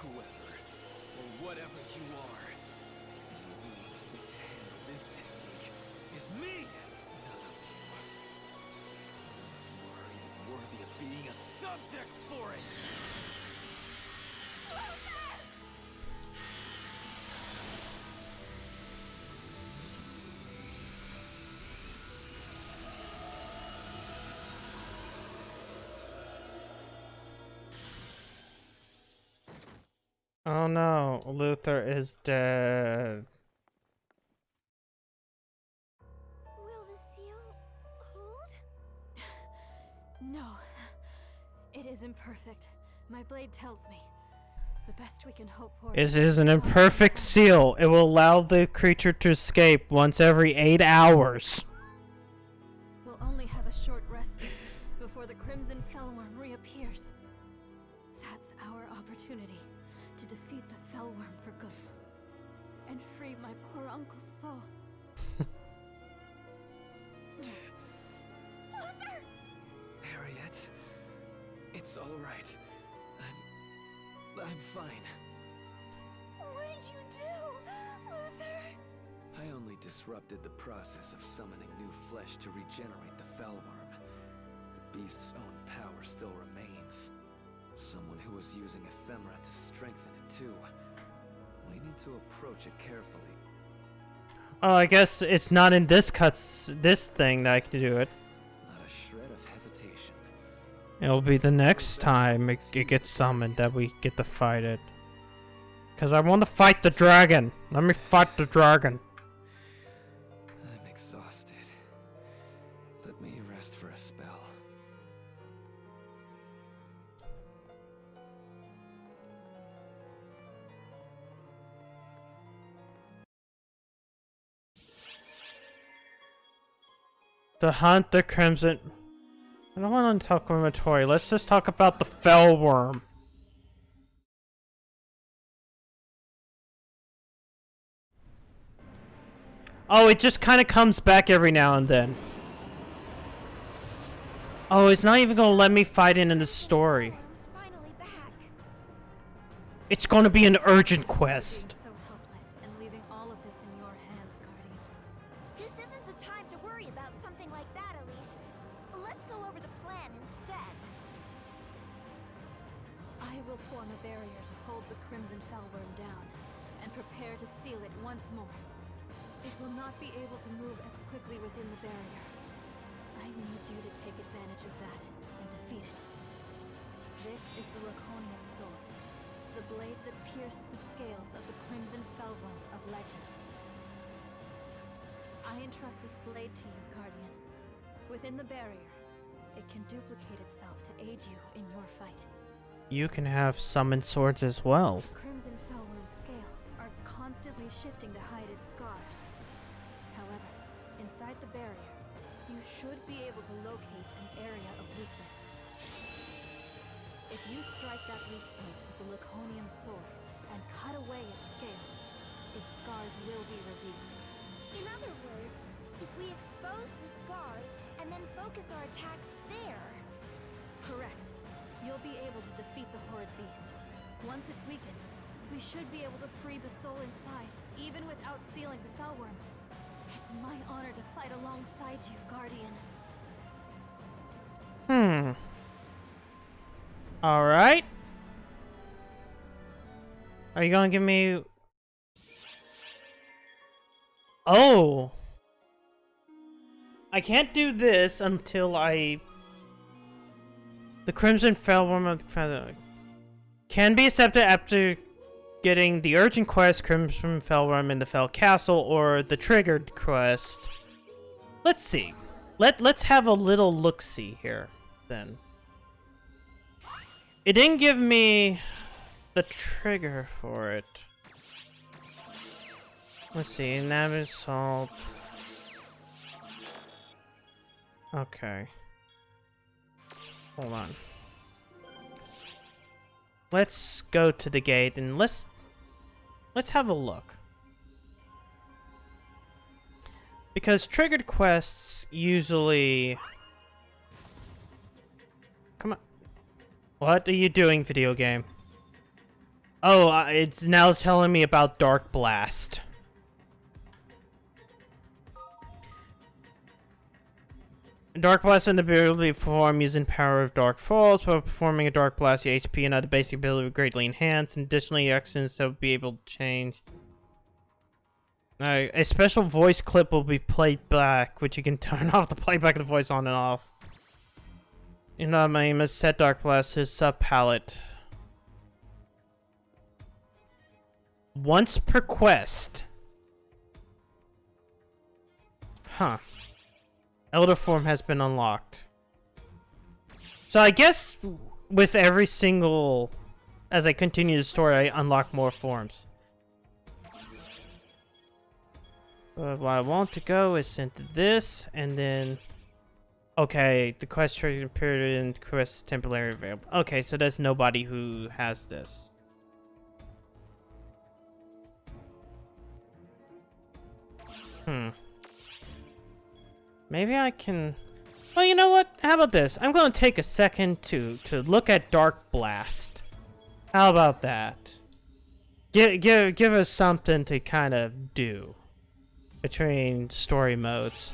Whoever, or whatever you are, the only one fit to handle this technique is me! None of you. None of you are even worthy of being a subject for it! Oh no, Luther is dead. Will the seal hold? No. It is imperfect. My blade tells me. The best we can hope for This is an imperfect seal. It will allow the creature to escape once every 8 hours. We'll only have a short respite before the Crimson Fellworm reappears. That's our opportunity to defeat the Fellworm for good. And free my poor uncle's soul. Luther! Harriet, it's all right. I'm fine. What did you do, Luther? I only disrupted the process of summoning new flesh to regenerate the Fellworm. The beast's own power still remains. Someone who was using ephemera to strengthen it too. We need to approach it carefully. Oh, I guess it's not in this this thing that I can do it. Not a shred of hesitation. It'll be the next time it gets summoned that we get to fight it. Because I want to fight the dragon. Let me fight the dragon. I'm exhausted. Let me rest for a spell. To hunt the crimson... I don't want to talk about Tori. Let's just talk about the Fellworm. Oh, it just kind of comes back every now and then. Oh, it's not even gonna let me fight in the story. Finally back. It's gonna be an urgent quest. So helpless and leaving all of this in your hands, Guardian. This isn't the time to worry about something like that, Elise. Let's go over the plan instead. I will form a barrier to hold the Crimson Fellworm down, and prepare to seal it once more. It will not be able to move as quickly within the barrier. I need you to take advantage of that and defeat it. This is the Laconian sword, the blade that pierced the scales of the Crimson Fellworm of legend. I entrust this blade to you, Guardian. Within the barrier, it can duplicate itself to aid you in your fight. You can have summoned swords as well. Crimson Fellworm's scales are constantly shifting to hide its scars. However, inside the barrier, you should be able to locate an area of weakness. If you strike that weak point with the Laconian sword and cut away its scales, its scars will be revealed. In other words, if we expose the scars and then focus our attacks there... Correct. You'll be able to defeat the horrid beast. Once it's weakened, we should be able to free the soul inside, even without sealing the Fellworm. It's my honor to fight alongside you, Guardian. Alright. Are you gonna give me... Oh! I can't do this until I... The Crimson Fellworm of the... Can be accepted after getting the urgent quest, Crimson Fellworm in the Fell Castle, or the triggered quest. Let's see. Let's have a little look-see here, then. It didn't give me the trigger for it. Let's see, Navid Salt. Okay. Hold on. Let's go to the gate and let's have a look. Because triggered quests usually... Come on. What are you doing, video game? Oh, it's now telling me about Dark Blast. Dark Blast and the ability to perform using power of Dark Falls. While performing a Dark Blast, your HP and other basic ability will greatly enhance. Additionally, actions will be able to change. A special voice clip will be played back, which you can turn off the playback of the voice on and off. You know, my aim is set Dark Blast to sub palette. Once per quest. Huh. Elder form has been unlocked. So I guess with every single... As I continue the story, I unlock more forms. But what I want to go is into this, and then... Okay, the quest trigger period and quest is temporarily available. Okay, so there's nobody who has this. Maybe I can... Well, you know what? How about this? I'm going to take a second to look at Dark Blast. How about that? Give us something to kind of do between story modes.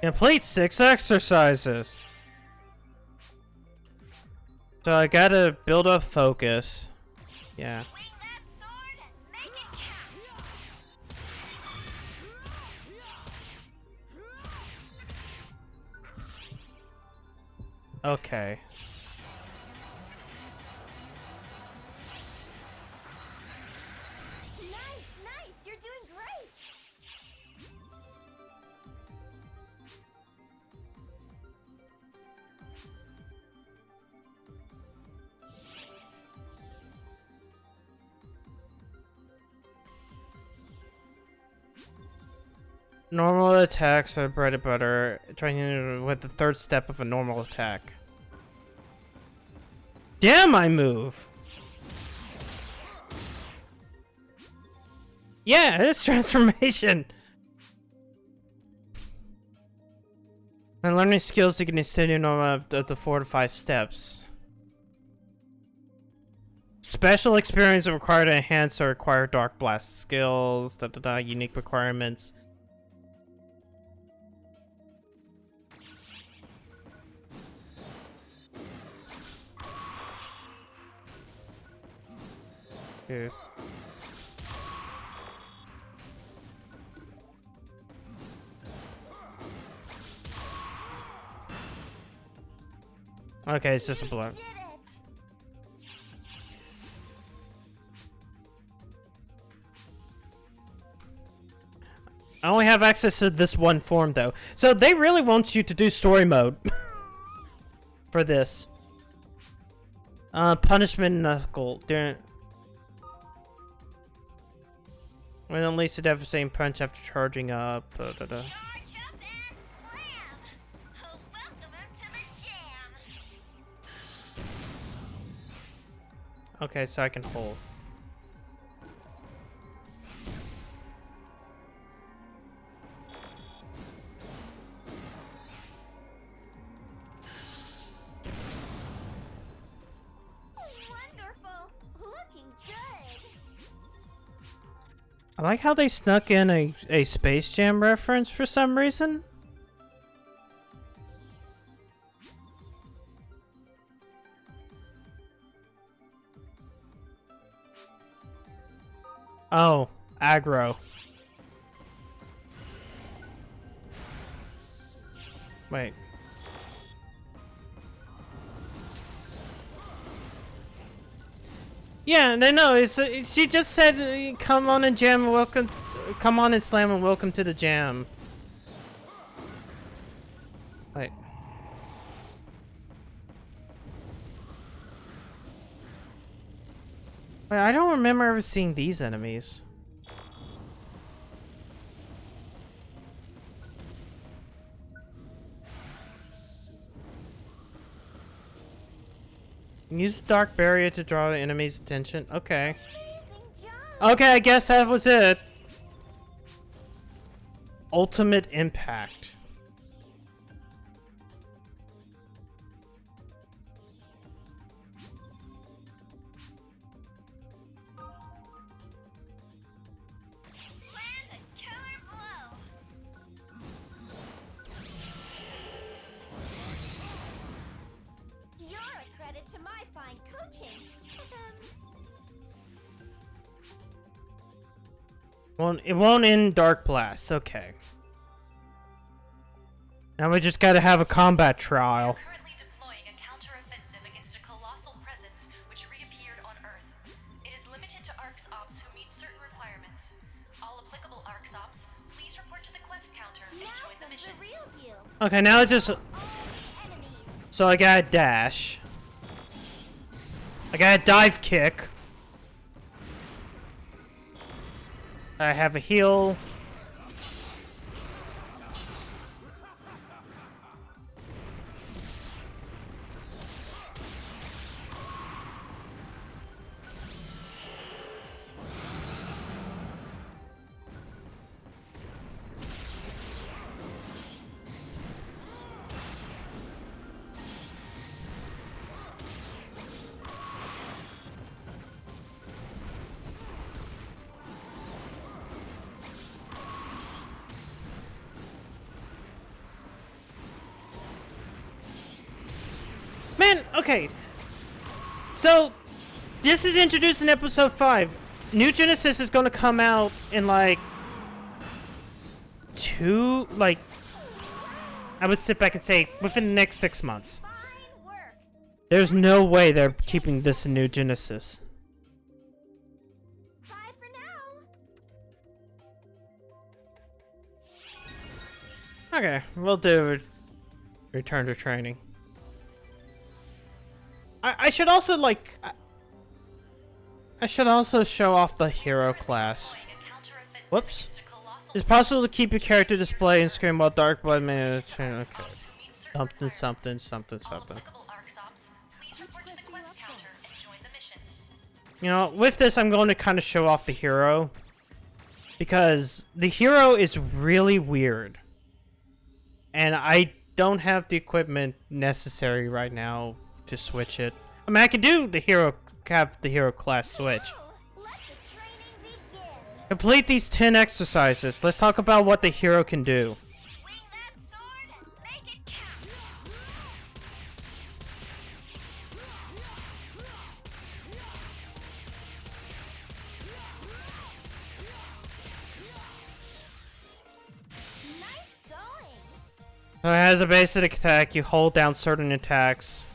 Complete 6 exercises. So I gotta build up focus. Yeah. Okay. Nice! You're doing great! Normal attacks are bread and butter, trying with the third step of a normal attack. Damn, I move! Yeah, it's transformation. And learning skills you can extend your normal of the 4 to 5 steps. Special experience required to enhance or acquire Dark Blast skills. Unique requirements. Here. Okay, it's just a blow. I only have access to this one form though. So they really want you to do story mode for this. Punishment knuckle. During when unleashed a devastating punch after charging up. Charge up and slam! Welcome to the jam! Okay, so I can hold. Wonderful! Looking good! I like how they snuck in a Space Jam reference for some reason. Oh, aggro. Wait. Yeah, no, it's she just said, "Come on and jam, welcome, come on and slam, and welcome to the jam." Wait. Wait, I don't remember ever seeing these enemies. Use the dark barrier to draw the enemy's attention. Okay. Okay, I guess that was it. Ultimate impact. Land a killer blow! You're a credit to my fine coaching. It won't end Dark Blast. Okay. Now we just gotta have a combat trial. Currently deploying a counter-offensive against a colossal presence which reappeared on Earth. It is limited to ARCS ops who meet certain requirements. All applicable ARCS ops, please report to the quest counter and Now join the comes mission. the real deal. Okay, now it's just. All the enemies. So I got a dash. I got a dive kick. I have a heal. Man, okay. So, this is introduced in episode 5. New Genesis is going to come out in like I would sit back and say within the next 6 months. Fine work. There's no way they're keeping this in New Genesis. Bye for now. Okay, we'll do return to training. I should also like. I should also show off the hero class. Whoops. It's possible to keep your character display and screen while Dark Blood may. Okay. Something. You know, with this, I'm going to kind of show off the hero. Because the hero is really weird. And I don't have the equipment necessary right now to switch it. I mean, I could do have the hero class switch. Let the training begin. Complete these 10 exercises. Let's talk about what the hero can do. Swing that sword and make it count. Nice going. So it has a basic attack. You hold down certain attacks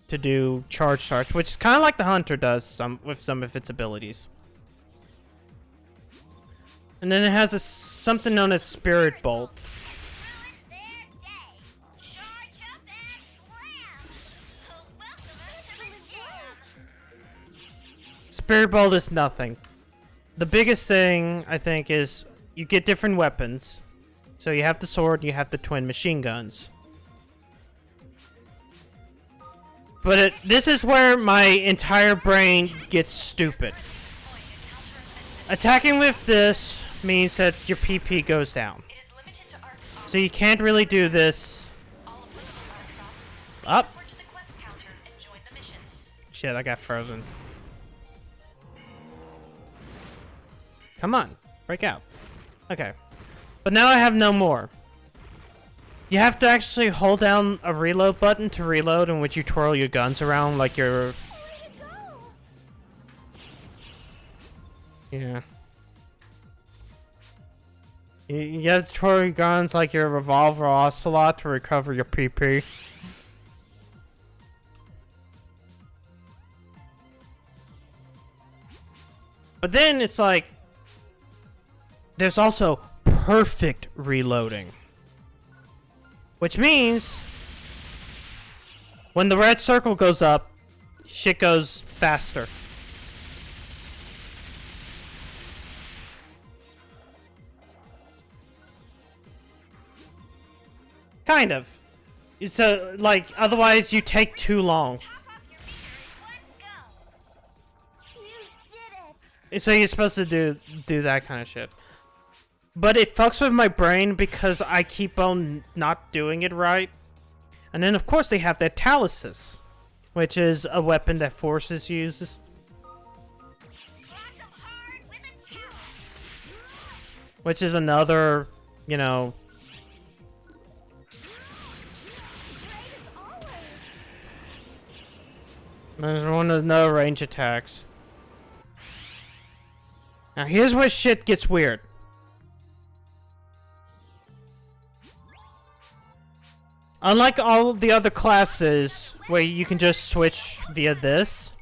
to do charge, which is kind of like the Hunter does with some of its abilities. And then it has something known as Spirit Bolt. Ruin their day. Charge up and slam. Welcome to the jam. Spirit Bolt is nothing. The biggest thing, I think, is you get different weapons. So you have the sword, you have the twin machine guns. But this is where my entire brain gets stupid. Attacking with this means that your PP goes down. It is limited to arc So you can't really do this. all applicable arc ops. Up. Report to the quest counter and join the mission. Shit, I got frozen. Come on, break out. Okay. But now I have no more. You have to actually hold down a reload button to reload, in which you twirl your guns around like you're... Yeah. You have to twirl your guns like your revolver or ocelot to recover your PP. But then it's like... There's also perfect reloading. Which means... when the red circle goes up, shit goes faster. Kind of. So, like, otherwise you take too long. Top off your meter in one go. You did it. So you're supposed to do that kind of shit. But it fucks with my brain because I keep on not doing it right. And then of course they have their Taluses, which is a weapon that Forces uses. Rock 'em hard with a talent. Which is another, you know... Great as always. There's one of no range attacks. Now here's where shit gets weird. Unlike all the other classes where you can just switch via this,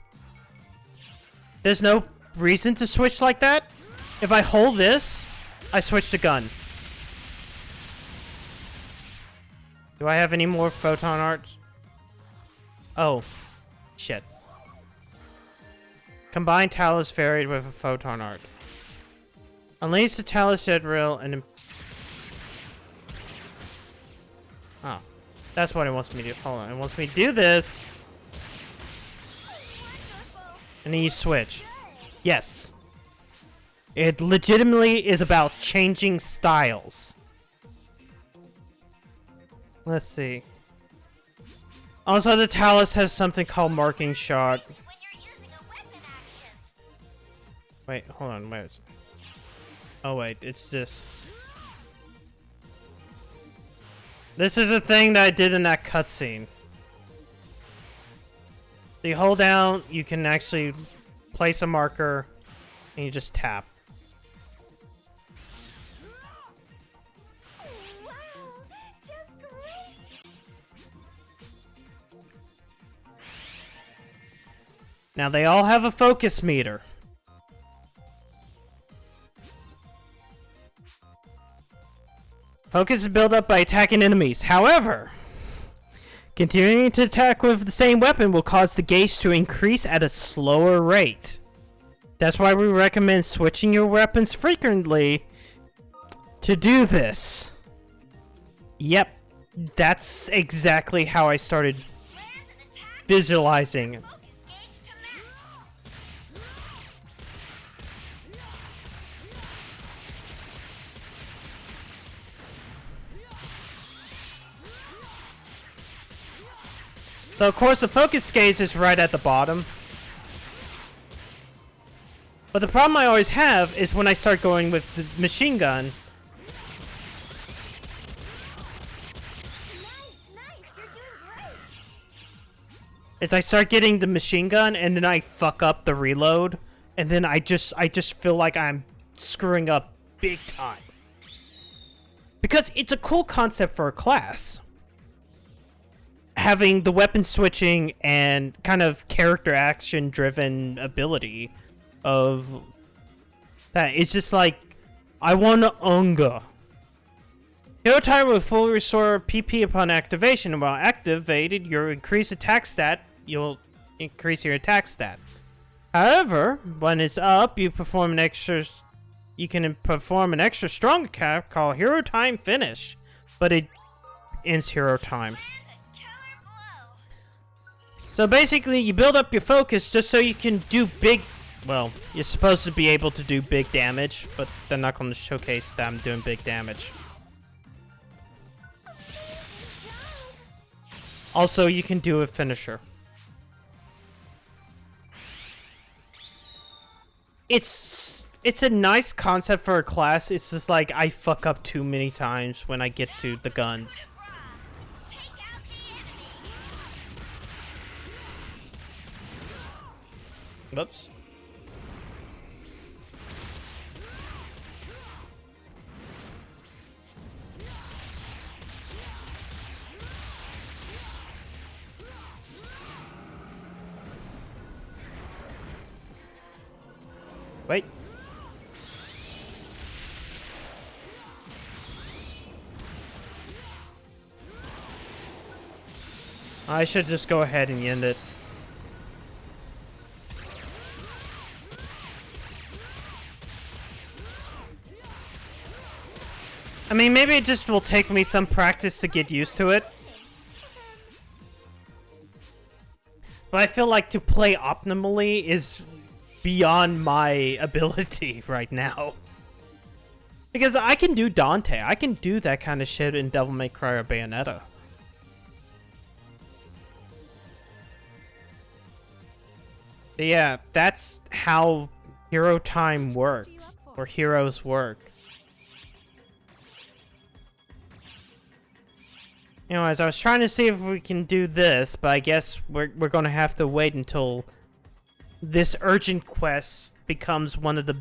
there's no reason to switch like that. If I hold this, I switch the gun. Do I have any more photon arts? Oh, shit. Combine Talus varied with a photon art. Unleash the Talus Jet Rail and... Oh. That's what it wants me to do. Hold on. It wants me to do this. And then you switch. Yes. It legitimately is about changing styles. Let's see. Also, the Talus has something called Marking Shot. When you're using a weapon action. Wait, hold on. Wait. Oh, wait. It's this. This is a thing that I did in that cutscene. So you hold down, you can actually place a marker, and you just tap. Wow, just great. Now they all have a focus meter. Focus is built up by attacking enemies. However, continuing to attack with the same weapon will cause the gauge to increase at a slower rate. That's why we recommend switching your weapons frequently to do this. Yep, that's exactly how I started visualizing. Focus gauge to max. So of course the focus gaze is right at the bottom. But the problem I always have is when I start going with the machine gun. Nice, you're doing great. Is I start getting the machine gun and then I fuck up the reload, and then I just feel like I'm screwing up big time. Because it's a cool concept for a class. Having the weapon switching and kind of character action driven ability of that. It's just like, I want to Unga. Hero Time will fully restore PP upon activation, and while activated, you'll increase your attack stat. However, when it's up, you can perform an extra strong attack called Hero Time Finish, but it ends Hero Time. So basically, you build up your focus just so you can do big. Well, you're supposed to be able to do big damage, but they're not going to showcase that I'm doing big damage. Also, you can do a finisher. It's a nice concept for a class. It's just like I fuck up too many times when I get to the guns. Whoops. Wait. I should just go ahead and end it. I mean, maybe it just will take me some practice to get used to it. But I feel like to play optimally is beyond my ability right now. Because I can do Dante. I can do that kind of shit in Devil May Cry or Bayonetta. But yeah, that's how Hero Time works. Or heroes work. Anyways, I was trying to see if we can do this, but I guess we're gonna have to wait until this urgent quest becomes one of the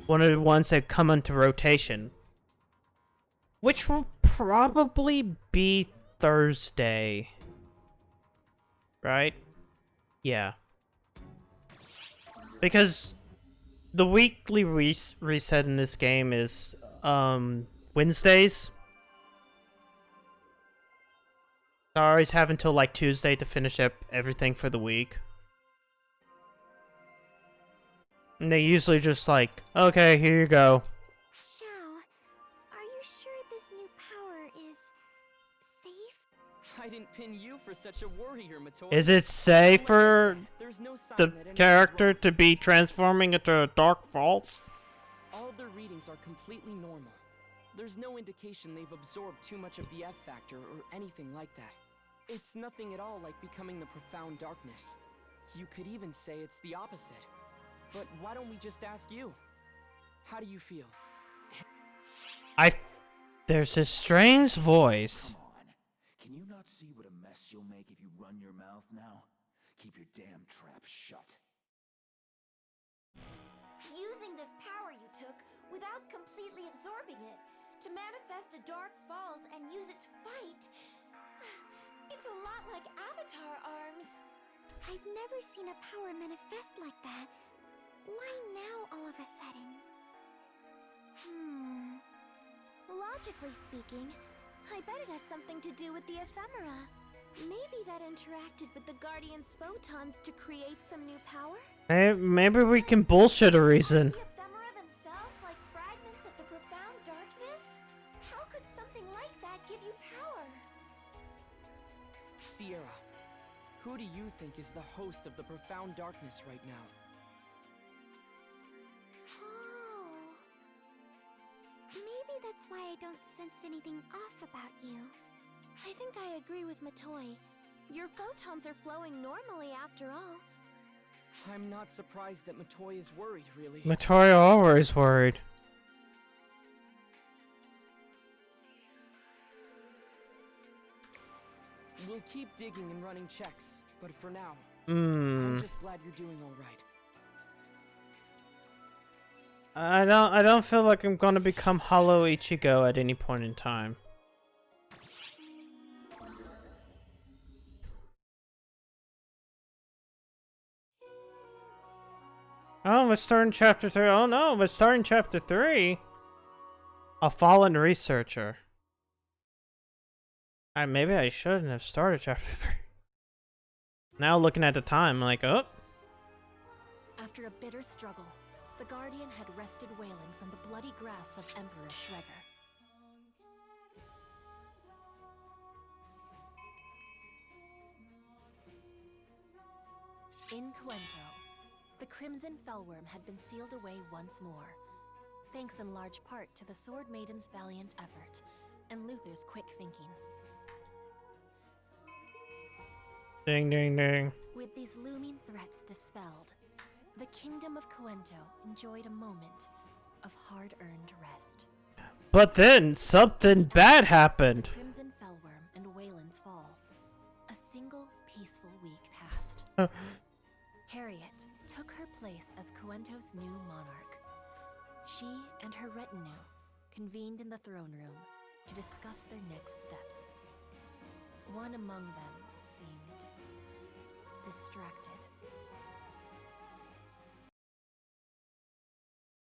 ones that come into rotation. Which will probably be Thursday. Right? Yeah. Because the weekly reset in this game is Wednesdays. So I always have until like Tuesday to finish up everything for the week. And they usually just like, okay, here you go. Shao, are you sure this new power is safe? I didn't pin you for such a worrier, Matoi. Is it safe for There's no sign the that anything's character wrong. to be transforming into a Dark False? All of their readings are completely normal. There's no indication they've absorbed too much of the F factor or anything like that. It's nothing at all like becoming the profound darkness. You could even say it's the opposite. But why don't we just ask you? How do you feel? There's this strange voice. Come on. Can you not see what a mess you'll make if you run your mouth now? Keep your damn trap shut. Using this power you took without completely absorbing it to manifest a Dark Falls and use it to fight. It's a lot like Avatar arms. I've never seen a power manifest like that. Why now all of a sudden? Logically speaking, I bet it has something to do with the ephemera. Maybe that interacted with the Guardian's photons to create some new power? Hey, maybe we can bullshit a reason. The ephemera themselves like fragments of the profound darkness? How could something like that give you power? Sierra, who do you think is the host of the profound darkness right now? Oh. Maybe that's why I don't sense anything off about you. I think I agree with Matoi. Your photons are flowing normally after all. I'm not surprised that Matoy is worried, really. Matoy always worried. We'll keep digging and running checks, but for now, Hmm. I'm just glad you're doing all right. I don't feel like I'm gonna become Hollow Ichigo at any point in time. Oh, we're starting chapter 3. Oh no, we're starting chapter 3. A fallen researcher. Maybe I shouldn't have started chapter 3. Now looking at the time, I'm like, oh. After a bitter struggle, the Guardian had wrested Wayland from the bloody grasp of Emperor Shredder. In Cuento, the Crimson Fellworm had been sealed away once more, thanks in large part to the Sword Maiden's valiant effort and Luther's quick thinking. Ding ding ding. With these looming threats dispelled, the Kingdom of Cuento enjoyed a moment of hard-earned rest. But then something bad happened. Crimson Fellworm and Wayland's fall. A single peaceful week passed. Harriet took her place as Cuento's new monarch. She and her retinue convened in the throne room to discuss their next steps. One among them seemed distracted.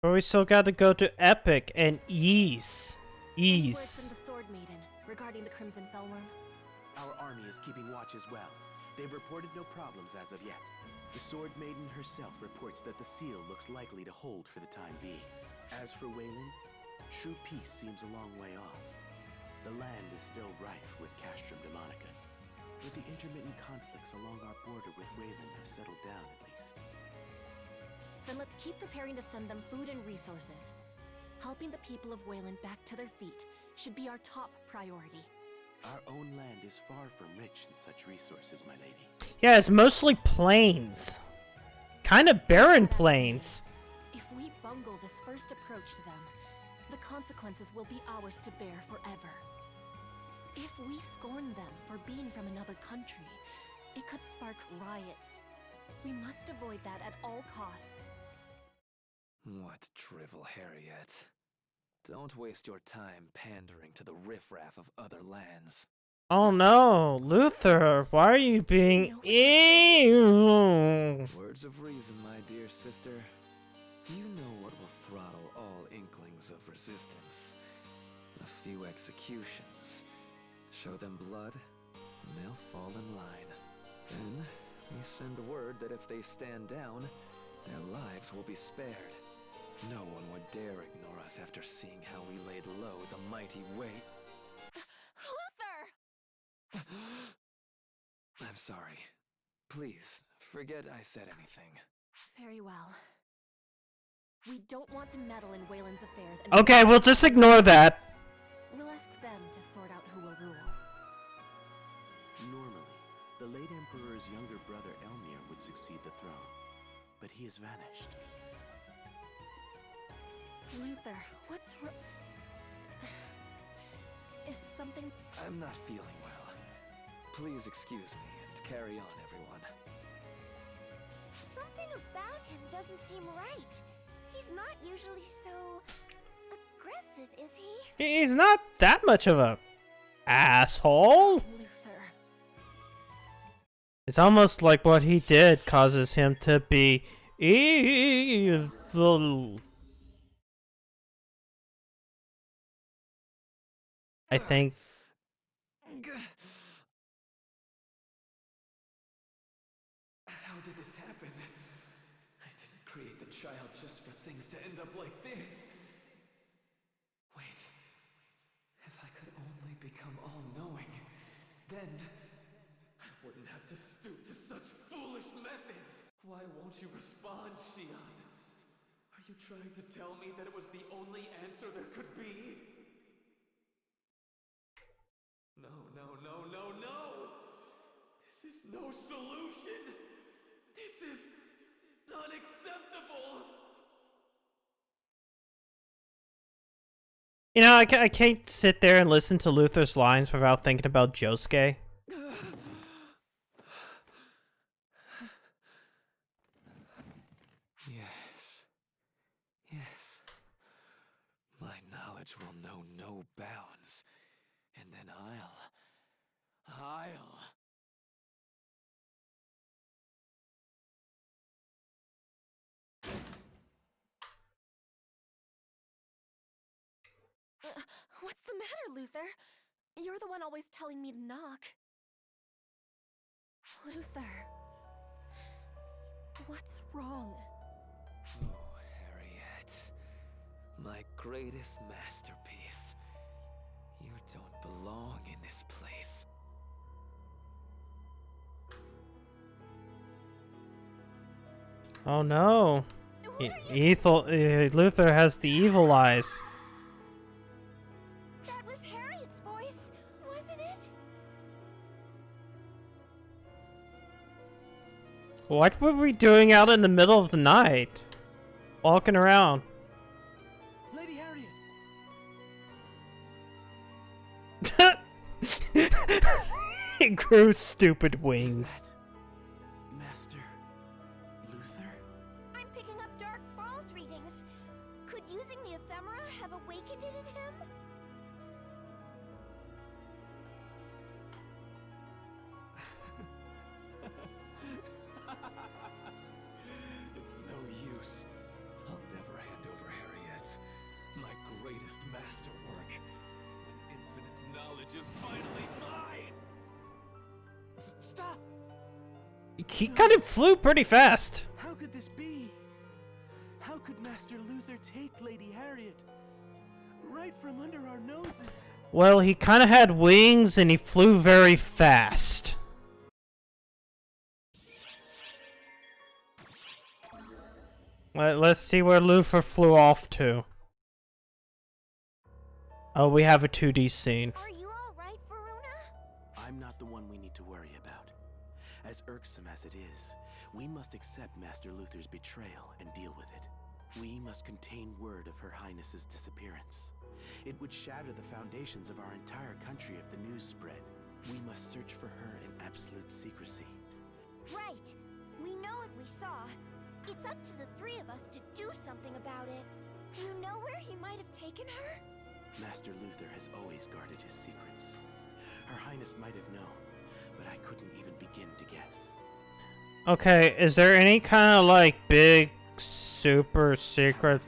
But we still got to go to Epic and Ease. Any word from the Sword Maiden regarding the Crimson Fellworm? Our army is keeping watch as well. They've reported no problems as of yet. The Sword Maiden herself reports that the seal looks likely to hold for the time being. As for Wayland, true peace seems a long way off. The land is still rife with Castrum Demonicus, but the intermittent conflicts along our border with Wayland have settled down at least. Then let's keep preparing to send them food and resources. Helping the people of Wayland back to their feet should be our top priority. Our own land is far from rich in such resources, my lady. Yeah, it's mostly plains. Kind of barren plains. If we bungle this first approach to them, the consequences will be ours to bear forever. If we scorn them for being from another country, it could spark riots. We must avoid that at all costs. What drivel, Harriet. Don't waste your time pandering to the riffraff of other lands. Oh no, Luther, why are you being evil? Words of reason, my dear sister. Do you know what will throttle all inklings of resistance? A few executions. Show them blood, and they'll fall in line. Then, we send word that if they stand down, their lives will be spared. No one would dare ignore us after seeing how we laid low the mighty Wei. Luther! I'm sorry. Please, forget I said anything. Very well. We don't want to meddle in Wayland's affairs and Okay, we'll just ignore that. we'll ask them to sort out who will rule. Normally, the late Emperor's younger brother Elmir would succeed the throne, but he has vanished. Luther, what's wrong? Is something... I'm not feeling well. Please excuse me and carry on, everyone. Something about him doesn't seem right. He's not usually so aggressive, is he? He's not that much of a asshole. Luther. It's almost like what he did causes him to be evil. I think. How did this happen? I didn't create the child just for things to end up like this. Wait. If I could only become all-knowing, then I wouldn't have to stoop to such foolish methods. Why won't you respond, Shion? Are you trying to tell me that it was the only answer there could be? No, no, no, no, no! This is no solution. This is unacceptable. You know, I can't sit there and listen to Luther's lines without thinking about Josuke. Yes. Yes. My knowledge will know no bounds. And then I'll... What's the matter, Luther? You're the one always telling me to knock. Luther. What's wrong? Oh, Harriet. My greatest masterpiece. You don't belong in this place. Oh no. Luther has the evil eyes. That was Harriet's voice, wasn't it? What were we doing out in the middle of the night? Walking around. Lady Harriet! It grew stupid wings. Master Luther? I'm picking up Dark Falls readings. Could using the ephemera have awakened it in him? It's no use. I'll never hand over Harriet. My greatest masterwork. When infinite knowledge is finally mine! Stop! He kind of flew pretty fast. How could this be? How could Master Luther take Lady Harriet? Right from under our noses. Well, he kind of had wings and he flew very fast. Let's see where Luther flew off to. Oh, we have a 2D scene. Are you all right, Varuna? I'm not the one we need to worry about. As irksome as it is, we must accept Master Luther's betrayal and deal with it. We must contain word of Her Highness's disappearance. It would shatter the foundations of our entire country if the news spread. We must search for her in absolute secrecy. Right. We know what we saw. It's up to the three of us to do something about it. Do you know where he might have taken her? Master Luther has always guarded his secrets. Her Highness might have known, but I couldn't even begin to guess. Okay, is there any kind of like big super secret?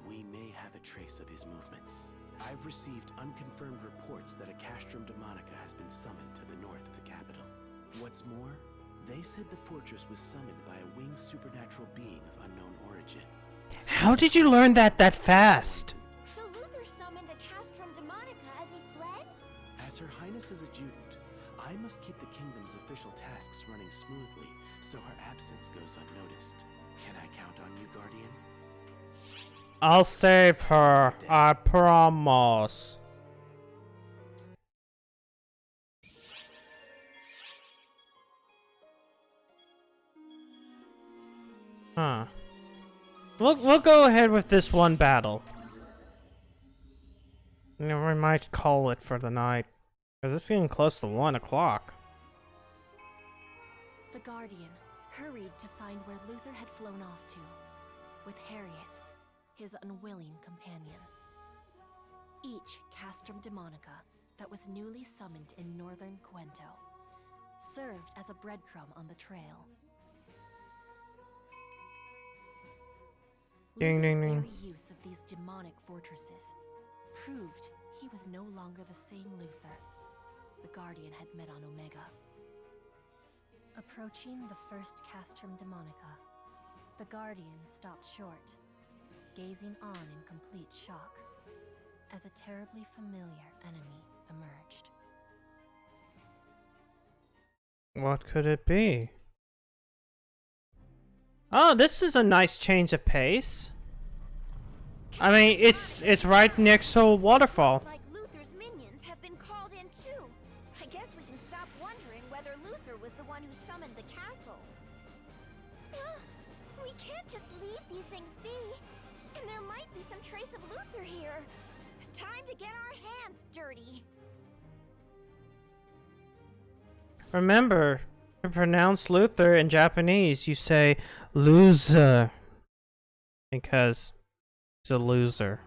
We may have a trace of his movements. I've received unconfirmed reports that a Castrum Demonica has been summoned to the north of the capital. What's more, they said the fortress was summoned by a winged supernatural being of unknown origin. How did you learn that fast? So Luther summoned a Castrum Demonica as he fled? As Her Highness is a Judent, I must keep the kingdom's official tasks running smoothly, so her absence goes unnoticed. Can I count on you, Guardian? I'll save her, I promise. Huh. We'll go ahead with this one battle. You know, we might call it for the night. Because it's getting close to 1 o'clock. The Guardian hurried to find where Luther had flown off to, with Harriet, his unwilling companion. Each Castrum Demonica that was newly summoned in northern Cuento served as a breadcrumb on the trail. Ding, Luther's ding, ding. very use of these demonic fortresses proved he was no longer the same Luther the Guardian had met on Omega. Approaching the first Castrum Demonica, the Guardian stopped short, gazing on in complete shock, as a terribly familiar enemy emerged. What could it be? Oh, this is a nice change of pace. I mean, it's right next to a waterfall. Looks like Luther's minions have been called in too. I guess we can stop wondering whether Luther was the one who summoned the castle. Well, we can't just leave these things be. And there might be some trace of Luther here. Time to get our hands dirty. Remember, to pronounce Luther in Japanese, you say loser. Because he's a loser.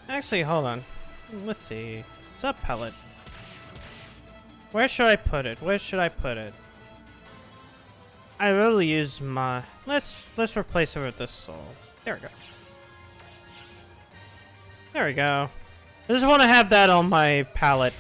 Actually, hold on. Let's see. What's up, pellet? Where should I put it? Where should I put it? I really use my... Let's replace it with this soul. There we go. There we go. I just want to have that on my palette.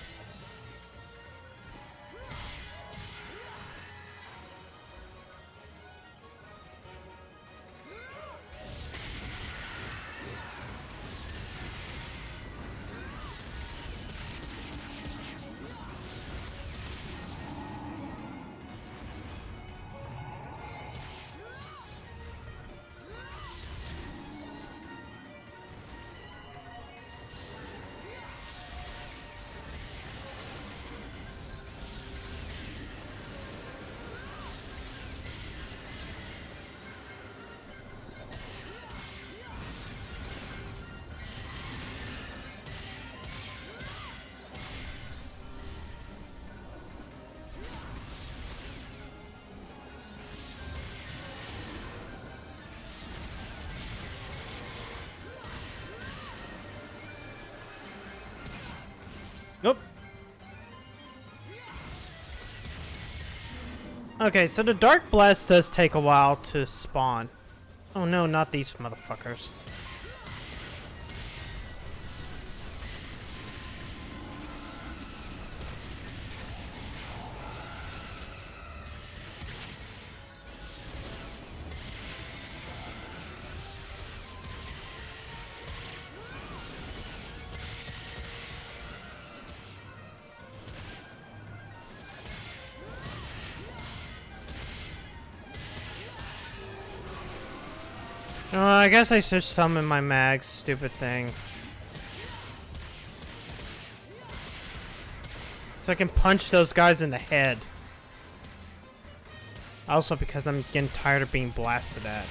Nope. Okay, so the Dark Blast does take a while to spawn. Oh no, not these motherfuckers. I guess I should summon my mags, stupid thing. So I can punch those guys in the head. Also because I'm getting tired of being blasted at.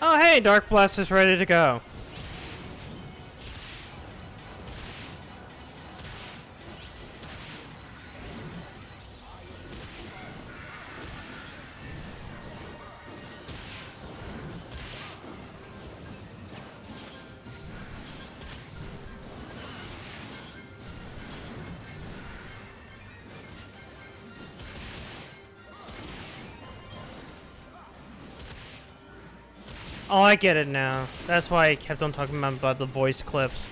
Oh hey, Dark Blast is ready to go. Oh, I get it now. That's why I kept on talking about the voice clips.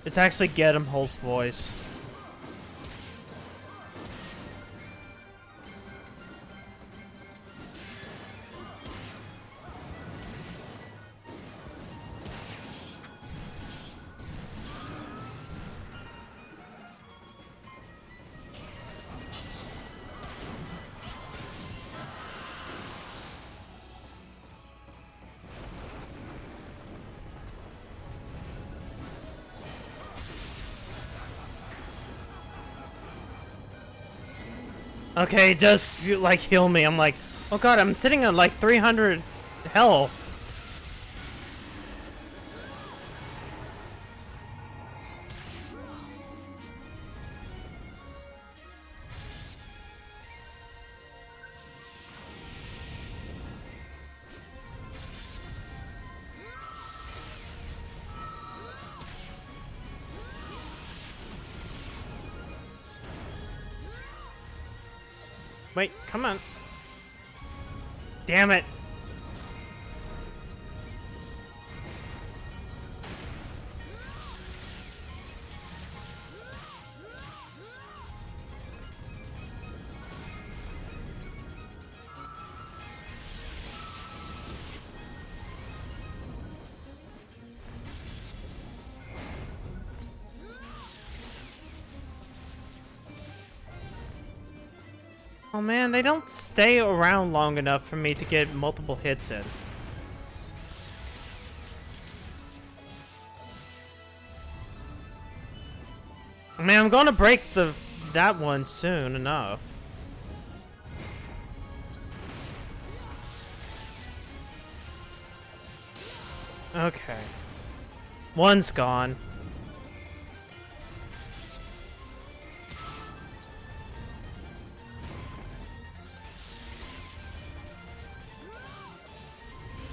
It's actually Get 'em Holt's voice. Okay, just like heal me. I'm like, oh god, I'm sitting at like 300 health. Wait, come on. Damn it. Oh man, they don't stay around long enough for me to get multiple hits in. I mean, I'm gonna break that one soon enough. Okay. One's gone.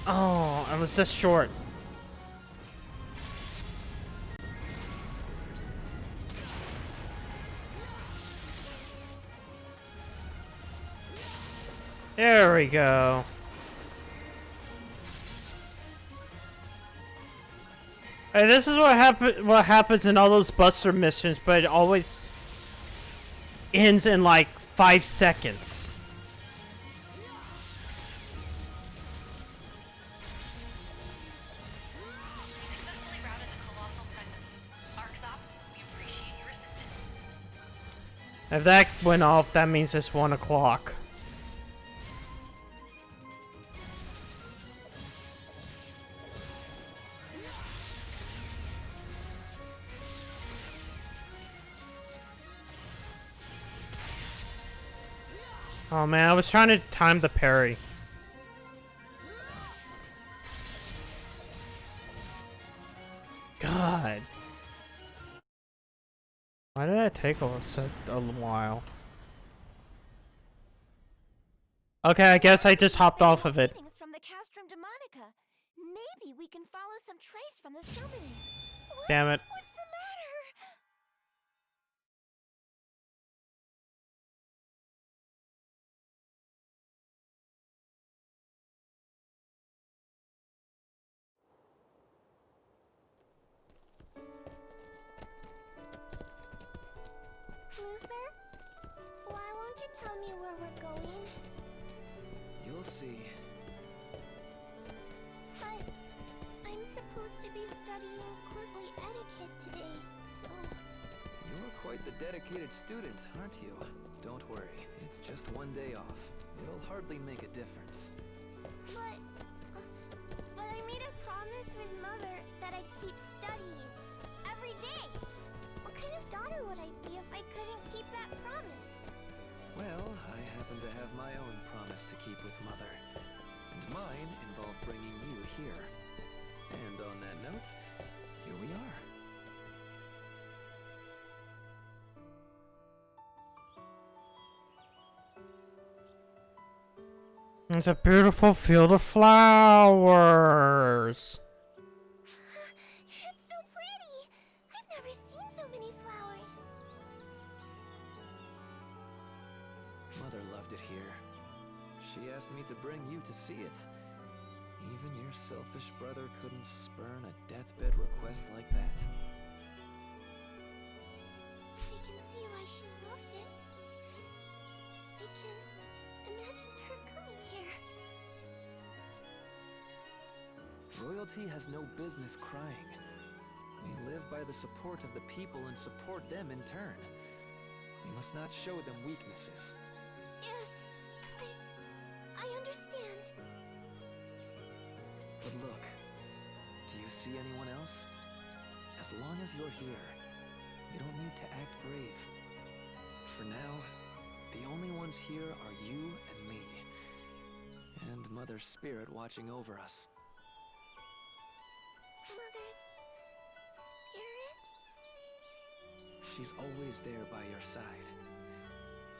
Oh, I was just short. There we go. Hey, this is what happens in all those Buster missions, but it always ends in like 5 seconds. Successfully routed the colossal presence. Arxops, we appreciate your assistance. If that went off, that means it's 1 o'clock. Oh man, I was trying to time the parry. God. Why did that take a while? Okay, I guess I just hopped off of it. Readings from the Castrum Demonica. Maybe we can follow some trace from the summoning. What? Damn it. What's the matter? Luther? Why won't you tell me where we're going? You'll see. But I'm supposed to be studying courtly etiquette today, so... You're quite the dedicated student, aren't you? Don't worry, it's just one day off. It'll hardly make a difference. But I made a promise with Mother that I'd keep studying. Every day! What kind of daughter would I be if I couldn't keep that promise? Well, I happen to have my own promise to keep with Mother. And mine involved bringing you here. And on that note, here we are. It's a beautiful field of flowers. It's so pretty! I've never seen so many flowers. Mother loved it here. She asked me to bring you to see it. Even your selfish brother couldn't spurn a deathbed request like that. I can see why she loved it. I can imagine her coming here. Royalty has no business crying. We live by the support of the people and support them in turn. We must not show them weaknesses. Yes, I understand. But look, do you see anyone else? As long as you're here, you don't need to act brave. For now, the only ones here are you and me. And Mother's spirit watching over us. Mother's spirit? She's always there by your side.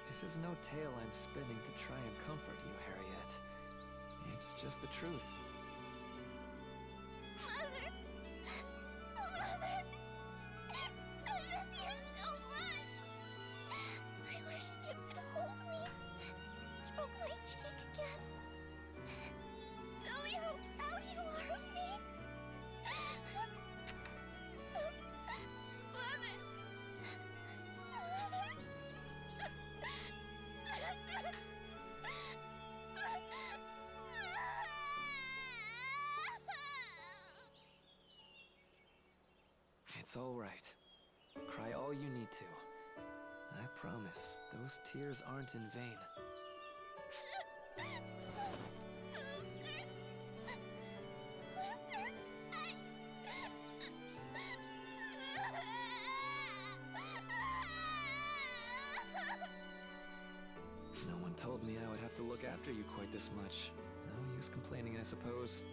This is no tale I'm spinning to try and comfort you, Harriet. It's just the truth. Mother! Mother! I miss you so much! I wish you could hold me. It's all right. Cry all you need to. I promise, those tears aren't in vain. No one told me I would have to look after you quite this much. No use complaining, I suppose.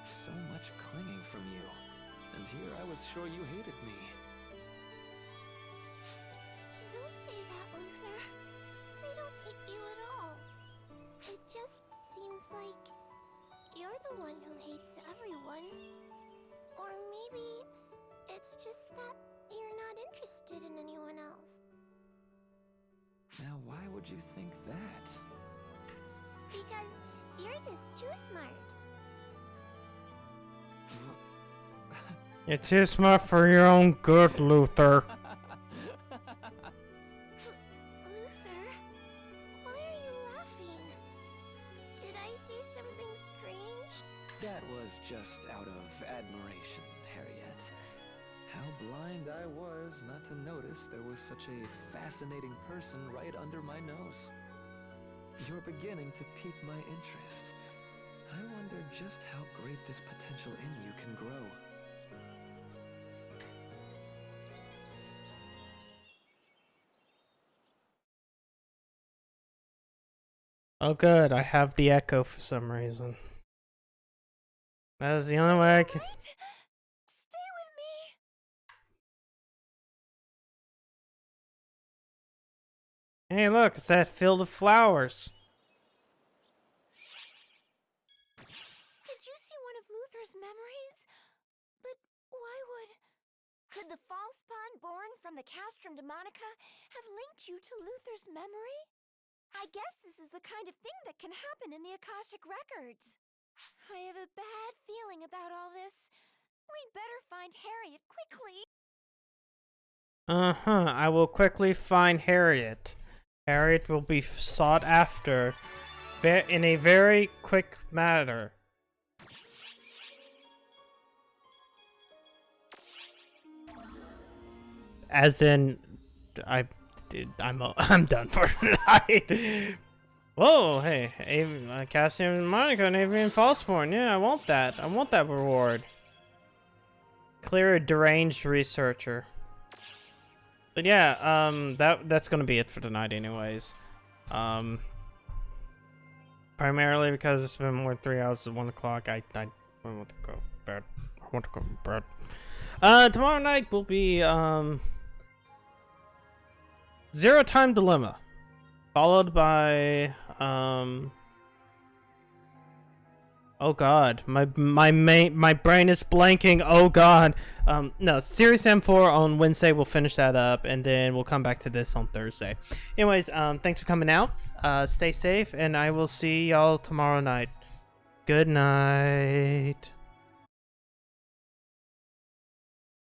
So much clinging from you. And here I was sure you hated me. Don't say that, Luther. I don't hate you at all. It just seems like you're the one who hates everyone. Or maybe it's just that you're not interested in anyone else. Now why would you think that? Because you're just too smart. You're too smart for your own good, Luther. Luther, why are you laughing? Did I say something strange? That was just out of admiration, Harriet. How blind I was not to notice there was such a fascinating person right under my nose. You're beginning to pique my interest. I wonder just how great this potential in you can grow. Oh good, I have the echo for some reason. That is the only way I can... Right? Stay with me. Hey look, it's that field of flowers. Did you see one of Luther's memories? But why would... Could the false spawn born from the Castrum Demonica have linked you to Luther's memory? I guess this is the kind of thing that can happen in the Akashic Records. I have a bad feeling about all this. We'd better find Harriet quickly. Uh-huh, I will quickly find Harriet. Harriet will be sought after in a very quick manner. As in, I'm done for tonight. Whoa, hey, Cassian Monica and Avian Falseborn. Yeah, I want that. I want that reward. Clear a deranged researcher. But yeah, that's gonna be it for tonight, anyways. Primarily because it's been more than 3 hours. It's 1 o'clock. I want to go to bed. I want to go to bed. Tomorrow night will be Zero Time Dilemma, followed by oh god, my brain is blanking. Oh god. No, Series M4 on Wednesday. We'll finish that up, and then we'll come back to this on Thursday. Anyways, thanks for coming out. Stay safe, and I will see y'all tomorrow night. Good night.